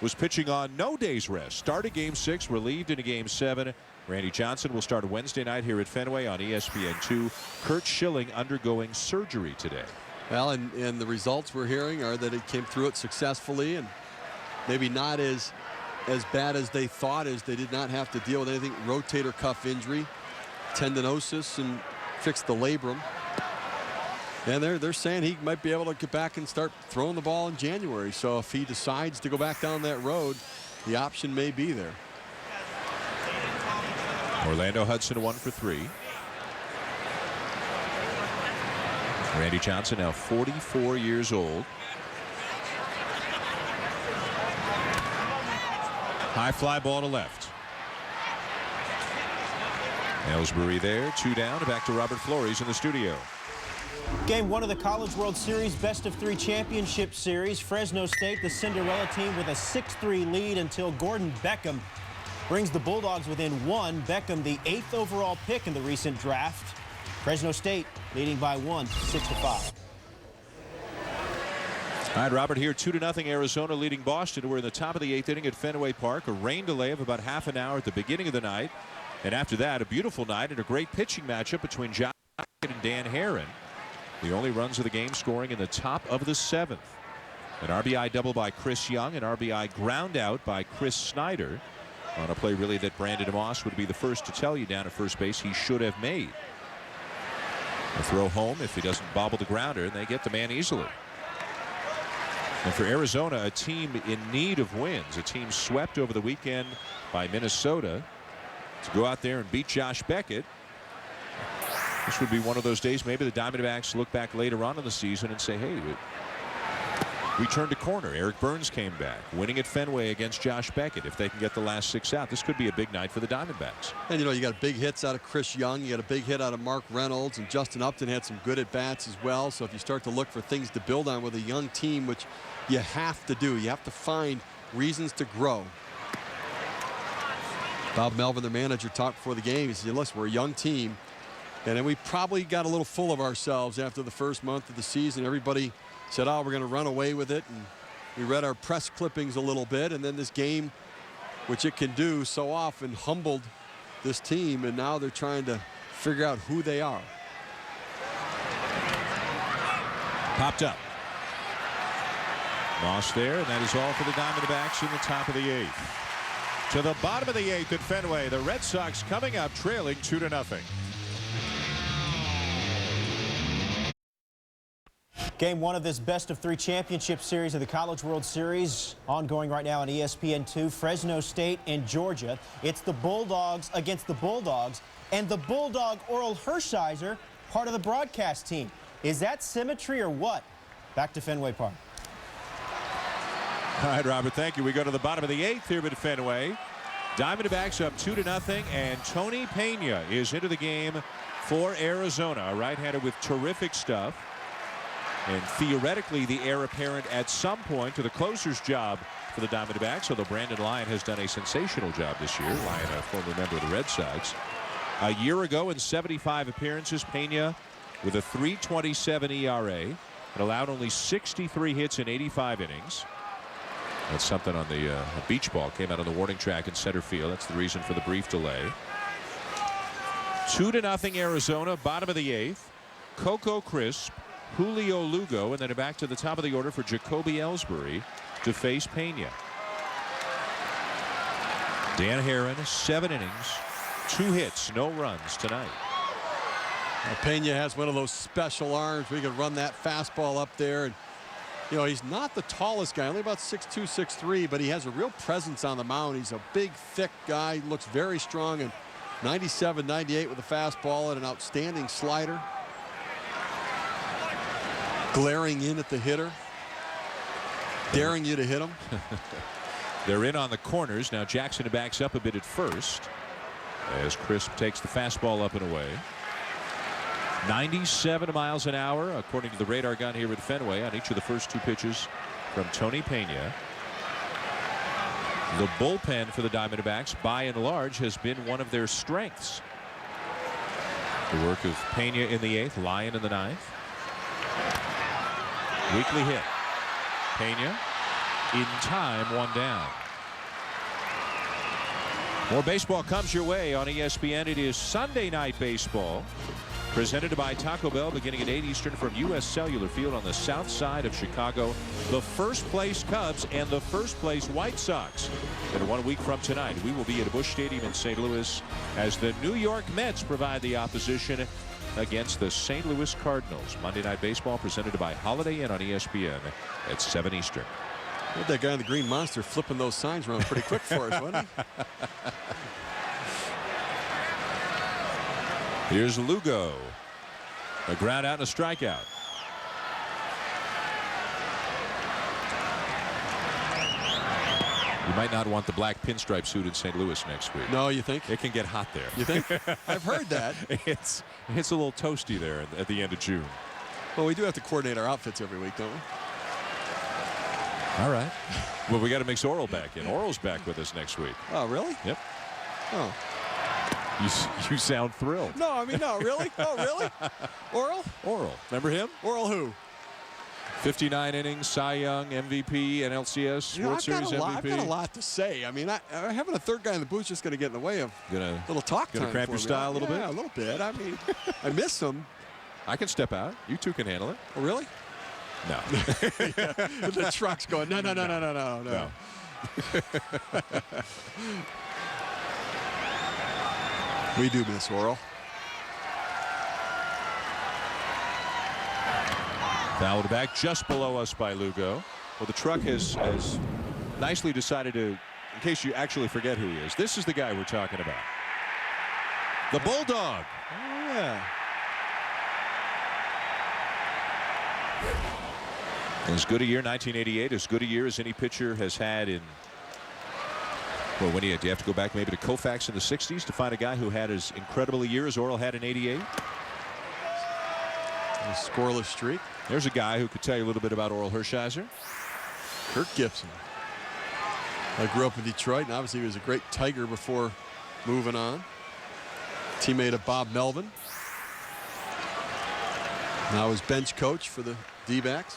Was pitching on no day's rest. Started Game 6, relieved into Game 7. Randy Johnson will start Wednesday night here at Fenway on ESPN2. Curt Schilling undergoing surgery today. Well, and the results we're hearing are that it came through it successfully, and maybe not as bad as they thought, as they did not have to deal with anything. Rotator cuff injury, tendinosis, and fixed the labrum. And they're saying he might be able to get back and start throwing the ball in January. So if he decides to go back down that road, the option may be there. Orlando Hudson 1 for 3. Randy Johnson now 44 years old. High fly ball to left. Ellsbury there, 2 down. Back to Robert Flores in the studio. Game 1 of the College World Series Best of 3 Championship Series. Fresno State, the Cinderella team, with a 6-3 lead until Gordon Beckham brings the Bulldogs within 1. Beckham, the 8th overall pick in the recent draft. Fresno State leading by 1, 6-5. All right, Robert, here 2-0 Arizona leading Boston. We're in the top of the 8th inning at Fenway Park. A rain delay of about half an hour at the beginning of the night. And after that, a beautiful night and a great pitching matchup between Josh Beckett and Dan Herron. The only runs of the game scoring in the top of the 7th. An RBI double by Chris Young, an RBI ground out by Chris Snyder on a play really that Brandon Moss would be the first to tell you down at first base he should have made. A throw home if he doesn't bobble the grounder, and they get the man easily. And for Arizona, a team in need of wins, a team swept over the weekend by Minnesota, to go out there and beat Josh Beckett. This would be one of those days maybe the Diamondbacks look back later on in the season and say, hey, we turned a corner. Eric Burns came back, winning at Fenway against Josh Beckett. If they can get the last 6 out, this could be a big night for the Diamondbacks. And you know, you got big hits out of Chris Young, you got a big hit out of Mark Reynolds, and Justin Upton had some good at-bats as well. So if you start to look for things to build on with a young team, which you have to do, you have to find reasons to grow. Bob Melvin, the manager, talked before the game. He said, listen, we're a young team. And then we probably got a little full of ourselves after the first month of the season. Everybody said, oh, we're going to run away with it. And we read our press clippings a little bit. And then this game, which it can do so often, humbled this team. And now they're trying to figure out who they are. Popped up. Moss there, and that is all for the Diamondbacks in the top of the 8th. To the bottom of the 8th at Fenway, the Red Sox coming up trailing 2-0. Game 1 of this Best of 3 Championship Series of the College World Series, ongoing right now on ESPN2. Fresno State and Georgia. It's the Bulldogs against the Bulldogs, and the Bulldog Oral Hershiser, part of the broadcast team. Is that symmetry or what? Back to Fenway Park. All right, Robert, thank you. We go to the bottom of the 8th here at Fenway. Diamondbacks up 2-0, and Tony Pena is into the game for Arizona. A right-hander with terrific stuff. And theoretically, the heir apparent at some point to the closer's job for the Diamondbacks, although Brandon Lyon has done a sensational job this year. Lyon, a former member of the Red Sox. A year ago in 75 appearances, Pena with a .327 ERA and allowed only 63 hits in 85 innings. That's something on the beach ball. Came out on the warning track in center field. That's the reason for the brief delay. 2-0 Arizona, bottom of the 8th. Coco Crisp, Julio Lugo, and then back to the top of the order for Jacoby Ellsbury to face Pena. Dan Herron, 7 innings, 2 hits, no runs tonight. Pena has one of those special arms where he can run that fastball up there. And, you know, he's not the tallest guy, only about 6'2", 6'3", but he has a real presence on the mound. He's a big, thick guy, looks very strong, and 97, 98 with a fastball and an outstanding slider. Glaring in at the hitter, daring you to hit him. They're in on the corners. Now Jackson backs up a bit at first as Crisp takes the fastball up and away. 97 miles an hour, according to the radar gun here at Fenway, on each of the first two pitches from Tony Pena. The bullpen for the Diamondbacks, by and large, has been one of their strengths. The work of Pena in the 8th, Lyon in the 9th. Weekly hit. Pena in time, one down. More baseball comes your way on ESPN. It is Sunday Night Baseball, presented by Taco Bell, beginning at 8 Eastern from U.S. Cellular Field on the south side of Chicago. The first place Cubs and the first place White Sox. And 1 week from tonight, we will be at Busch Stadium in St. Louis as the New York Mets provide the opposition against the St. Louis Cardinals. Monday Night Baseball presented by Holiday Inn on ESPN at 7 Eastern. That guy in the Green Monster flipping those signs around pretty quick for us, wasn't he? Here's Lugo. A ground out and a strikeout. You might not want the black pinstripe suit in St. Louis next week. No, you think? It can get hot there. You think? I've heard that. It's a little toasty there at the end of June. Well, we do have to coordinate our outfits every week, don't we? All right. Well, we got to mix Oral back in. Oral's back with us next week. Oh, really? Yep. Oh. You sound thrilled. No, I mean, no, really? Oh, really? Oral? Oral. Remember him? Oral who? 59 innings, Cy Young, MVP, NLCS, World Series MVP. I've got a lot to say. I mean, having a third guy in the booth is just going to get in the way of a little talk time. Gonna cramp your style a little bit? Yeah, a little bit. I mean, I miss him. I can step out. You two can handle it. Oh, really? No. The truck's going, no. We do miss Oral. Fouled back just below us by Lugo. Well, the truck has nicely decided to, in case you actually forget who he is, this is the guy we're talking about. The Bulldog. Oh, yeah. As good a year, 1988, as good a year as any pitcher has had in, well, when do you have to go back maybe to Koufax in the 60s to find a guy who had as incredible a year as Oral had in 88? A scoreless streak. There's a guy who could tell you a little bit about Oral Hershiser. Kirk Gibson. I grew up in Detroit, and obviously he was a great Tiger before moving on. Teammate of Bob Melvin. Now his bench coach for the D-backs.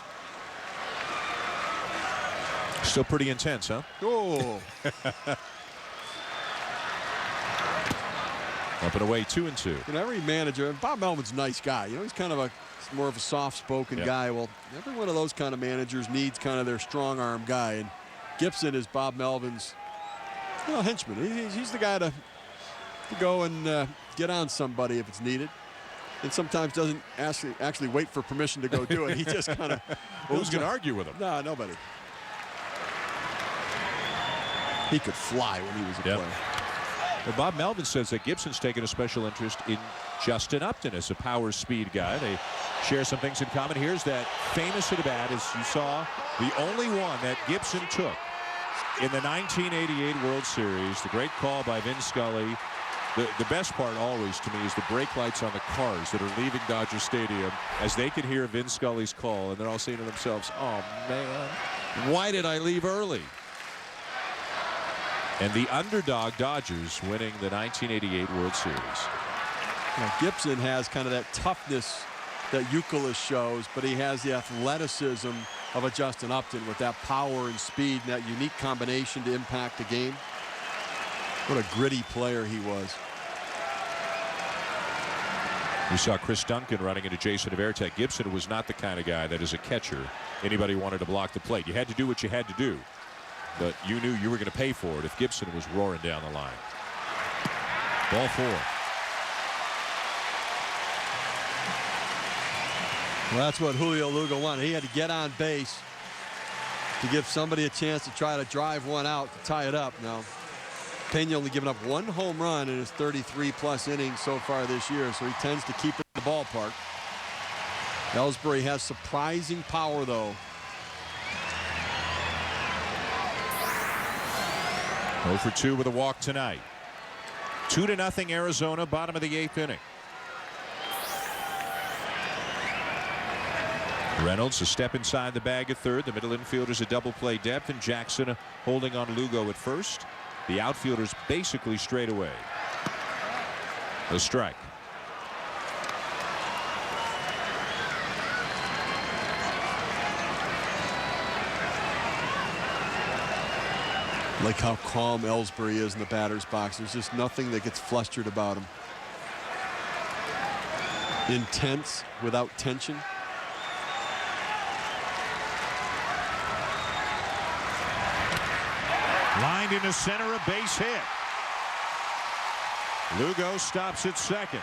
Still pretty intense, huh? Oh. Up and away, 2-2. You know, every manager, and Bob Melvin's a nice guy. You know, he's kind of more of a soft-spoken guy. Well, every one of those kind of managers needs kind of their strong-arm guy. And Gibson is Bob Melvin's, henchman. He's the guy to go and get on somebody if it's needed. And sometimes doesn't actually wait for permission to go do it. He just kind of... Well, who's going to argue with him? No, nobody. He could fly when he was a player. Well, Bob Melvin says that Gibson's taken a special interest in Justin Upton as a power speed guy. They share some things in common. Here's that famous at-bat, as you saw, the only one that Gibson took in the 1988 World Series. The great call by Vin Scully. The best part always to me is the brake lights on the cars that are leaving Dodger Stadium as they can hear Vin Scully's call, and they're all saying to themselves, oh, man, why did I leave early? And the underdog Dodgers winning the 1988 World Series. Now, Gibson has kind of that toughness that Youkilis shows, but he has the athleticism of a Justin Upton with that power and speed and that unique combination to impact the game. What a gritty player he was. We saw Chris Duncan running into Jason Varitek. Gibson was not the kind of guy that, as a catcher, anybody wanted to block the plate. You had to do what you had to do. But you knew you were going to pay for it if Gibson was roaring down the line. Ball 4. Well, that's what Julio Lugo wanted. He had to get on base to give somebody a chance to try to drive one out to tie it up. Now, Pena only given up 1 home run in his 33-plus innings so far this year, so he tends to keep it in the ballpark. Ellsbury has surprising power, though. 0 for 2 with a walk tonight. 2-0 Arizona, bottom of the 8th inning. Reynolds a step inside the bag at third. The middle infielders a double play depth, and Jackson holding on Lugo at first. The outfielders basically straight away. A strike. Like how calm Ellsbury is in the batter's box. There's just nothing that gets flustered about him. Intense without tension. Lined into center, a base hit. Lugo stops at second.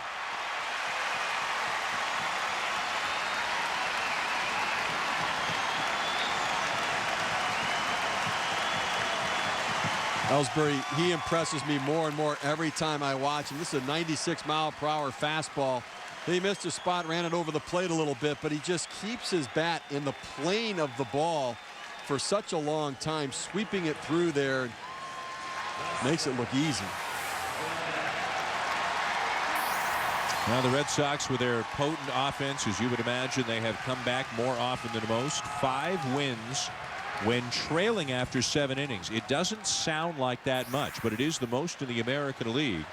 Ellsbury, he impresses me more and more every time I watch him. This is a 96-mile-per-hour fastball. He missed a spot, ran it over the plate a little bit, but he just keeps his bat in the plane of the ball for such a long time, sweeping it through there. Makes it look easy. Now the Red Sox, with their potent offense, as you would imagine, they have come back more often than most. 5 wins when trailing after 7 innings. It doesn't sound like that much, but it is the most in the American League.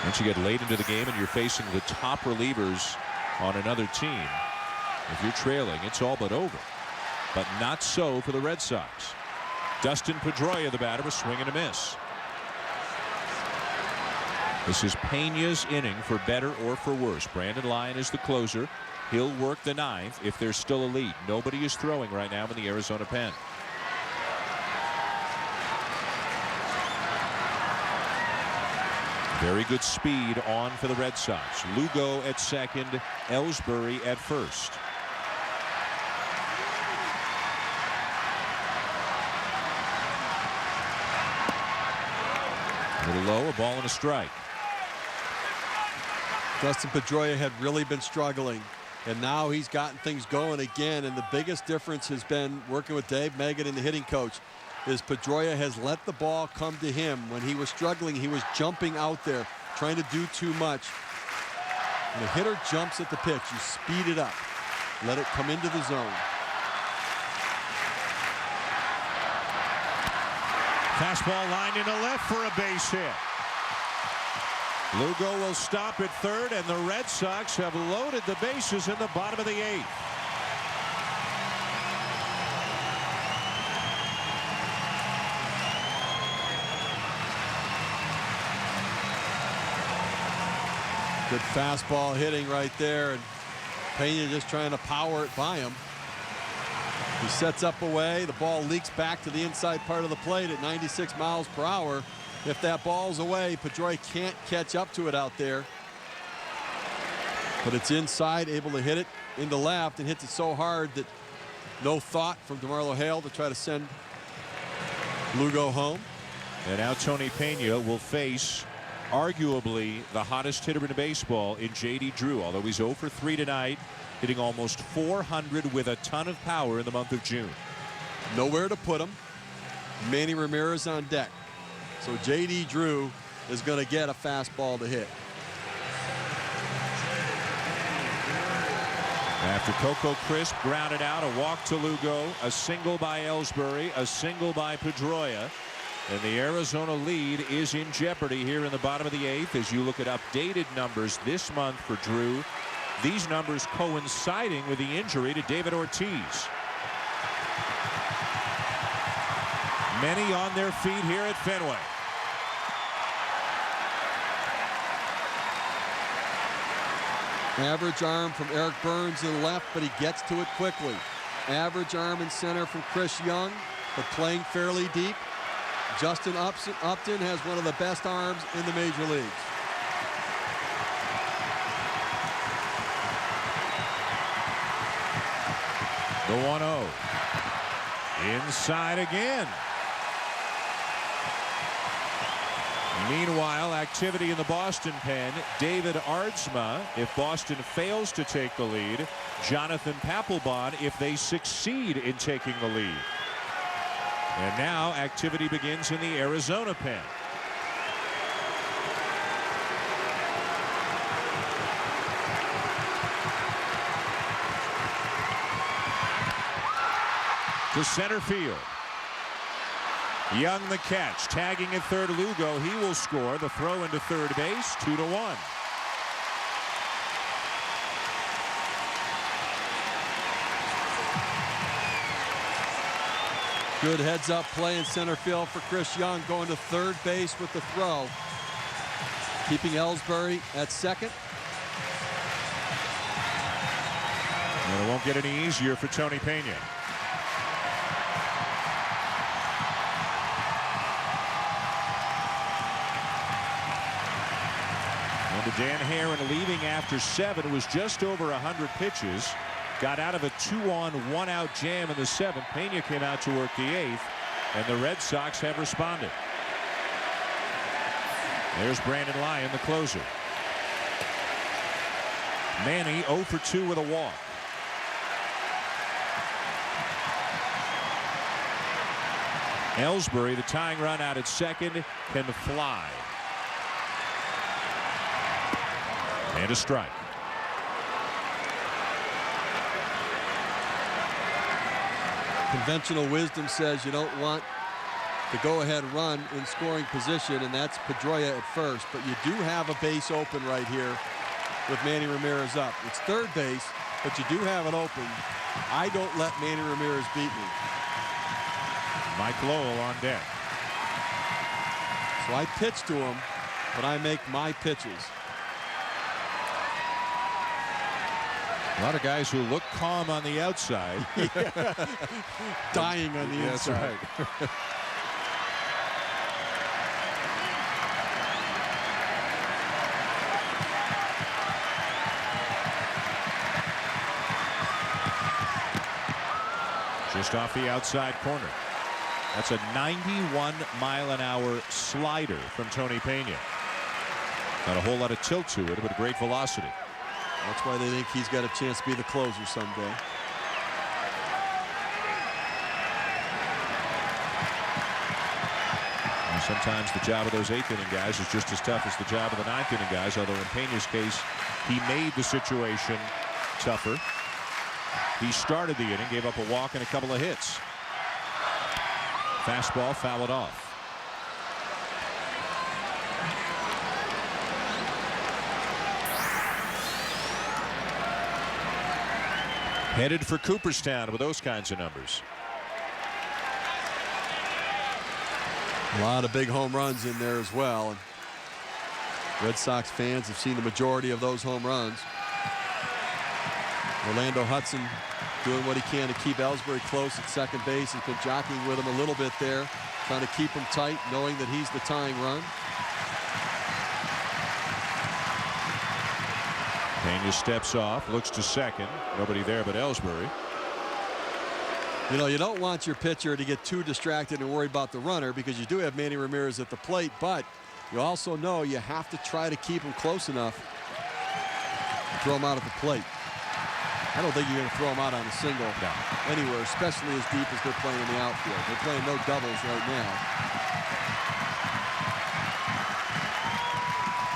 Once you get late into the game and you're facing the top relievers on another team, if you're trailing, it's all but over. But not so for the Red Sox. Dustin Pedroia, the batter, a swing and a miss. This is Pena's inning, for better or for worse. Brandon Lyon is the closer. He'll work the 9th if there's still a lead. Nobody is throwing right now in the Arizona pen. Very good speed on for the Red Sox. Lugo at second, Ellsbury at first. A little low, a ball and a strike. Dustin Pedroia had really been struggling, and now he's gotten things going again. And the biggest difference has been working with Dave Megan and the hitting coach, is Pedroia has let the ball come to him. When he was struggling, he was jumping out there, trying to do too much. When the hitter jumps at the pitch, you speed it up, let it come into the zone. Fastball lined into left for a base hit. Lugo will stop at third, and the Red Sox have loaded the bases in the bottom of the 8th. Good fastball hitting right there, and Pena just trying to power it by him. He sets up away. The ball leaks back to the inside part of the plate at 96 miles per hour. If that ball's away, Pedroia can't catch up to it out there. But it's inside, able to hit it into left, and hits it so hard that no thought from DeMarlo Hale to try to send Lugo home. And now Tony Pena will face arguably the hottest hitter in baseball in J.D. Drew, although he's 0 for 3 tonight, hitting almost 400 with a ton of power in the month of June. Nowhere to put him. Manny Ramirez on deck. So J.D. Drew is going to get a fastball to hit. After Coco Crisp grounded out, a walk to Lugo, a single by Ellsbury, a single by Pedroia, and the Arizona lead is in jeopardy here in the bottom of the 8th. As you look at updated numbers this month for Drew, these numbers coinciding with the injury to David Ortiz. Many on their feet here at Fenway. Average arm from Eric Burns in left, but he gets to it quickly. Average arm in center from Chris Young, but playing fairly deep. Justin Upton has one of the best arms in the major leagues. The 1-0. Inside again. Meanwhile, activity in the Boston pen. David Aardsma if Boston fails to take the lead. Jonathan Papelbon if they succeed in taking the lead. And now activity begins in the Arizona pen. To center field. Young the catch, tagging at third. Lugo, he will score. The throw into third base, 2-1. Good heads-up play in center field for Chris Young, going to third base with the throw. Keeping Ellsbury at second. And it won't get any easier for Tony Pena. And Dan Herron leaving after 7 was just over 100 pitches. Got out of a 2-on, 1-out jam in the 7th. Pena came out to work the 8th, and the Red Sox have responded. There's Brandon Lyon, the closer. Manny 0 for 2 with a walk. Ellsbury, the tying run out at second, can fly. And a strike. Conventional wisdom says you don't want the go-ahead run in scoring position, and that's Pedroia at first. But you do have a base open right here with Manny Ramirez up. It's third base, but you do have it open. I don't let Manny Ramirez beat me. Mike Lowell on deck. So I pitch to him, but I make my pitches. A lot of guys who look calm on the outside. Dying on the inside. That's right. Just off the outside corner. That's a 91-mile-an-hour slider from Tony Pena. Not a whole lot of tilt to it, but great velocity. That's why they think he's got a chance to be the closer someday. And sometimes the job of those 8th inning guys is just as tough as the job of the 9th inning guys, although in Pena's case, he made the situation tougher. He started the inning, gave up a walk and a couple of hits. Fastball fouled off. Headed for Cooperstown with those kinds of numbers. A lot of big home runs in there as well. And Red Sox fans have seen the majority of those home runs. Orlando Hudson doing what he can to keep Ellsbury close at second base. He's been jockeying with him a little bit there, trying to keep him tight, knowing that he's the tying run. Pena steps off, looks to second. Nobody there but Ellsbury. You know, you don't want your pitcher to get too distracted and worried about the runner, because you do have Manny Ramirez at the plate, but you also know you have to try to keep him close enough to throw him out at the plate. I don't think you're going to throw him out on a single anywhere, especially as deep as they're playing in the outfield. They're playing no doubles right now.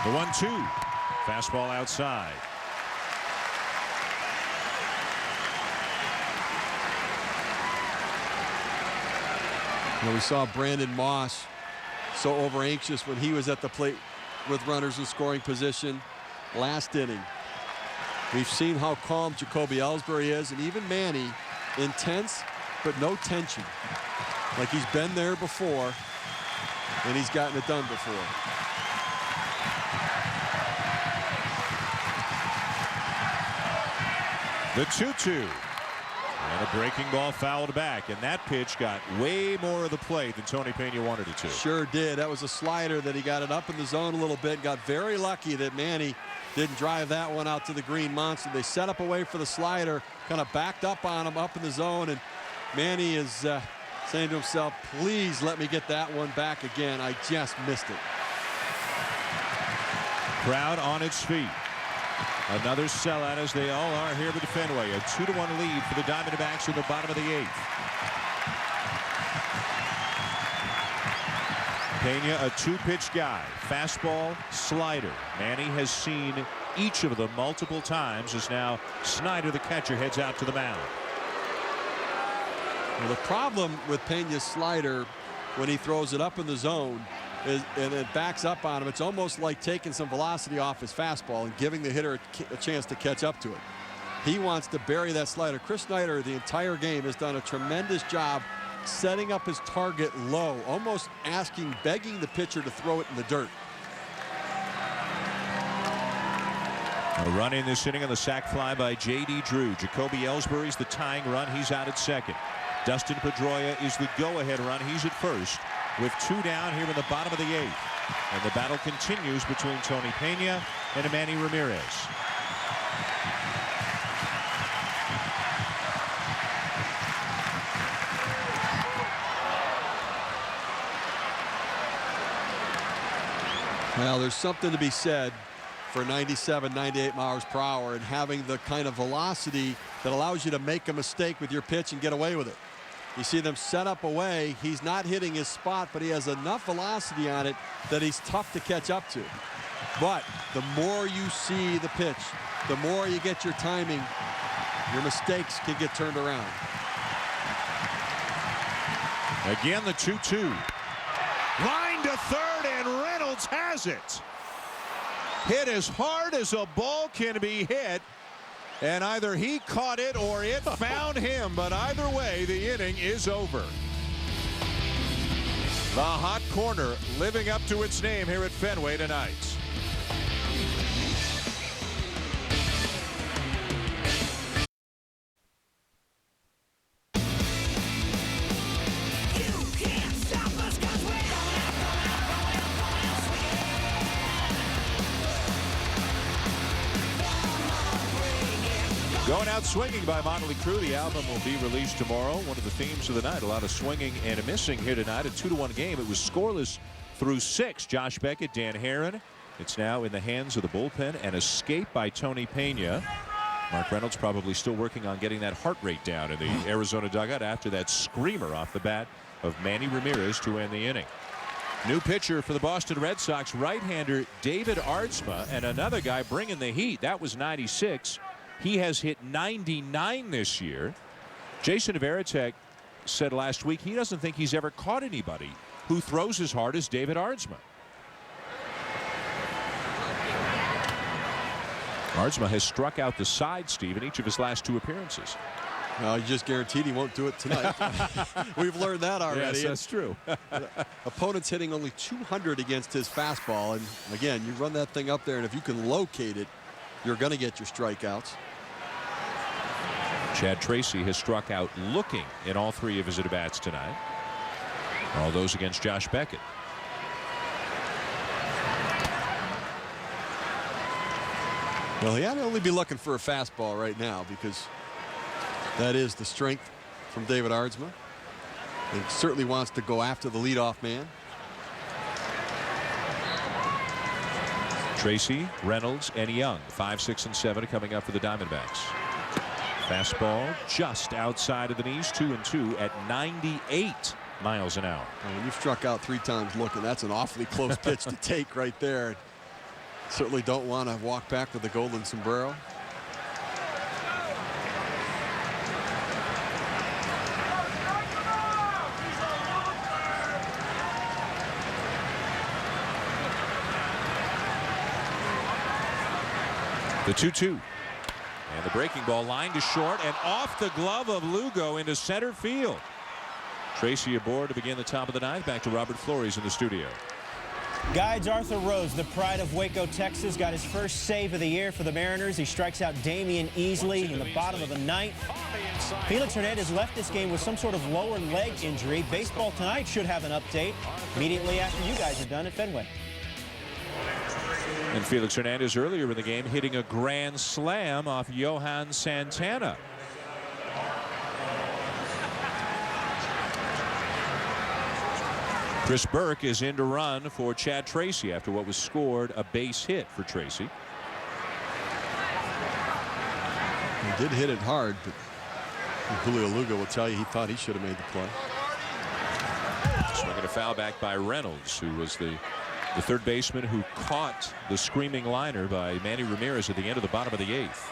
The 1-2. Fastball outside. You know, we saw Brandon Moss so over anxious when he was at the plate with runners in scoring position last inning. We've seen how calm Jacoby Ellsbury is, and even Manny, intense but no tension. Like he's been there before and he's gotten it done before. The 2-2. And a breaking ball fouled back, and that pitch got way more of the plate than Tony Pena wanted it to. Sure did. That was a slider that he got it up in the zone a little bit. Got very lucky that Manny didn't drive that one out to the green monster. They set up away for the slider, kind of backed up on him up in the zone, and Manny is saying to himself, please let me get that one back again. I just missed it. Crowd on its feet. Another sellout, as they all are here with the Fenway. A 2-1 lead for the Diamondbacks in the bottom of the 8th. Pena, a 2-pitch guy. Fastball, slider. Manny has seen each of them multiple times, as now Snyder, the catcher, heads out to the mound. Well, the problem with Pena's slider when he throws it up in the zone is, and it backs up on him, it's almost like taking some velocity off his fastball and giving the hitter a chance to catch up to it. He wants to bury that slider. Chris Snyder the entire game has done a tremendous job setting up his target low, almost begging the pitcher to throw it in the dirt. A run in this inning on the sac fly by J.D. Drew. Jacoby Ellsbury's the tying run. He's out at second. Dustin Pedroia is the go-ahead run. He's at first, with 2 down here in the bottom of the 8th. And the battle continues between Tony Pena and Manny Ramirez. Well, there's something to be said for 97, 98 miles per hour and having the kind of velocity that allows you to make a mistake with your pitch and get away with it. You see them set up away. He's not hitting his spot, but he has enough velocity on it that he's tough to catch up to. But the more you see the pitch, the more you get your timing, your mistakes can get turned around. Again, the 2-2. Line to third, and Reynolds has it. Hit as hard as a ball can be hit. And either he caught it or it found him. But either way, the inning is over. The hot corner living up to its name here at Fenway tonight. Going Out Swinging by Motley Crue. The album will be released tomorrow. One of the themes of the night. A lot of swinging and missing here tonight. A 2-1 game. It was scoreless through 6. Josh Beckett, Dan Herron. It's now in the hands of the bullpen. An escape by Tony Pena. Mark Reynolds probably still working on getting that heart rate down in the Arizona dugout after that screamer off the bat of Manny Ramirez to end the inning. New pitcher for the Boston Red Sox, right-hander David Aardsma, and another guy bringing the heat. That was 96. He has hit 99 this year. Jason Varitek said last week he doesn't think he's ever caught anybody who throws as hard as David Aardsma. Aardsma has struck out the side, Steve, in each of his last 2 appearances. Well, you just guaranteed he won't do it tonight. We've learned that already. Yes, that's true. Opponent's hitting only 200 against his fastball. And again, you run that thing up there, and if you can locate it, you're going to get your strikeouts. Chad Tracy has struck out looking in all 3 of his at-bats tonight. All those against Josh Beckett. Well, he ought to only be looking for a fastball right now, because that is the strength from David Aardsma. He certainly wants to go after the leadoff man. Tracy, Reynolds, and Young, 5, 6, and 7 coming up for the Diamondbacks. Fastball just outside of the knees, 2-2 at 98 miles an hour. And when you've struck out 3 times looking, that's an awfully close pitch to take right there. Certainly don't want to walk back with the golden sombrero. The 2-2. And the breaking ball line to short and off the glove of Lugo into center field. Tracy aboard to begin the top of the 9th. Back to Robert Flores in the studio. Guides Arthur Rose, the pride of Waco, Texas, got his first save of the year for the Mariners. He strikes out Damian Easley in the bottom of the 9th. Felix Hernandez left this game with some sort of lower leg injury. Baseball Tonight should have an update immediately after you guys are done at Fenway. And Felix Hernandez earlier in the game hitting a grand slam off Johan Santana. Chris Burke is in to run for Chad Tracy after what was scored a base hit for Tracy. He did hit it hard, but Julio Lugo will tell you he thought he should have made the play. Swinging a foul back by Reynolds, who was the third baseman who caught the screaming liner by Manny Ramirez at the end of the bottom of the 8th.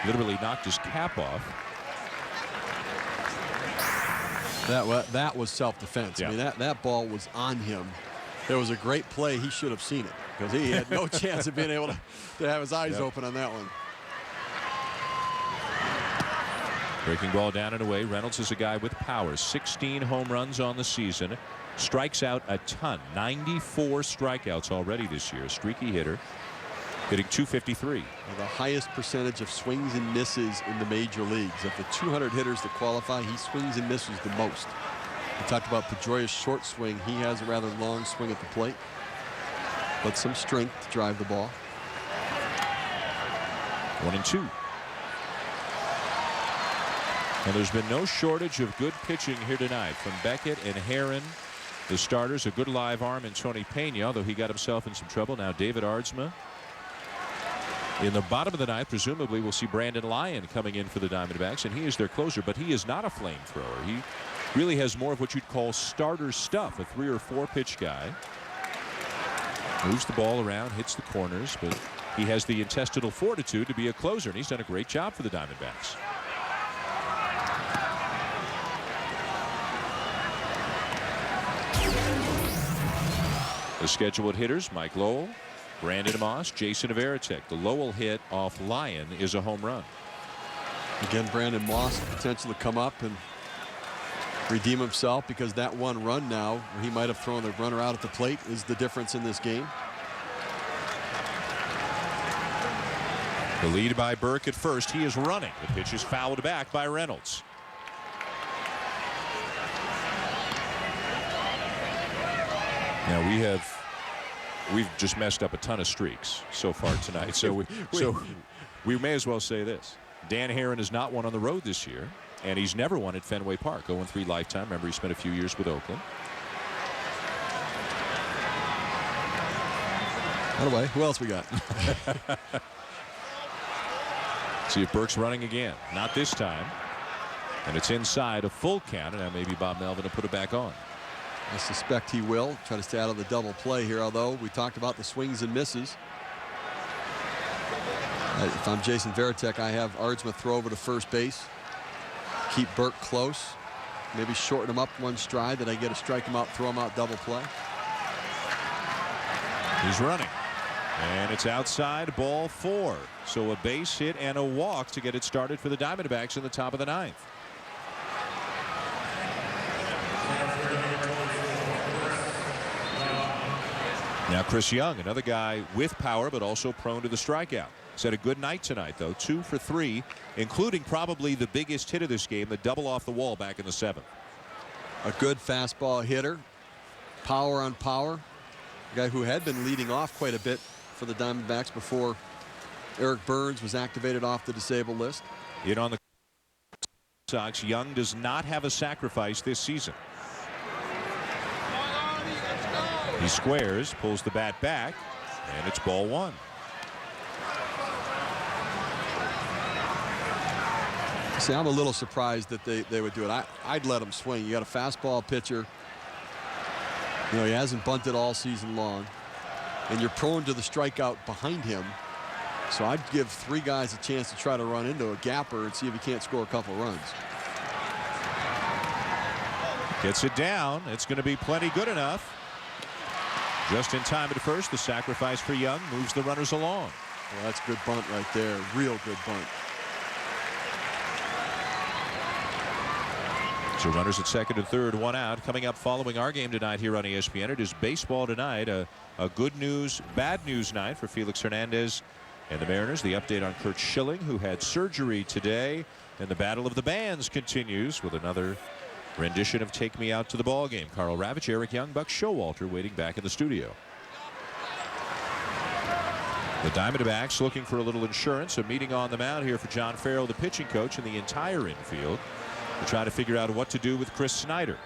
Literally knocked his cap off. That was self-defense. Yeah. I mean, that ball was on him. It was a great play. He should have seen it because he had no chance of being able to have his eyes open on that one. Breaking ball down and away. Reynolds is a guy with power. 16 home runs on the season. Strikes out a ton. 94 strikeouts already this year. Streaky hitter. Hitting .253. The highest percentage of swings and misses in the major leagues. Of the 200 hitters that qualify, he swings and misses the most. We talked about Pedroia's short swing. He has a rather long swing at the plate, but some strength to drive the ball. 1-2. And there's been no shortage of good pitching here tonight from Beckett and Herron, the starters. A good live arm in Tony Pena, although he got himself in some trouble. Now David Aardsma. In the bottom of the 9th, presumably we'll see Brandon Lyon coming in for the Diamondbacks, and he is their closer, but he is not a flamethrower. He really has more of what you'd call starter stuff, a 3 or 4 pitch guy. Moves the ball around, hits the corners, but he has the intestinal fortitude to be a closer, and he's done a great job for the Diamondbacks. The scheduled hitters: Mike Lowell, Brandon Moss, Jason Varitek. The Lowell hit off Lyon is a home run. Again, Brandon Moss potential to come up and redeem himself, because that one run now where he might have thrown the runner out at the plate is the difference in this game. The lead by Burke at first. He is running. The pitch is fouled back by Reynolds. Now we've just messed up a ton of streaks so far tonight. So we may as well say this: Dan Herron has not won on the road this year, and he's never won at Fenway Park. 0-3 lifetime. Remember, he spent a few years with Oakland. By the way, who else we got? See if Burke's running again. Not this time. And it's inside a full count, and now maybe Bob Melvin will put it back on. I suspect he will try to stay out of the double play here, although we talked about the swings and misses. If I'm Jason Varitek, I have Aardsma throw over to first base, keep Burke close, maybe shorten him up one stride that I get to strike him out, throw him out double play. He's running, and it's outside, ball 4. So a base hit and a walk to get it started for the Diamondbacks in the top of the 9th. Now Chris Young, another guy with power but also prone to the strikeout. He's had a good night tonight, though. 2 for 3, including probably the biggest hit of this game, the double off the wall back in the 7th. A good fastball hitter, power on power. A guy who had been leading off quite a bit for the Diamondbacks before Eric Burns was activated off the disabled list. In on the Sox, Young does not have a sacrifice this season. He squares, pulls the bat back, and it's ball 1. See, I'm a little surprised that they would do it. I'd let him swing. You got a fastball pitcher. You know, he hasn't bunted all season long, and you're prone to the strikeout behind him. So I'd give 3 guys a chance to try to run into a gapper and see if he can't score a couple runs. Gets it down. It's going to be plenty good enough. Just in time at first, the sacrifice for Young moves the runners along. Well, that's good bunt right there. Real good bunt. So runners at second and third, 1 out. Coming up following our game tonight here on ESPN, it is baseball tonight. A good news, bad news night for Felix Hernandez and the Mariners. The update on Curt Schilling, who had surgery today. And the battle of the bands continues with another rendition of Take Me Out to the Ball Game. Carl Ravitch, Eric Young, Buck Showalter waiting back in the studio. The Diamondbacks looking for a little insurance. A meeting on the mound here for John Farrell, the pitching coach, and the entire infield to try to figure out what to do with Chris Snyder.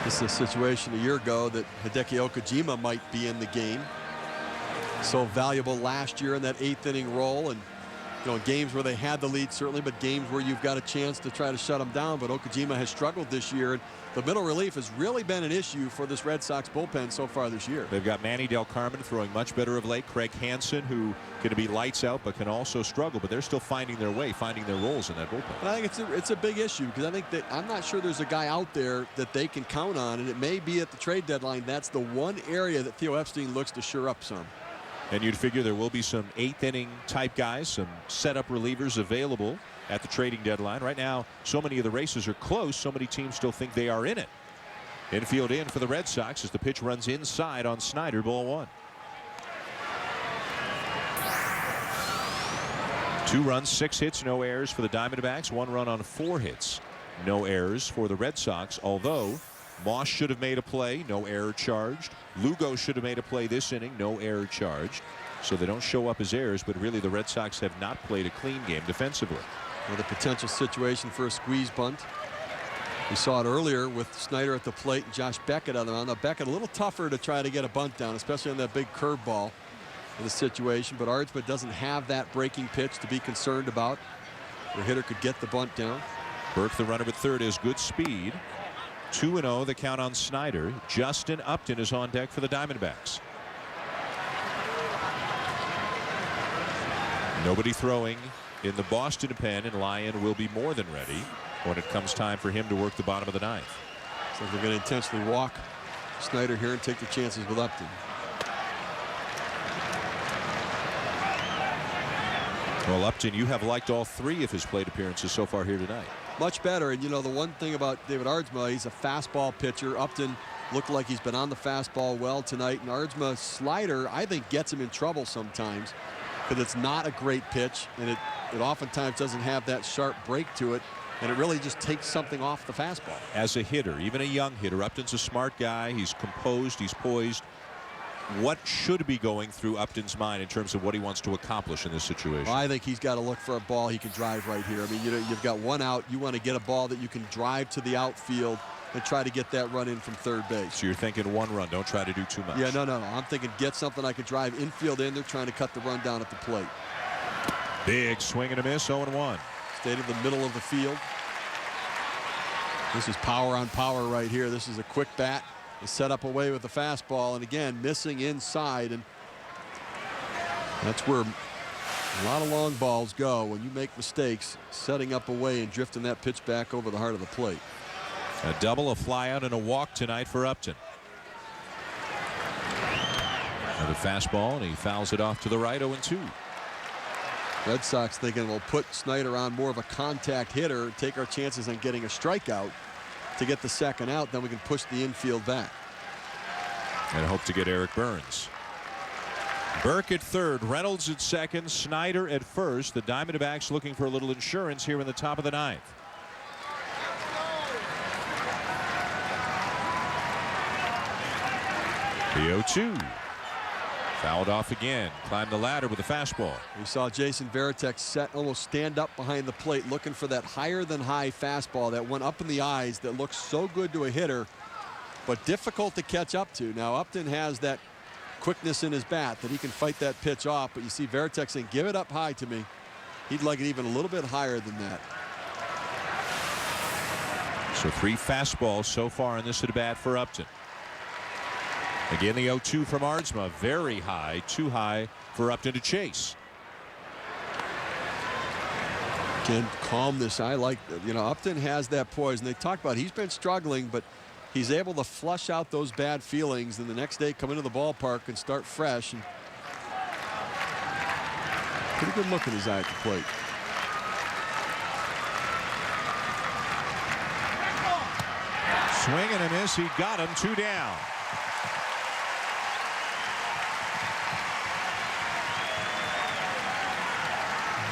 This is a situation a year ago that Hideki Okajima might be in the game. So valuable last year in that 8th inning role, and games where they had the lead certainly, but games where you've got a chance to try to shut them down. But Okajima has struggled this year, and the middle relief has really been an issue for this Red Sox bullpen so far this year. They've got Manny Del Carmen throwing much better of late. Craig Hansen, who going to be lights out but can also struggle, but they're still finding their way, finding their roles in that bullpen. And I think it's a big issue because I think that I'm not sure there's a guy out there that they can count on, and it may be at the trade deadline. That's the one area that Theo Epstein looks to shore up some. And you'd figure there will be some 8th inning type guys, some setup relievers available at the trading deadline. Right now, so many of the races are close. So many teams still think they are in it. Infield in for the Red Sox as the pitch runs inside on Snyder, ball 1. 2 runs, 6 hits, no errors for the Diamondbacks. 1 run on 4 hits, no errors for the Red Sox. Although Moss should have made a play, no error charged. Lugo should have made a play this inning, no error charged. So they don't show up as errors, but really the Red Sox have not played a clean game defensively. With a potential situation for a squeeze bunt. We saw it earlier with Snyder at the plate and Josh Beckett on the mound. Now Beckett a little tougher to try to get a bunt down, especially on that big curveball in the situation. But Ardsma doesn't have that breaking pitch to be concerned about. The hitter could get the bunt down. Burke, the runner at third, is good speed. 2-0 the count on Snyder. Justin Upton is on deck for the Diamondbacks. Nobody throwing in the Boston pen, and Lyon will be more than ready when it comes time for him to work the bottom of the 9th. So they're going to intentionally walk Snyder here and take the chances with Upton. Well, Upton, you have liked all 3 of his plate appearances so far here tonight. Much better. And the one thing about David Ardsma, he's a fastball pitcher. Upton looked like he's been on the fastball well tonight, and Ardsma's slider I think gets him in trouble sometimes because it's not a great pitch, and it oftentimes doesn't have that sharp break to it, and it really just takes something off the fastball. As a hitter, even a young hitter, Upton's a smart guy. He's composed, he's poised. What should be going through Upton's mind in terms of what he wants to accomplish in this situation? Well, I think he's got to look for a ball he can drive right here. I mean, you've got 1 out. You want to get a ball that you can drive to the outfield and try to get that run in from third base. So you're thinking 1 run. Don't try to do too much. Yeah, no. I'm thinking get something I could drive infield in. They're trying to cut the run down at the plate. Big swing and a miss, 0-1. Stayed in the middle of the field. This is power on power right here. This is a quick bat. Set up away with the fastball, and again missing inside, and that's where a lot of long balls go when you make mistakes setting up away and drifting that pitch back over the heart of the plate. A double, a fly out, and a walk tonight for Upton. Another fastball, and he fouls it off to the right. 0-2. Red Sox thinking we'll put Snyder on more of a contact hitter, take our chances on getting a strikeout to get the second out, then we can push the infield back. And hope to get Eric Burns. Burke at third, Reynolds at second, Snyder at first. The Diamondbacks looking for a little insurance here in the top of the 9th. The 0-2. Fouled off again. Climbed the ladder with a fastball. We saw Jason Varitek almost stand up behind the plate looking for that higher than high fastball that went up in the eyes that looks so good to a hitter but difficult to catch up to. Now Upton has that quickness in his bat that he can fight that pitch off, but you see Varitek saying give it up high to me. He'd like it even a little bit higher than that. So 3 fastballs so far in this at bat for Upton. Again, the 0-2 from Ardsma, very high, too high for Upton to chase. Can calm this. I like, Upton has that poise, and they talk about he's been struggling, but he's able to flush out those bad feelings, and the next day come into the ballpark and start fresh. And pretty good look in his eye at the plate. Swing and a miss. He got him. 2 down.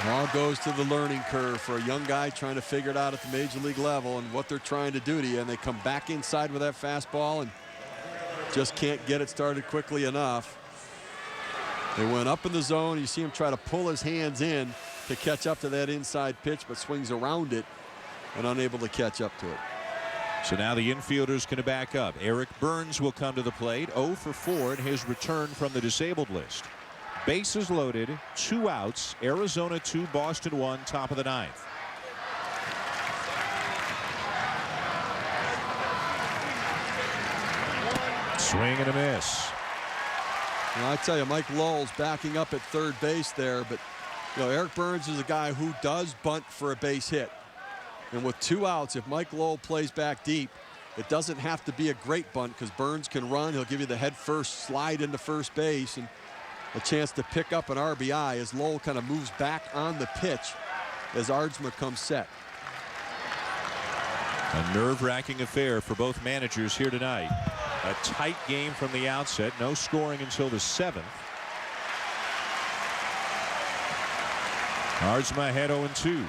All goes to the learning curve for a young guy trying to figure it out at the major league level and what they're trying to do to you. And they come back inside with that fastball and just can't get it started quickly enough. They went up in the zone. You see him try to pull his hands in to catch up to that inside pitch, but swings around it and unable to catch up to it. So now the infielders going to back up. Eric Burns will come to the plate, 0 for 4 in his return from the disabled list. Bases loaded, 2 outs. Arizona 2, Boston 1, top of the 9th. Swing and a miss. Well, I tell you, Mike Lowell's backing up at third base there, but Eric Burns is a guy who does bunt for a base hit. And with 2 outs, if Mike Lowell plays back deep, it doesn't have to be a great bunt because Burns can run. He'll give you the head first slide into first base and a chance to pick up an RBI as Lowell kind of moves back on the pitch as Ardsma comes set. A nerve-wracking affair for both managers here tonight. A tight game from the outset. No scoring until the 7th. Ardsma ahead 0-2.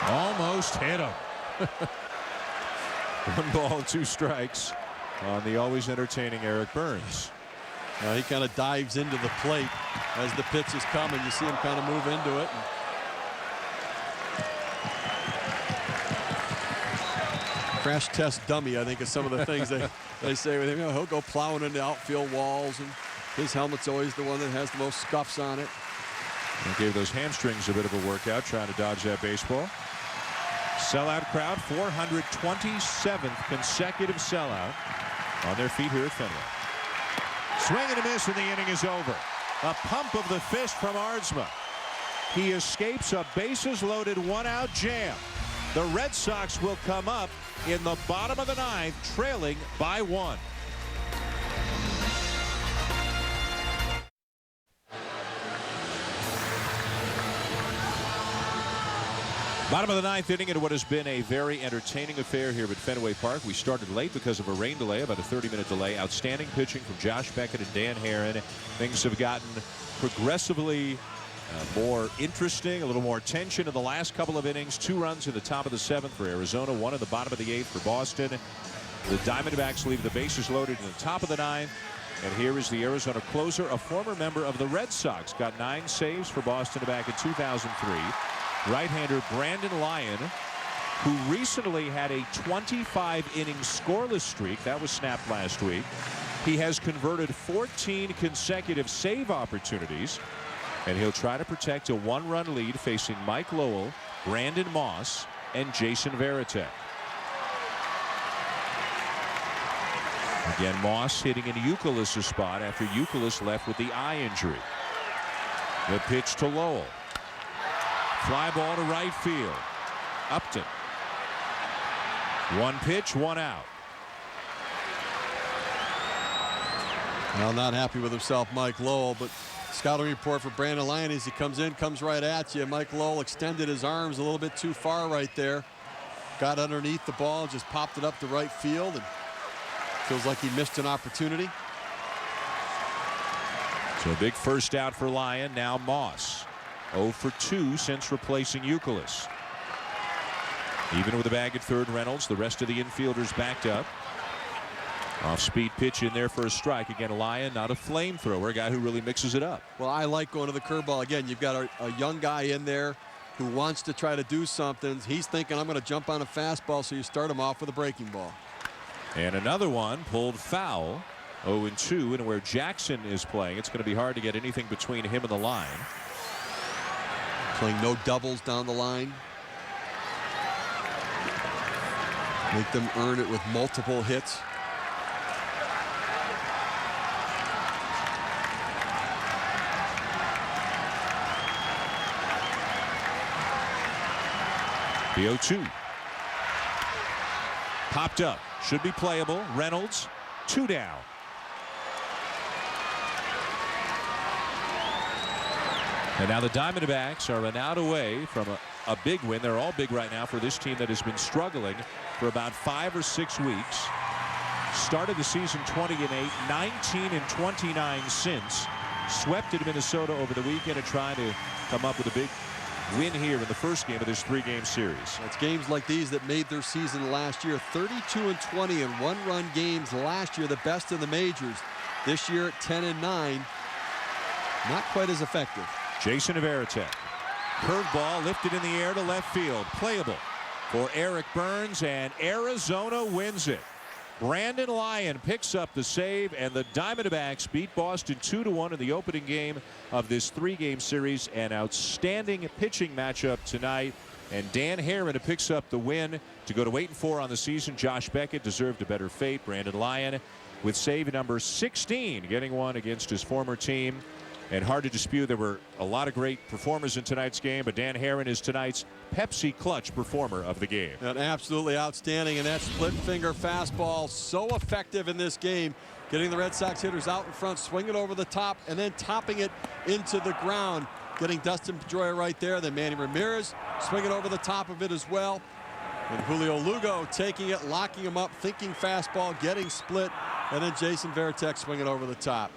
Almost hit him. 1 ball, 2 strikes on the always entertaining Eric Burns. He kind of dives into the plate as the pitch is coming. You see him kind of move into it. Crash test dummy, I think, is some of the things they say with him. He'll go plowing into outfield walls, and his helmet's always the one that has the most scuffs on it. And gave those hamstrings a bit of a workout trying to dodge that baseball. Sellout crowd, 427th consecutive sellout on their feet here at Fenway. Swing and a miss, and the inning is over. A pump of the fist from Ardsma. He escapes a bases-loaded 1-out jam. The Red Sox will come up in the bottom of the 9th, trailing by 1. Bottom of the 9th inning in what has been a very entertaining affair here at Fenway Park. We started late because of a rain delay, about a 30-minute delay. Outstanding pitching from Josh Beckett and Dan Herron. Things have gotten progressively more interesting, a little more tension in the last couple of innings. 2 runs in the top of the 7th for Arizona, 1 in the bottom of the 8th for Boston. The Diamondbacks leave the bases loaded in the top of the 9th. And here is the Arizona closer, a former member of the Red Sox. Got 9 saves for Boston back in 2003. Right-hander Brandon Lyon, who recently had a 25-inning scoreless streak. That was snapped last week. He has converted 14 consecutive save opportunities, and he'll try to protect a 1-run lead facing Mike Lowell, Brandon Moss, and Jason Varitek. Again, Moss hitting in Youkilis' spot after Youkilis left with the eye injury. The pitch to Lowell. Fly ball to right field. Upton. 1 pitch, 1 out. Well, not happy with himself, Mike Lowell, but scouting report for Brandon Lyon as he comes in, comes right at you. Mike Lowell extended his arms a little bit too far right there. Got underneath the ball, just popped it up to right field, and feels like he missed an opportunity. So a big first out for Lyon. Now Moss. 0 for 2 since replacing Youkilis. Even with a bag at third, Reynolds, the rest of the infielders backed up. Off-speed pitch in there for a strike. Again, Lyon, not a flamethrower, a guy who really mixes it up. Well, I like going to the curveball. Again, you've got a young guy in there who wants to try to do something. He's thinking, I'm going to jump on a fastball, so you start him off with a breaking ball. And another one pulled foul. 0-2, and where Jackson is playing, it's going to be hard to get anything between him and the line. Playing no doubles down the line. Make them earn it with multiple hits. The 0-2. Popped up. Should be playable. Reynolds, 2 down. And now the Diamondbacks are an out away from a a big win. They're all big right now for this team that has been struggling for about 5 or 6 weeks. Started the season 20-8, 19-29 since. Swept at Minnesota over the weekend and trying to come up with a big win here in the first game of this 3-game series. It's games like these that made their season last year. 32-20 in one-run games last year, the best in the majors. This year at 10-9, not quite as effective. Jason Varitek. Curveball lifted in the air to left field. Playable for Eric Burns, and Arizona wins it. Brandon Lyon picks up the save, and the Diamondbacks beat Boston 2-1 in the opening game of this 3-game series. An outstanding pitching matchup tonight, and Dan Herron picks up the win to go to 8-4 on the season. Josh Beckett deserved a better fate. Brandon Lyon with save number 16, getting one against his former team. And hard to dispute, there were a lot of great performers in tonight's game, but Dan Herron is tonight's Pepsi Clutch performer of the game. And absolutely outstanding, and that split finger fastball so effective in this game, getting the Red Sox hitters out in front, swinging over the top, and then topping it into the ground, getting Dustin Pedroia right there. Then Manny Ramirez swinging over the top of it as well, and Julio Lugo taking it, locking him up, thinking fastball, getting split, and then Jason Varitek swinging over the top.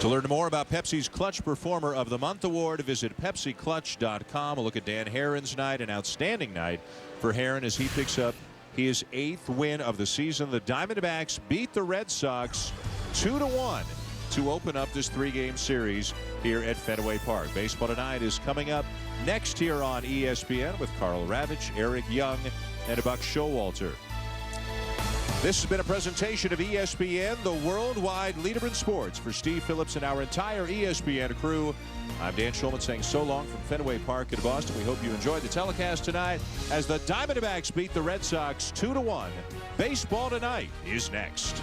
To learn more about Pepsi's Clutch Performer of the Month award, visit PepsiClutch.com. A look at Dan Herron's night, an outstanding night for Herron as he picks up his 8th win of the season. The Diamondbacks beat the Red Sox 2-1 to open up this 3-game series here at Fenway Park. Baseball Tonight is coming up next here on ESPN with Carl Ravitch, Eric Young, and Buck Showalter. This has been a presentation of ESPN, the worldwide leader in sports. For Steve Phillips and our entire ESPN crew, I'm Dan Shulman saying so long from Fenway Park in Boston. We hope you enjoyed the telecast tonight as the Diamondbacks beat the Red Sox 2-1. Baseball Tonight is next.